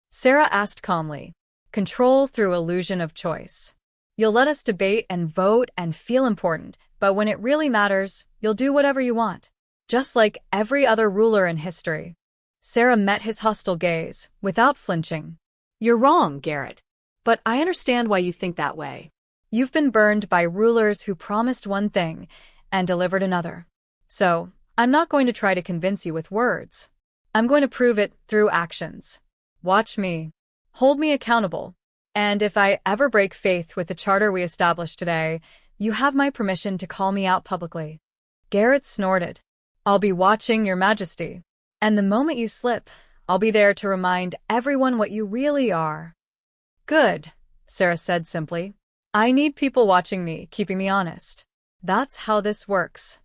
Sera asked calmly. "Control through illusion of choice. You'll let us debate and vote and feel important, but when it really matters, you'll do whatever you want. Just like every other ruler in history." Sera met his hostile gaze, without flinching. "You're wrong, Garrett. But I understand why you think that way. You've been burned by rulers who promised one thing and delivered another. So, I'm not going to try to convince you with words. I'm going to prove it through actions. Watch me. Hold me accountable. And if I ever break faith with the charter we established today, you have my permission to call me out publicly." Garrett snorted. "I'll be watching, Your Majesty. And the moment you slip, I'll be there to remind everyone what you really are." "Good," Sera said simply. "I need people watching me, keeping me honest. That's how this works."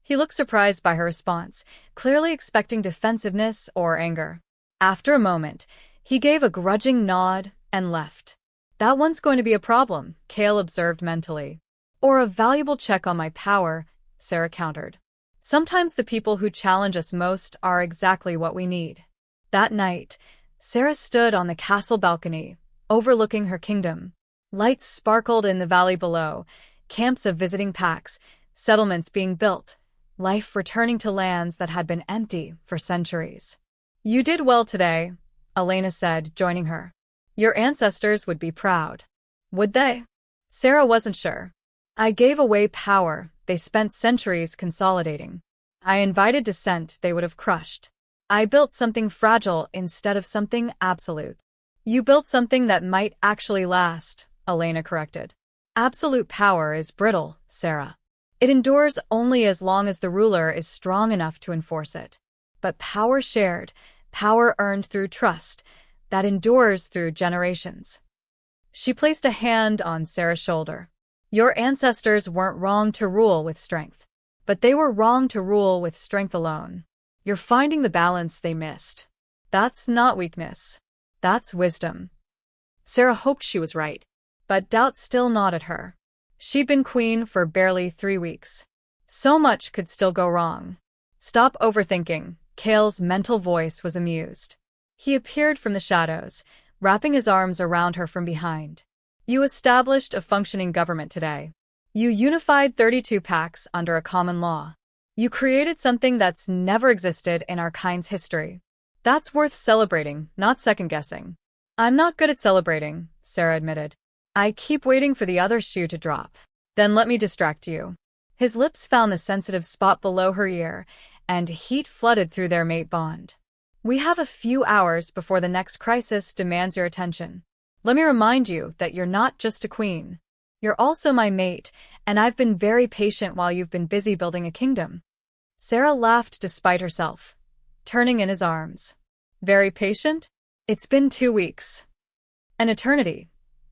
He looked surprised by her response, clearly expecting defensiveness or anger. After a moment, he gave a grudging nod and left. "That one's going to be a problem," Kael observed mentally. "Or a valuable check on my power," Sera countered. "Sometimes the people who challenge us most are exactly what we need." That night, Sera stood on the castle balcony, overlooking her kingdom. Lights sparkled in the valley below, camps of visiting packs, settlements being built, life returning to lands that had been empty for centuries. "You did well today," Elena said, joining her. "Your ancestors would be proud." Would they? Sera wasn't sure. "I gave away power they spent centuries consolidating. I invited dissent they would have crushed. I built something fragile instead of something absolute." "You built something that might actually last," Elena corrected. "Absolute power is brittle, Sera. It endures only as long as the ruler is strong enough to enforce it. But power shared, power earned through trust, that endures through generations. She placed a hand on Sera's shoulder. Your ancestors weren't wrong to rule with strength, but they were wrong to rule with strength alone. You're finding the balance they missed. That's not weakness. That's wisdom. Sera hoped she was right, but doubt still gnawed at her. She'd been queen for barely 3 weeks. So much could still go wrong. Stop overthinking. Kael's mental voice was amused. He appeared from the shadows, wrapping his arms around her from behind. You established a functioning government today. You unified 32 packs under a common law. You created something that's never existed in our kind's history. That's worth celebrating, not second-guessing. I'm not good at celebrating, Sera admitted. I keep waiting for the other shoe to drop. Then let me distract you. His lips found the sensitive spot below her ear, and heat flooded through their mate bond. We have a few hours before the next crisis demands your attention. Let me remind you that you're not just a queen. You're also my mate, and I've been very patient while you've been busy building a kingdom. Sera laughed despite herself, turning in his arms. Very patient? It's been 2 weeks. An eternity,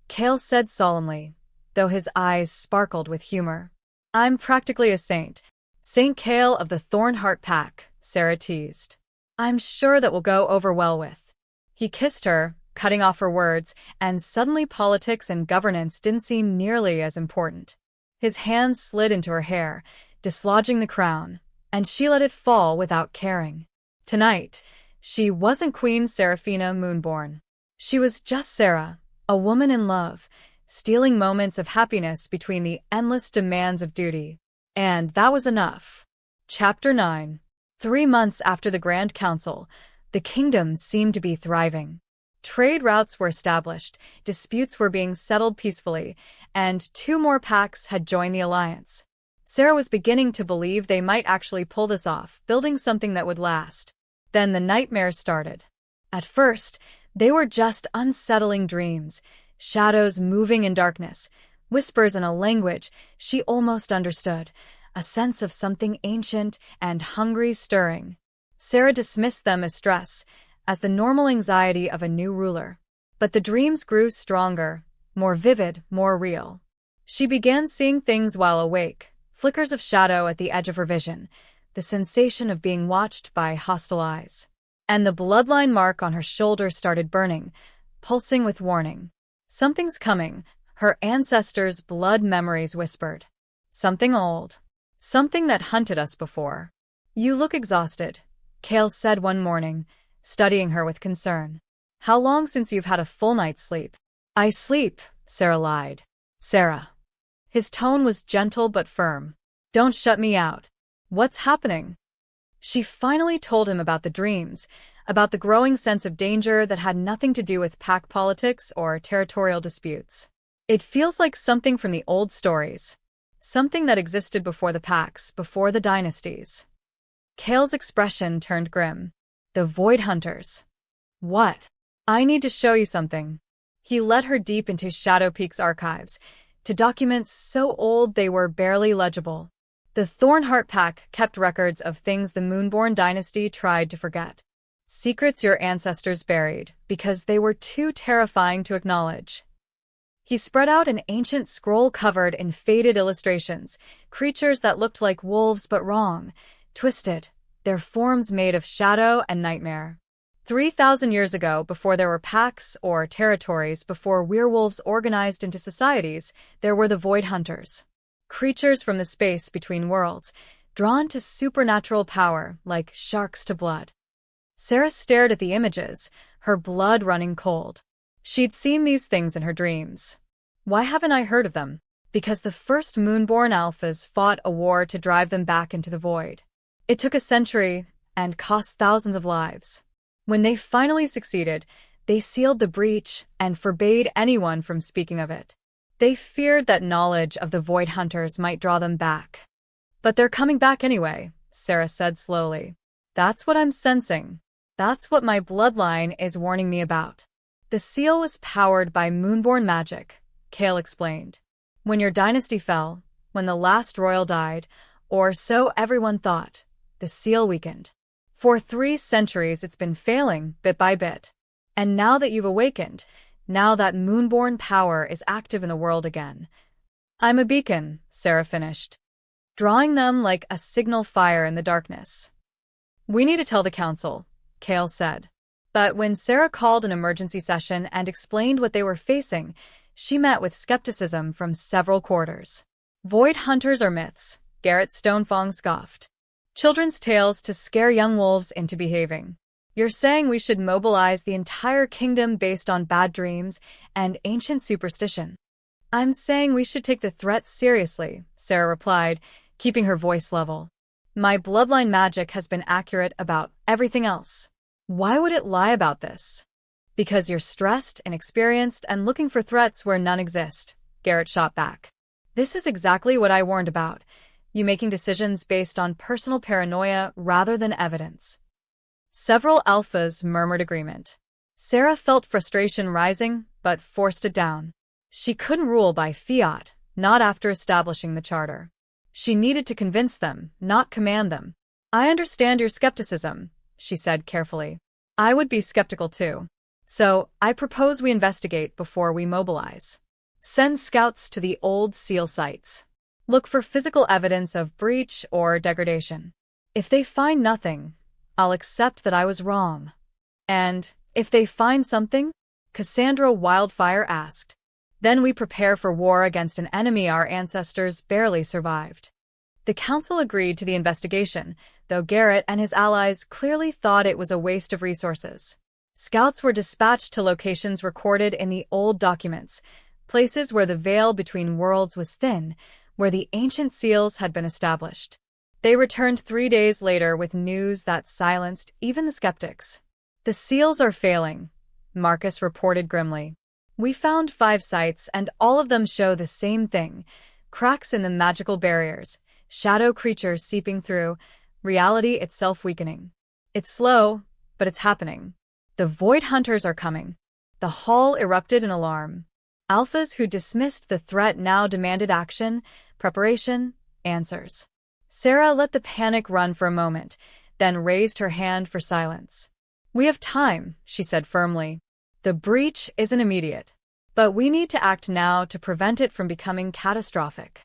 Kael said solemnly, though his eyes sparkled with humor. I'm practically a saint. Saint Kael of the Thornhart pack, Sera teased. I'm sure that will go over well with. He kissed her, cutting off her words, and suddenly politics and governance didn't seem nearly as important. His hands slid into her hair, dislodging the crown, and she let it fall without caring. Tonight, she wasn't Queen Seraphina Moonborn. She was just Sera, a woman in love, stealing moments of happiness between the endless demands of duty. And that was enough. Chapter 9. 3 months after the Grand Council, the kingdom seemed to be thriving. Trade routes were established, disputes were being settled peacefully, and 2 more packs had joined the alliance. Sera was beginning to believe they might actually pull this off, building something that would last. Then the nightmares started. At first, they were just unsettling dreams, shadows moving in darkness, whispers in a language she almost understood, a sense of something ancient and hungry stirring. Sera dismissed them as stress, as the normal anxiety of a new ruler. But the dreams grew stronger, more vivid, more real. She began seeing things while awake, flickers of shadow at the edge of her vision, the sensation of being watched by hostile eyes. And the bloodline mark on her shoulder started burning, pulsing with warning. Something's coming, her ancestors' blood memories whispered. Something old. Something that hunted us before. You look exhausted, Kael said one morning, studying her with concern. How long since you've had a full night's sleep? I sleep, Sera lied. Sera. His tone was gentle but firm. Don't shut me out. What's happening? She finally told him about the dreams, about the growing sense of danger that had nothing to do with pack politics or territorial disputes. It feels like something from the old stories. Something that existed before the packs, before the dynasties. Kael's expression turned grim. The Void Hunters. What? I need to show you something. He led her deep into Shadow Peak's archives, to documents so old they were barely legible. The Thornhart pack kept records of things the Moonborn dynasty tried to forget. Secrets your ancestors buried, because they were too terrifying to acknowledge. He spread out an ancient scroll covered in faded illustrations, creatures that looked like wolves but wrong, twisted, their forms made of shadow and nightmare. 3,000 years ago, before there were packs or territories, before werewolves organized into societies, there were the Void Hunters. Creatures from the space between worlds, drawn to supernatural power like sharks to blood. Sera stared at the images, her blood running cold. She'd seen these things in her dreams. Why haven't I heard of them? Because the first Moonborn Alphas fought a war to drive them back into the void. It took a century and cost thousands of lives. When they finally succeeded, they sealed the breach and forbade anyone from speaking of it. They feared that knowledge of the Void Hunters might draw them back. But they're coming back anyway, Sera said slowly. That's what I'm sensing. That's what my bloodline is warning me about. The seal was powered by Moonborn magic, Kael explained. When your dynasty fell, when the last royal died, or so everyone thought, the seal weakened. For 3 centuries it's been failing, bit by bit. And now that you've awakened, now that Moonborn power is active in the world again. I'm a beacon, Sera finished, drawing them like a signal fire in the darkness. We need to tell the council, Kael said. But when Sera called an emergency session and explained what they were facing, she met with skepticism from several quarters. Void hunters are myths, Garrett Stonefong scoffed. Children's tales to scare young wolves into behaving. You're saying we should mobilize the entire kingdom based on bad dreams and ancient superstition. I'm saying we should take the threat seriously, Sera replied, keeping her voice level. My bloodline magic has been accurate about everything else. Why would it lie about this? Because you're stressed, inexperienced, and looking for threats where none exist, Garrett shot back. This is exactly what I warned about. You making decisions based on personal paranoia rather than evidence. Several alphas murmured agreement. Sera felt frustration rising, but forced it down. She couldn't rule by fiat, not after establishing the charter. She needed to convince them, not command them. I understand your skepticism, she said carefully. I would be skeptical too. So, I propose we investigate before we mobilize. Send scouts to the old seal sites. Look for physical evidence of breach or degradation. If they find nothing, I'll accept that I was wrong. And, if they find something? Cassandra Wildfire asked. Then we prepare for war against an enemy our ancestors barely survived. The council agreed to the investigation, though Garrett and his allies clearly thought it was a waste of resources. Scouts were dispatched to locations recorded in the old documents, places where the veil between worlds was thin, where the ancient seals had been established. They returned 3 days later with news that silenced even the skeptics. The seals are failing, Marcus reported grimly. We found 5 sites and all of them show the same thing. Cracks in the magical barriers, shadow creatures seeping through, reality itself weakening. It's slow, but it's happening. The void hunters are coming. The hall erupted in alarm. Alphas who dismissed the threat now demanded action, preparation, answers. Sera let the panic run for a moment, then raised her hand for silence. We have time, she said firmly. The breach isn't immediate, but we need to act now to prevent it from becoming catastrophic.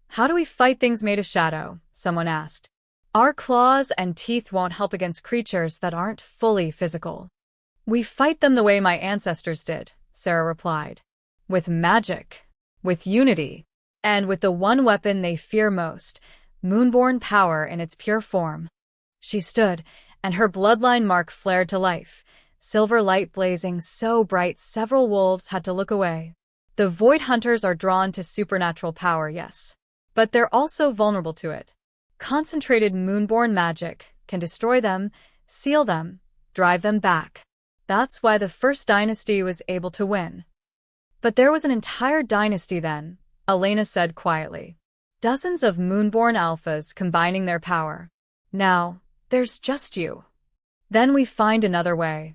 How do we fight things made of shadow? Someone asked. Our claws and teeth won't help against creatures that aren't fully physical. We fight them the way my ancestors did, Sera replied. With magic, with unity, and with the one weapon they fear most, Moonborn power in its pure form. She stood, and her bloodline mark flared to life, silver light blazing so bright several wolves had to look away. The void hunters are drawn to supernatural power, yes, but they're also vulnerable to it. Concentrated Moonborn magic can destroy them, seal them, drive them back. That's why the first dynasty was able to win. But there was an entire dynasty then, Elena said quietly. Dozens of Moonborn alphas combining their power. Now, there's just you. Then we find another way.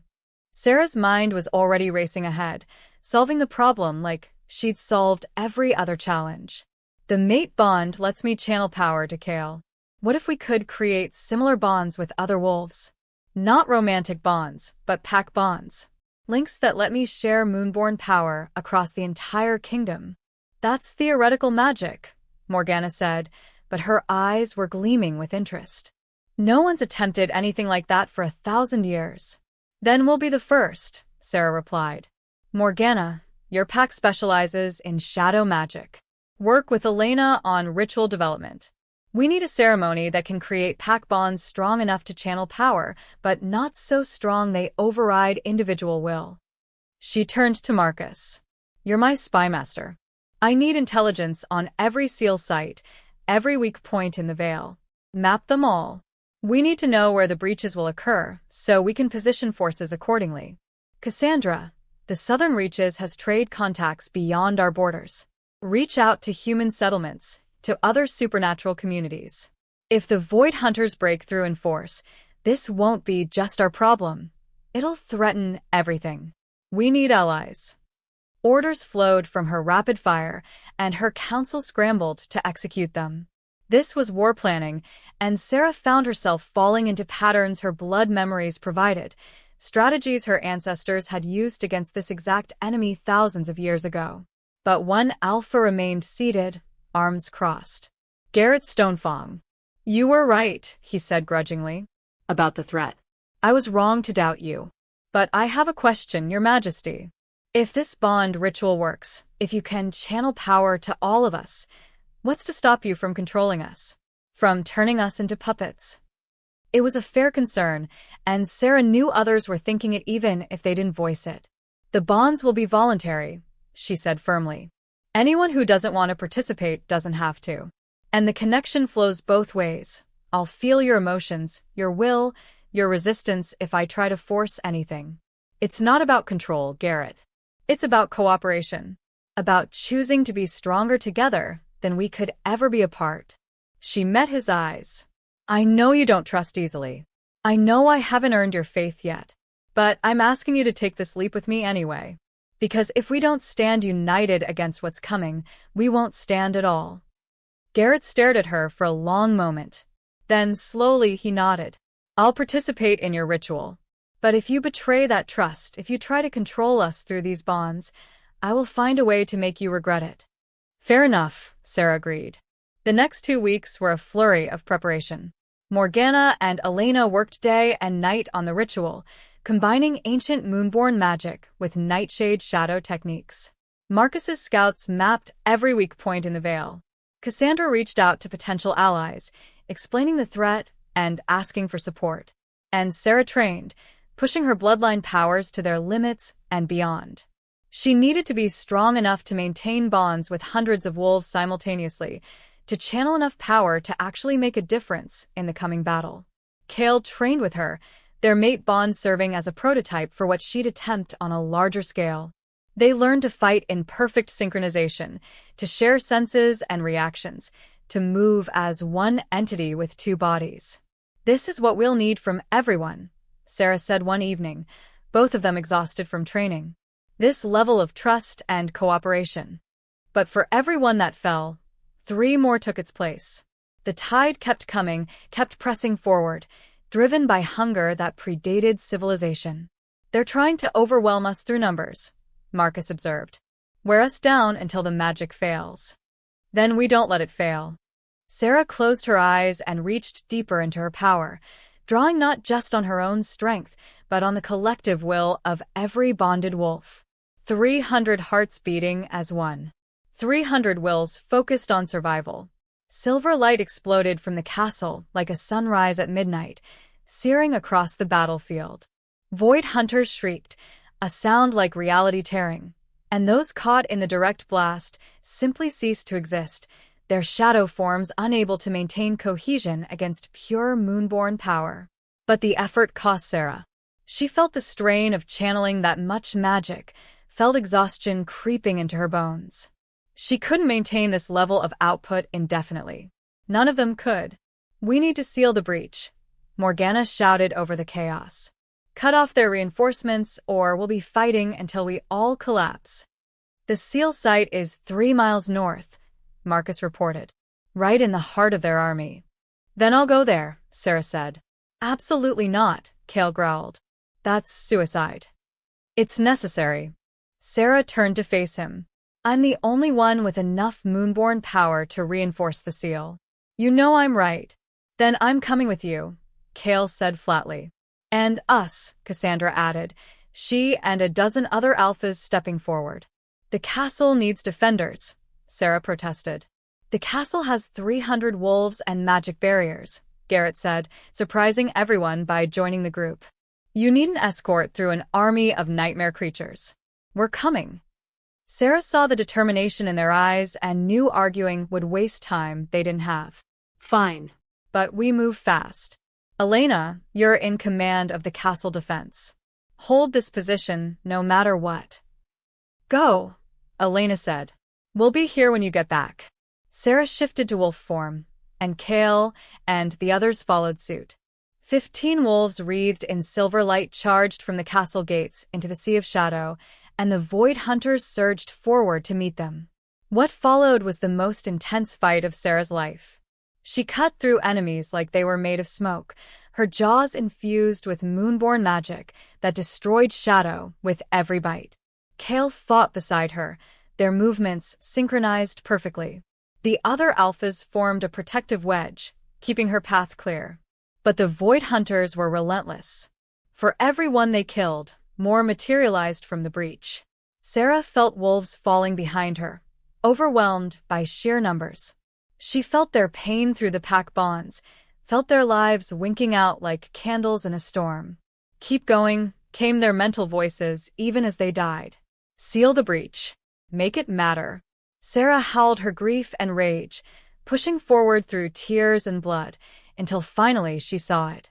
Sera's mind was already racing ahead, solving the problem like she'd solved every other challenge. The mate bond lets me channel power to Kael. What if we could create similar bonds with other wolves? Not romantic bonds, but pack bonds. Links that let me share Moonborn power across the entire kingdom. That's theoretical magic, Morgana said, but her eyes were gleaming with interest. No one's attempted anything like that for 1,000 years. Then we'll be the first, Sera replied. Morgana, your pack specializes in shadow magic. Work with Elena on ritual development. We need a ceremony that can create pack bonds strong enough to channel power, but not so strong they override individual will. She turned to Marcus. You're my spy master. I need intelligence on every seal site, every weak point in the veil. Map them all. We need to know where the breaches will occur, so we can position forces accordingly. Cassandra, the southern reaches has trade contacts beyond our borders. Reach out to human settlements, to other supernatural communities. If the void hunters break through in force, this won't be just our problem. It'll threaten everything. We need allies. Orders flowed from her rapid fire, and her council scrambled to execute them. This was war planning, and Sera found herself falling into patterns her blood memories provided, strategies her ancestors had used against this exact enemy thousands of years ago. But one alpha remained seated, arms crossed. Garrett Stonefang. You were right, he said grudgingly. About the threat. I was wrong to doubt you. But I have a question, Your Majesty. If this bond ritual works, if you can channel power to all of us, what's to stop you from controlling us? From turning us into puppets? It was a fair concern, and Sera knew others were thinking it even if they didn't voice it. The bonds will be voluntary, she said firmly. Anyone who doesn't want to participate doesn't have to. And the connection flows both ways. I'll feel your emotions, your will, your resistance if I try to force anything. It's not about control, Garrett. It's about cooperation. About choosing to be stronger together than we could ever be apart. She met his eyes. I know you don't trust easily. I know I haven't earned your faith yet. But I'm asking you to take this leap with me anyway. Because if we don't stand united against what's coming, we won't stand at all. Garrett stared at her for a long moment. Then slowly he nodded. I'll participate in your ritual. But if you betray that trust, if you try to control us through these bonds, I will find a way to make you regret it. Fair enough, Sera agreed. The next 2 weeks were a flurry of preparation. Morgana and Elena worked day and night on the ritual, combining ancient Moonborn magic with nightshade shadow techniques. Marcus's scouts mapped every weak point in the Veil. Cassandra reached out to potential allies, explaining the threat and asking for support. And Sera trained, pushing her bloodline powers to their limits and beyond. She needed to be strong enough to maintain bonds with hundreds of wolves simultaneously, to channel enough power to actually make a difference in the coming battle. Kael trained with her, their mate bond serving as a prototype for what she'd attempt on a larger scale. They learned to fight in perfect synchronization, to share senses and reactions, to move as one entity with 2 bodies. This is what we'll need from everyone, Sera said one evening, both of them exhausted from training. This level of trust and cooperation. But for every one that fell, 3 more took its place. The tide kept coming, kept pressing forward, driven by hunger that predated civilization. They're trying to overwhelm us through numbers, Marcus observed. Wear us down until the magic fails. Then we don't let it fail. Sera closed her eyes and reached deeper into her power, drawing not just on her own strength, but on the collective will of every bonded wolf. 300 hearts beating as one. 300 wills focused on survival. Silver light exploded from the castle like a sunrise at midnight, searing across the battlefield. Void hunters shrieked, a sound like reality tearing, and those caught in the direct blast simply ceased to exist, their shadow forms unable to maintain cohesion against pure Moonborn power. But the effort cost Sera. She felt the strain of channeling that much magic, felt exhaustion creeping into her bones. She couldn't maintain this level of output indefinitely. None of them could. We need to seal the breach, Morgana shouted over the chaos. Cut off their reinforcements, or we'll be fighting until we all collapse. The seal site is 3 miles north, Marcus reported. Right in the heart of their army. Then I'll go there, Sera said. Absolutely not, Kael growled. That's suicide. It's necessary. Sera turned to face him. I'm the only one with enough Moonborn power to reinforce the seal. You know I'm right. Then I'm coming with you, Kael said flatly. And us, Cassandra added, she and a dozen other alphas stepping forward. The castle needs defenders, Sera protested. The castle has 300 wolves and magic barriers, Garrett said, surprising everyone by joining the group. You need an escort through an army of nightmare creatures. We're coming. Sera saw the determination in their eyes and knew arguing would waste time they didn't have. Fine. But we move fast. Elena, you're in command of the castle defense. Hold this position no matter what. Go, Elena said. We'll be here when you get back. Sera shifted to wolf form, and Kael and the others followed suit. 15 wolves wreathed in silver light charged from the castle gates into the sea of shadow, and the void hunters surged forward to meet them. What followed was the most intense fight of Sera's life. She cut through enemies like they were made of smoke, her jaws infused with moonborn magic that destroyed shadow with every bite. Kael fought beside her, their movements synchronized perfectly. The other alphas formed a protective wedge, keeping her path clear. But the Void Hunters were relentless. For every one they killed, more materialized from the breach. Sera felt wolves falling behind her, overwhelmed by sheer numbers. She felt their pain through the pack bonds, felt their lives winking out like candles in a storm. Keep going, came their mental voices even as they died. Seal the breach. Make it matter. Sera howled her grief and rage, pushing forward through tears and blood, until finally she saw it.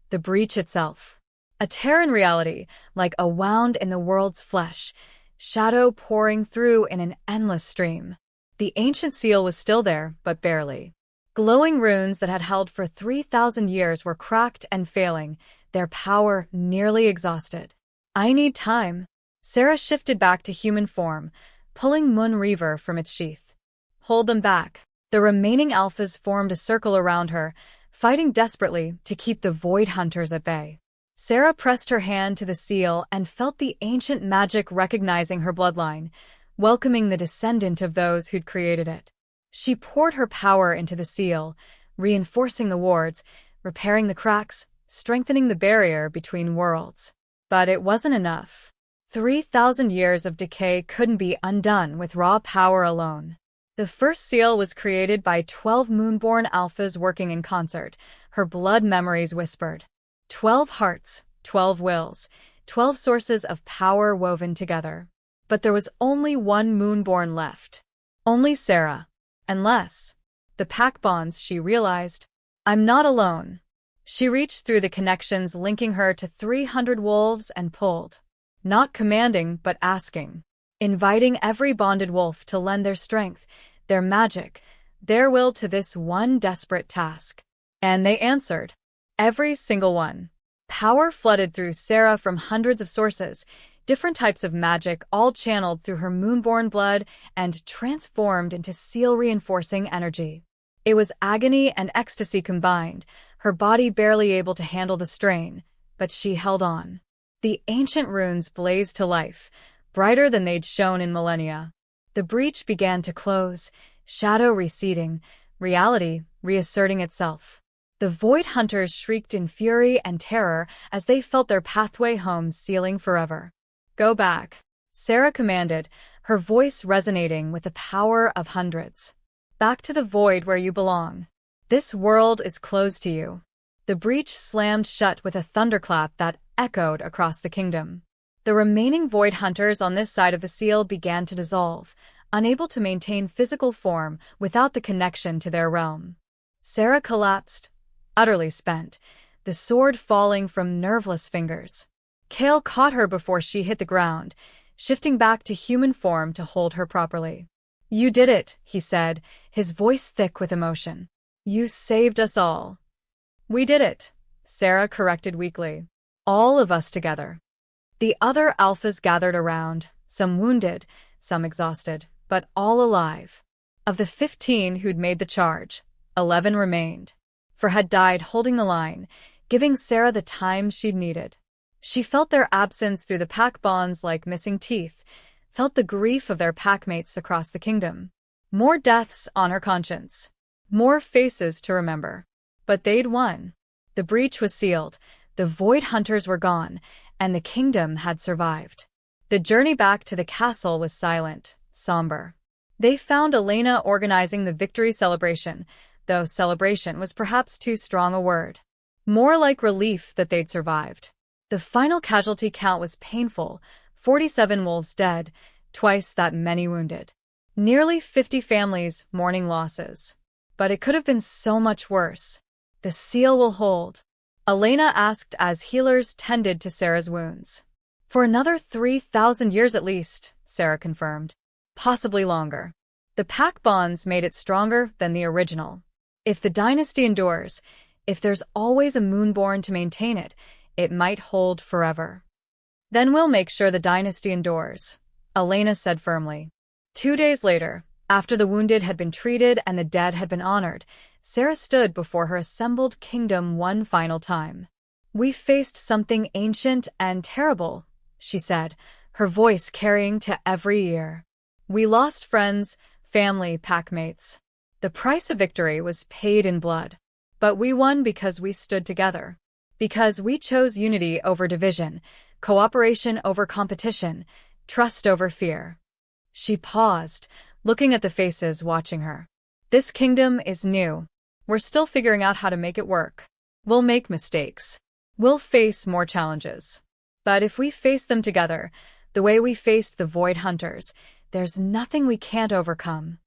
The breach itself. A tear in reality, like a wound in the world's flesh, shadow pouring through in an endless stream. The ancient seal was still there, but barely. Glowing runes that had held for 3,000 years were cracked and failing, their power nearly exhausted. I need time. Sera shifted back to human form, pulling Moon Reaver from its sheath. Hold them back. The remaining alphas formed a circle around her, fighting desperately to keep the Void Hunters at bay. Sera pressed her hand to the seal and felt the ancient magic recognizing her bloodline, welcoming the descendant of those who'd created it. She poured her power into the seal, reinforcing the wards, repairing the cracks, strengthening the barrier between worlds. But it wasn't enough. 3,000 years of decay couldn't be undone with raw power alone. The first seal was created by 12 Moonborn alphas working in concert, her blood memories whispered. 12 hearts, 12 wills, 12 sources of power woven together. But there was only one Moonborn left. Only Sera. Unless. The pack bonds, she realized. I'm not alone. She reached through the connections linking her to 300 wolves and pulled. Not commanding, but asking. Inviting every bonded wolf to lend their strength, their magic, their will to this one desperate task. And they answered. Every single one. Power flooded through Sera from hundreds of sources, different types of magic all channeled through her moonborn blood and transformed into seal-reinforcing energy. It was agony and ecstasy combined, her body barely able to handle the strain, but she held on. The ancient runes blazed to life, brighter than they'd shown in millennia. The breach began to close, shadow receding, reality reasserting itself. The Void Hunters shrieked in fury and terror as they felt their pathway home sealing forever. Go back, Sera commanded, her voice resonating with the power of hundreds. Back to the void where you belong. This world is closed to you. The breach slammed shut with a thunderclap that echoed across the kingdom. The remaining Void Hunters on this side of the seal began to dissolve, unable to maintain physical form without the connection to their realm. Sera collapsed, utterly spent, the sword falling from nerveless fingers. Kael caught her before she hit the ground, shifting back to human form to hold her properly. You did it, he said, his voice thick with emotion. You saved us all. We did it, Sera corrected weakly. All of us together. The other alphas gathered around, some wounded, some exhausted, but all alive. Of the 15 who'd made the charge, 11 remained. 4 had died holding the line, giving Sera the time she'd needed. She felt their absence through the pack bonds like missing teeth, felt the grief of their packmates across the kingdom. More deaths on her conscience. More faces to remember. But they'd won. The breach was sealed, the Void Hunters were gone, and the kingdom had survived. The journey back to the castle was silent, somber. They found Elena organizing the victory celebration, though celebration was perhaps too strong a word. More like relief that they'd survived. The final casualty count was painful, 47 wolves dead, twice that many wounded. Nearly 50 families mourning losses. But it could have been so much worse. The seal will hold, Elena asked as healers tended to Sera's wounds. For another 3,000 years at least, Sera confirmed. Possibly longer. The pack bonds made it stronger than the original. If the dynasty endures, if there's always a Moonborn to maintain it, it might hold forever. Then we'll make sure the dynasty endures, Elena said firmly. 2 days later, after the wounded had been treated and the dead had been honored, Sera stood before her assembled kingdom one final time. "We faced something ancient and terrible," she said, her voice carrying to every ear. "We lost friends, family, packmates. The price of victory was paid in blood. But we won because we stood together. Because we chose unity over division, cooperation over competition, trust over fear." She paused, looking at the faces watching her. "This kingdom is new. We're still figuring out how to make it work. We'll make mistakes. We'll face more challenges. But if we face them together, the way we faced the Void Hunters, there's nothing we can't overcome."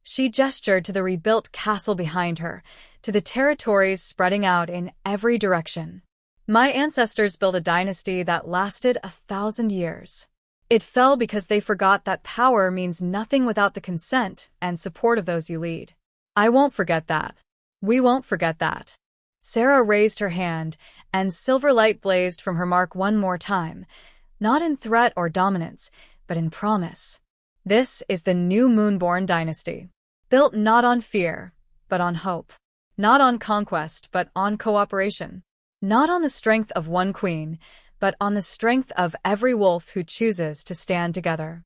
She gestured to the rebuilt castle behind her, to the territories spreading out in every direction. "My ancestors built a dynasty that lasted 1,000 years. It fell because they forgot that power means nothing without the consent and support of those you lead. I won't forget that. We won't forget that." Sera raised her hand, and silver light blazed from her mark one more time, not in threat or dominance, but in promise. "This is the new Moonborn dynasty, built not on fear, but on hope. Not on conquest, but on cooperation. Not on the strength of one queen, but on the strength of every wolf who chooses to stand together."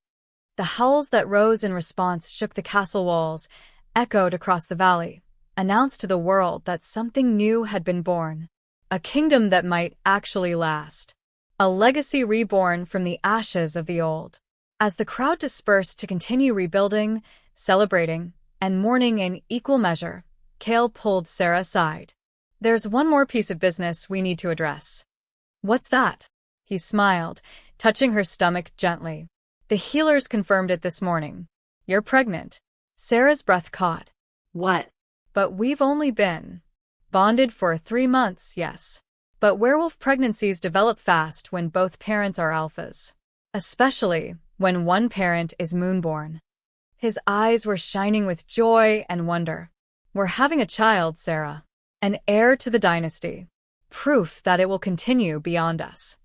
The howls that rose in response shook the castle walls, echoed across the valley, announced to the world that something new had been born. A kingdom that might actually last. A legacy reborn from the ashes of the old. As the crowd dispersed to continue rebuilding, celebrating, and mourning in equal measure, Kael pulled Sera aside. "There's one more piece of business we need to address." "What's that?" He smiled, touching her stomach gently. "The healers confirmed it this morning. You're pregnant." Sera's breath caught. "What?" "But we've only been bonded for 3 months, yes. But werewolf pregnancies develop fast when both parents are alphas. Especially when one parent is moonborn." His eyes were shining with joy and wonder. "We're having a child, Sera. An heir to the dynasty. Proof that it will continue beyond us."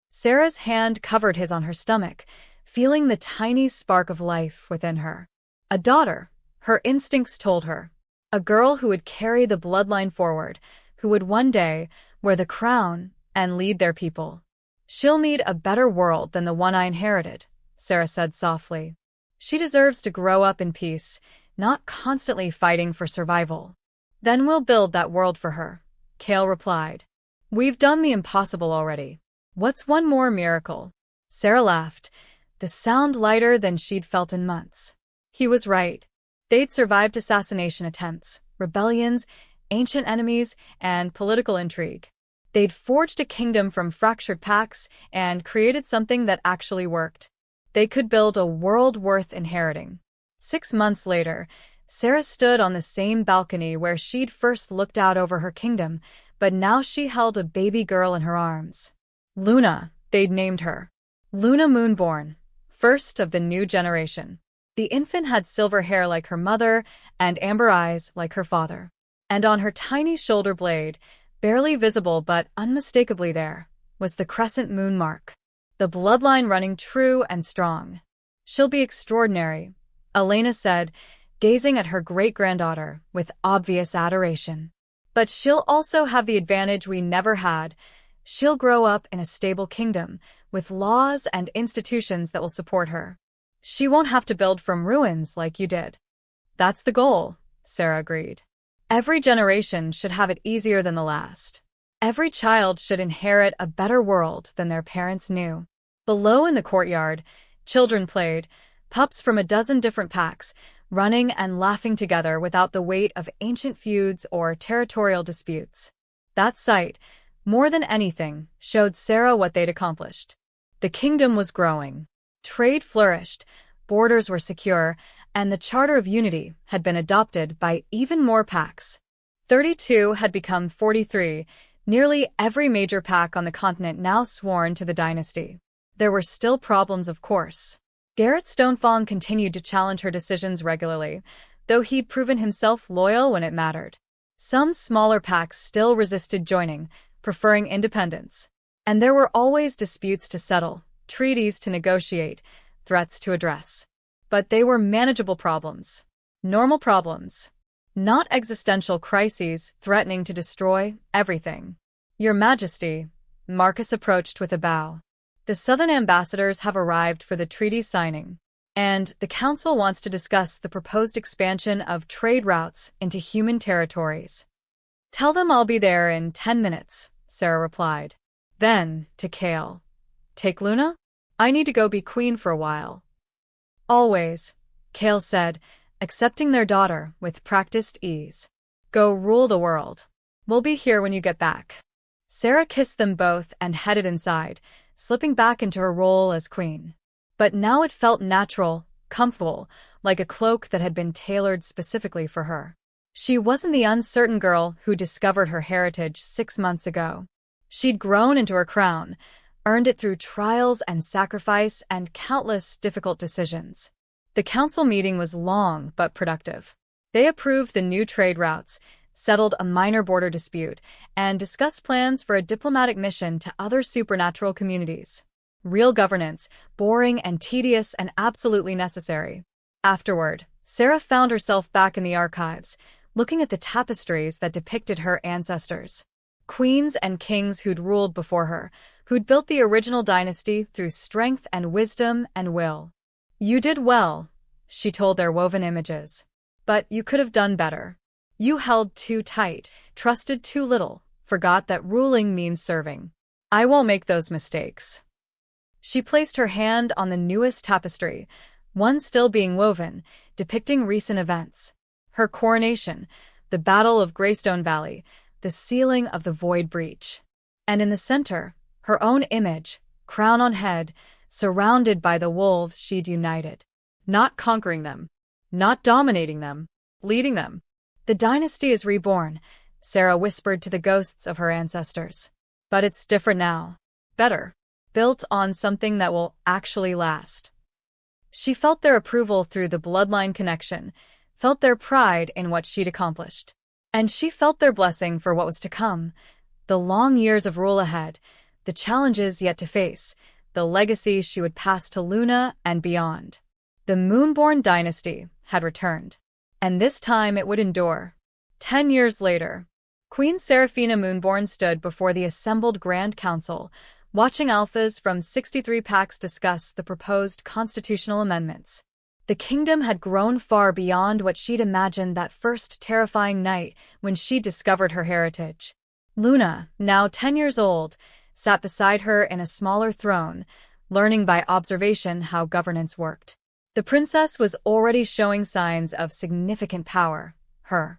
Sera's hand covered his on her stomach, feeling the tiny spark of life within her. A daughter, her instincts told her. A girl who would carry the bloodline forward, who would one day wear the crown and lead their people. "She'll need a better world than the one I inherited," Sera said softly. "She deserves to grow up in peace, not constantly fighting for survival." "Then we'll build that world for her," Kael replied. "We've done the impossible already. What's one more miracle?" Sera laughed, the sound lighter than she'd felt in months. He was right. They'd survived assassination attempts, rebellions, ancient enemies, and political intrigue. They'd forged a kingdom from fractured packs and created something that actually worked. They could build a world worth inheriting. 6 months later, Sera stood on the same balcony where she'd first looked out over her kingdom, but now she held a baby girl in her arms. Luna, they'd named her. Luna Moonborn, first of the new generation. The infant had silver hair like her mother and amber eyes like her father. And on her tiny shoulder blade, barely visible but unmistakably there, was the crescent moon mark. The bloodline running true and strong. "She'll be extraordinary," Elena said, gazing at her great-granddaughter with obvious adoration. "But she'll also have the advantage we never had. She'll grow up in a stable kingdom, with laws and institutions that will support her. She won't have to build from ruins like you did." "That's the goal," Sera agreed. "Every generation should have it easier than the last. Every child should inherit a better world than their parents knew." Below in the courtyard, children played, pups from a dozen different packs, running and laughing together without the weight of ancient feuds or territorial disputes. That sight, more than anything, showed Sera what they'd accomplished. The kingdom was growing. Trade flourished, borders were secure, and the Charter of Unity had been adopted by even more packs. 32 had become 43, nearly every major pack on the continent now sworn to the dynasty. There were still problems, of course. Garrett Stonefang continued to challenge her decisions regularly, though he'd proven himself loyal when it mattered. Some smaller packs still resisted joining, preferring independence. And there were always disputes to settle, treaties to negotiate, threats to address. But they were manageable problems. Normal problems. Not existential crises threatening to destroy everything. Your Majesty, Marcus approached with a bow. The Southern ambassadors have arrived for the treaty signing, and the Council wants to discuss the proposed expansion of trade routes into human territories. Tell them I'll be there in 10 minutes, Sera replied. Then, to Kael. Take Luna? I need to go be queen for a while. Always, Kael said, accepting their daughter with practiced ease. Go rule the world. We'll be here when you get back. Sera kissed them both and headed inside, slipping back into her role as queen. But now it felt natural, comfortable, like a cloak that had been tailored specifically for her. She wasn't the uncertain girl who discovered her heritage 6 months ago. She'd grown into her crown, earned it through trials and sacrifice and countless difficult decisions. The council meeting was long but productive. They approved the new trade routes, settled a minor border dispute, and discussed plans for a diplomatic mission to other supernatural communities. Real governance, boring and tedious and absolutely necessary. Afterward, Sera found herself back in the archives, looking at the tapestries that depicted her ancestors. Queens and kings who'd ruled before her, who'd built the original dynasty through strength and wisdom and will. You did well, she told their woven images. But you could have done better. You held too tight, trusted too little, forgot that ruling means serving. I won't make those mistakes. She placed her hand on the newest tapestry, one still being woven, depicting recent events. Her coronation, the Battle of Greystone Valley, the sealing of the Void Breach. And in the center, her own image, crown on head, surrounded by the wolves she'd united. Not conquering them, not dominating them, leading them. The dynasty is reborn, Sera whispered to the ghosts of her ancestors. But it's different now. Better. Built on something that will actually last. She felt their approval through the bloodline connection, felt their pride in what she'd accomplished. And she felt their blessing for what was to come, the long years of rule ahead, the challenges yet to face, the legacy she would pass to Luna and beyond. The Moonborn dynasty had returned. And this time it would endure. 10 years later, Queen Seraphina Moonborn stood before the assembled Grand Council, watching alphas from 63 packs discuss the proposed constitutional amendments. The kingdom had grown far beyond what she'd imagined that first terrifying night when she discovered her heritage. Luna, now 10 years old, sat beside her in a smaller throne, learning by observation how governance worked. The princess was already showing signs of significant power, her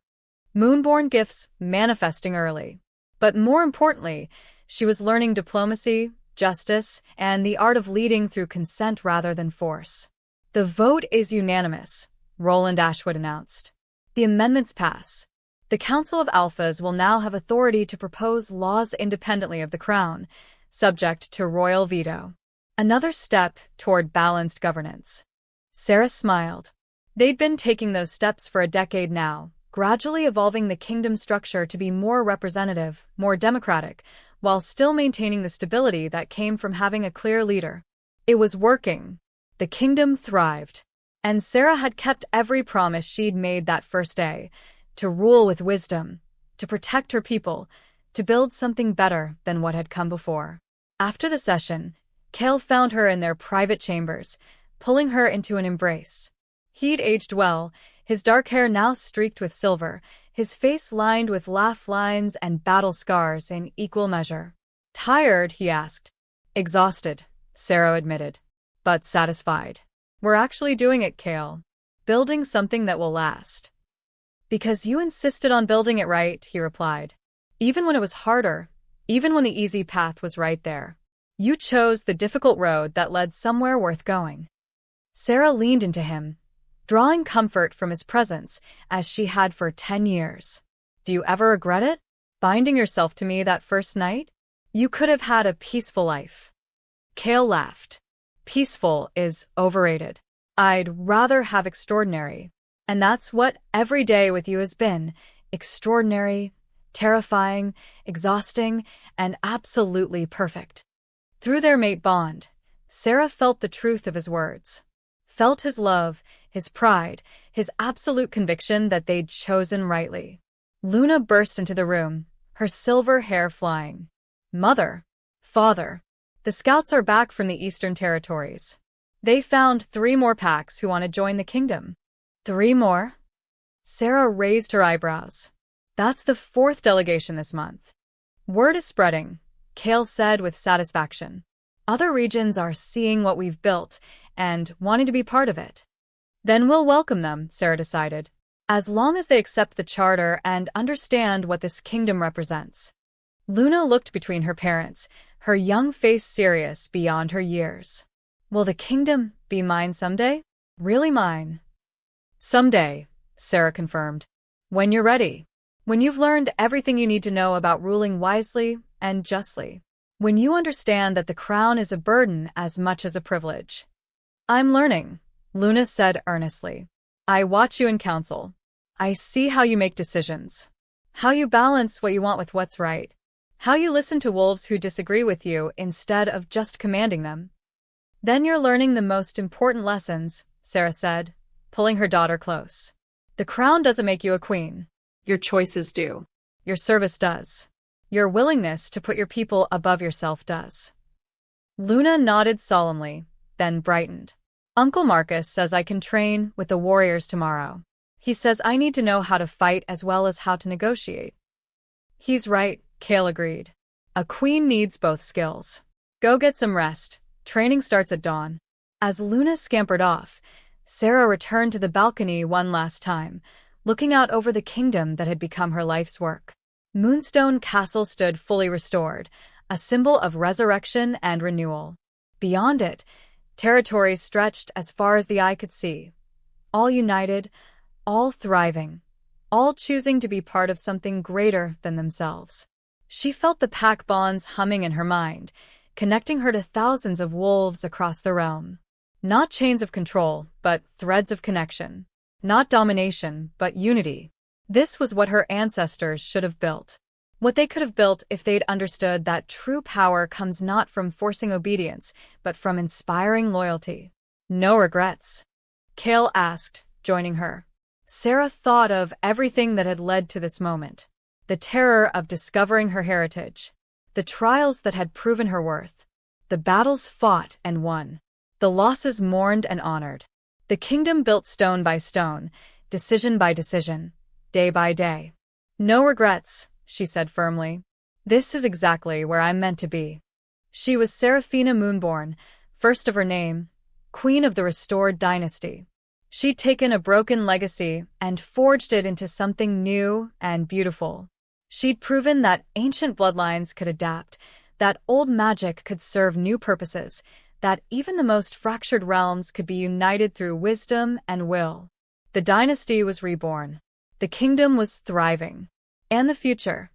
Moonborn gifts manifesting early. But more importantly, she was learning diplomacy, justice, and the art of leading through consent rather than force. The vote is unanimous, Roland Ashwood announced. The amendments pass. The Council of Alphas will now have authority to propose laws independently of the Crown, subject to royal veto. Another step toward balanced governance. Sera smiled. They'd been taking those steps for a decade now, gradually evolving the kingdom structure to be more representative, more democratic, while still maintaining the stability that came from having a clear leader. It was working. The kingdom thrived. And Sera had kept every promise she'd made that first day, to rule with wisdom, to protect her people, to build something better than what had come before. After the session, Kael found her in their private chambers, pulling her into an embrace. He'd aged well, his dark hair now streaked with silver, his face lined with laugh lines and battle scars in equal measure. Tired, he asked. Exhausted, Sera admitted. But satisfied. We're actually doing it, Kael. Building something that will last. Because you insisted on building it right, he replied. Even when it was harder, even when the easy path was right there. You chose the difficult road that led somewhere worth going. Sera leaned into him, drawing comfort from his presence as she had for 10 years. Do you ever regret it? Binding yourself to me that first night? You could have had a peaceful life. Kael laughed. Peaceful is overrated. I'd rather have extraordinary. And that's what every day with you has been. Extraordinary, terrifying, exhausting, and absolutely perfect. Through their mate bond, Sera felt the truth of his words. Felt his love, his pride, his absolute conviction that they'd chosen rightly. Luna burst into the room, her silver hair flying. Mother, father, the scouts are back from the Eastern Territories. They found 3 more packs who want to join the kingdom. 3 more? Sera raised her eyebrows. That's the 4th delegation this month. Word is spreading, Kael said with satisfaction. Other regions are seeing what we've built and wanting to be part of it. Then we'll welcome them, Sera decided, as long as they accept the charter and understand what this kingdom represents. Luna looked between her parents, her young face serious beyond her years. Will the kingdom be mine someday? Really mine? Someday, Sera confirmed. When you're ready. When you've learned everything you need to know about ruling wisely and justly. When you understand that the crown is a burden as much as a privilege. I'm learning, Luna said earnestly. I watch you in council. I see how you make decisions. How you balance what you want with what's right. How you listen to wolves who disagree with you instead of just commanding them. Then you're learning the most important lessons, Sera said, pulling her daughter close. The crown doesn't make you a queen. Your choices do. Your service does. Your willingness to put your people above yourself does. Luna nodded solemnly, then brightened. Uncle Marcus says I can train with the warriors tomorrow. He says I need to know how to fight as well as how to negotiate. He's right, Kael agreed. A queen needs both skills. Go get some rest. Training starts at dawn. As Luna scampered off, Sera returned to the balcony one last time, looking out over the kingdom that had become her life's work. Moonstone Castle stood fully restored, a symbol of resurrection and renewal. Beyond it, territories stretched as far as the eye could see. All united, all thriving, all choosing to be part of something greater than themselves. She felt the pack bonds humming in her mind, connecting her to thousands of wolves across the realm. Not chains of control, but threads of connection. Not domination, but unity. This was what her ancestors should have built. What they could have built if they'd understood that true power comes not from forcing obedience, but from inspiring loyalty. No regrets? Kael asked, joining her. Sera thought of everything that had led to this moment. The terror of discovering her heritage. The trials that had proven her worth. The battles fought and won. The losses mourned and honored. The kingdom built stone by stone, decision by decision, day by day. No regrets, she said firmly. This is exactly where I'm meant to be. She was Seraphina Moonborn, first of her name, queen of the restored dynasty. She'd taken a broken legacy and forged it into something new and beautiful. She'd proven that ancient bloodlines could adapt, that old magic could serve new purposes, that even the most fractured realms could be united through wisdom and will. The dynasty was reborn. The kingdom was thriving. And the future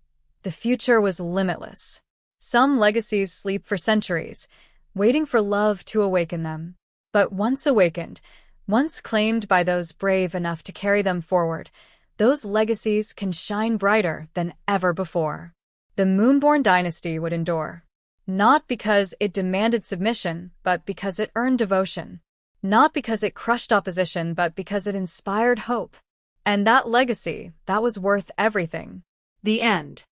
was limitless. Some legacies sleep for centuries, waiting for love to awaken them. But once awakened, once claimed by those brave enough to carry them forward, those legacies can shine brighter than ever before. The Moonborn dynasty would endure. Not because it demanded submission, but because it earned devotion. Not because it crushed opposition, but because it inspired hope. And that legacy, that was worth everything. The end.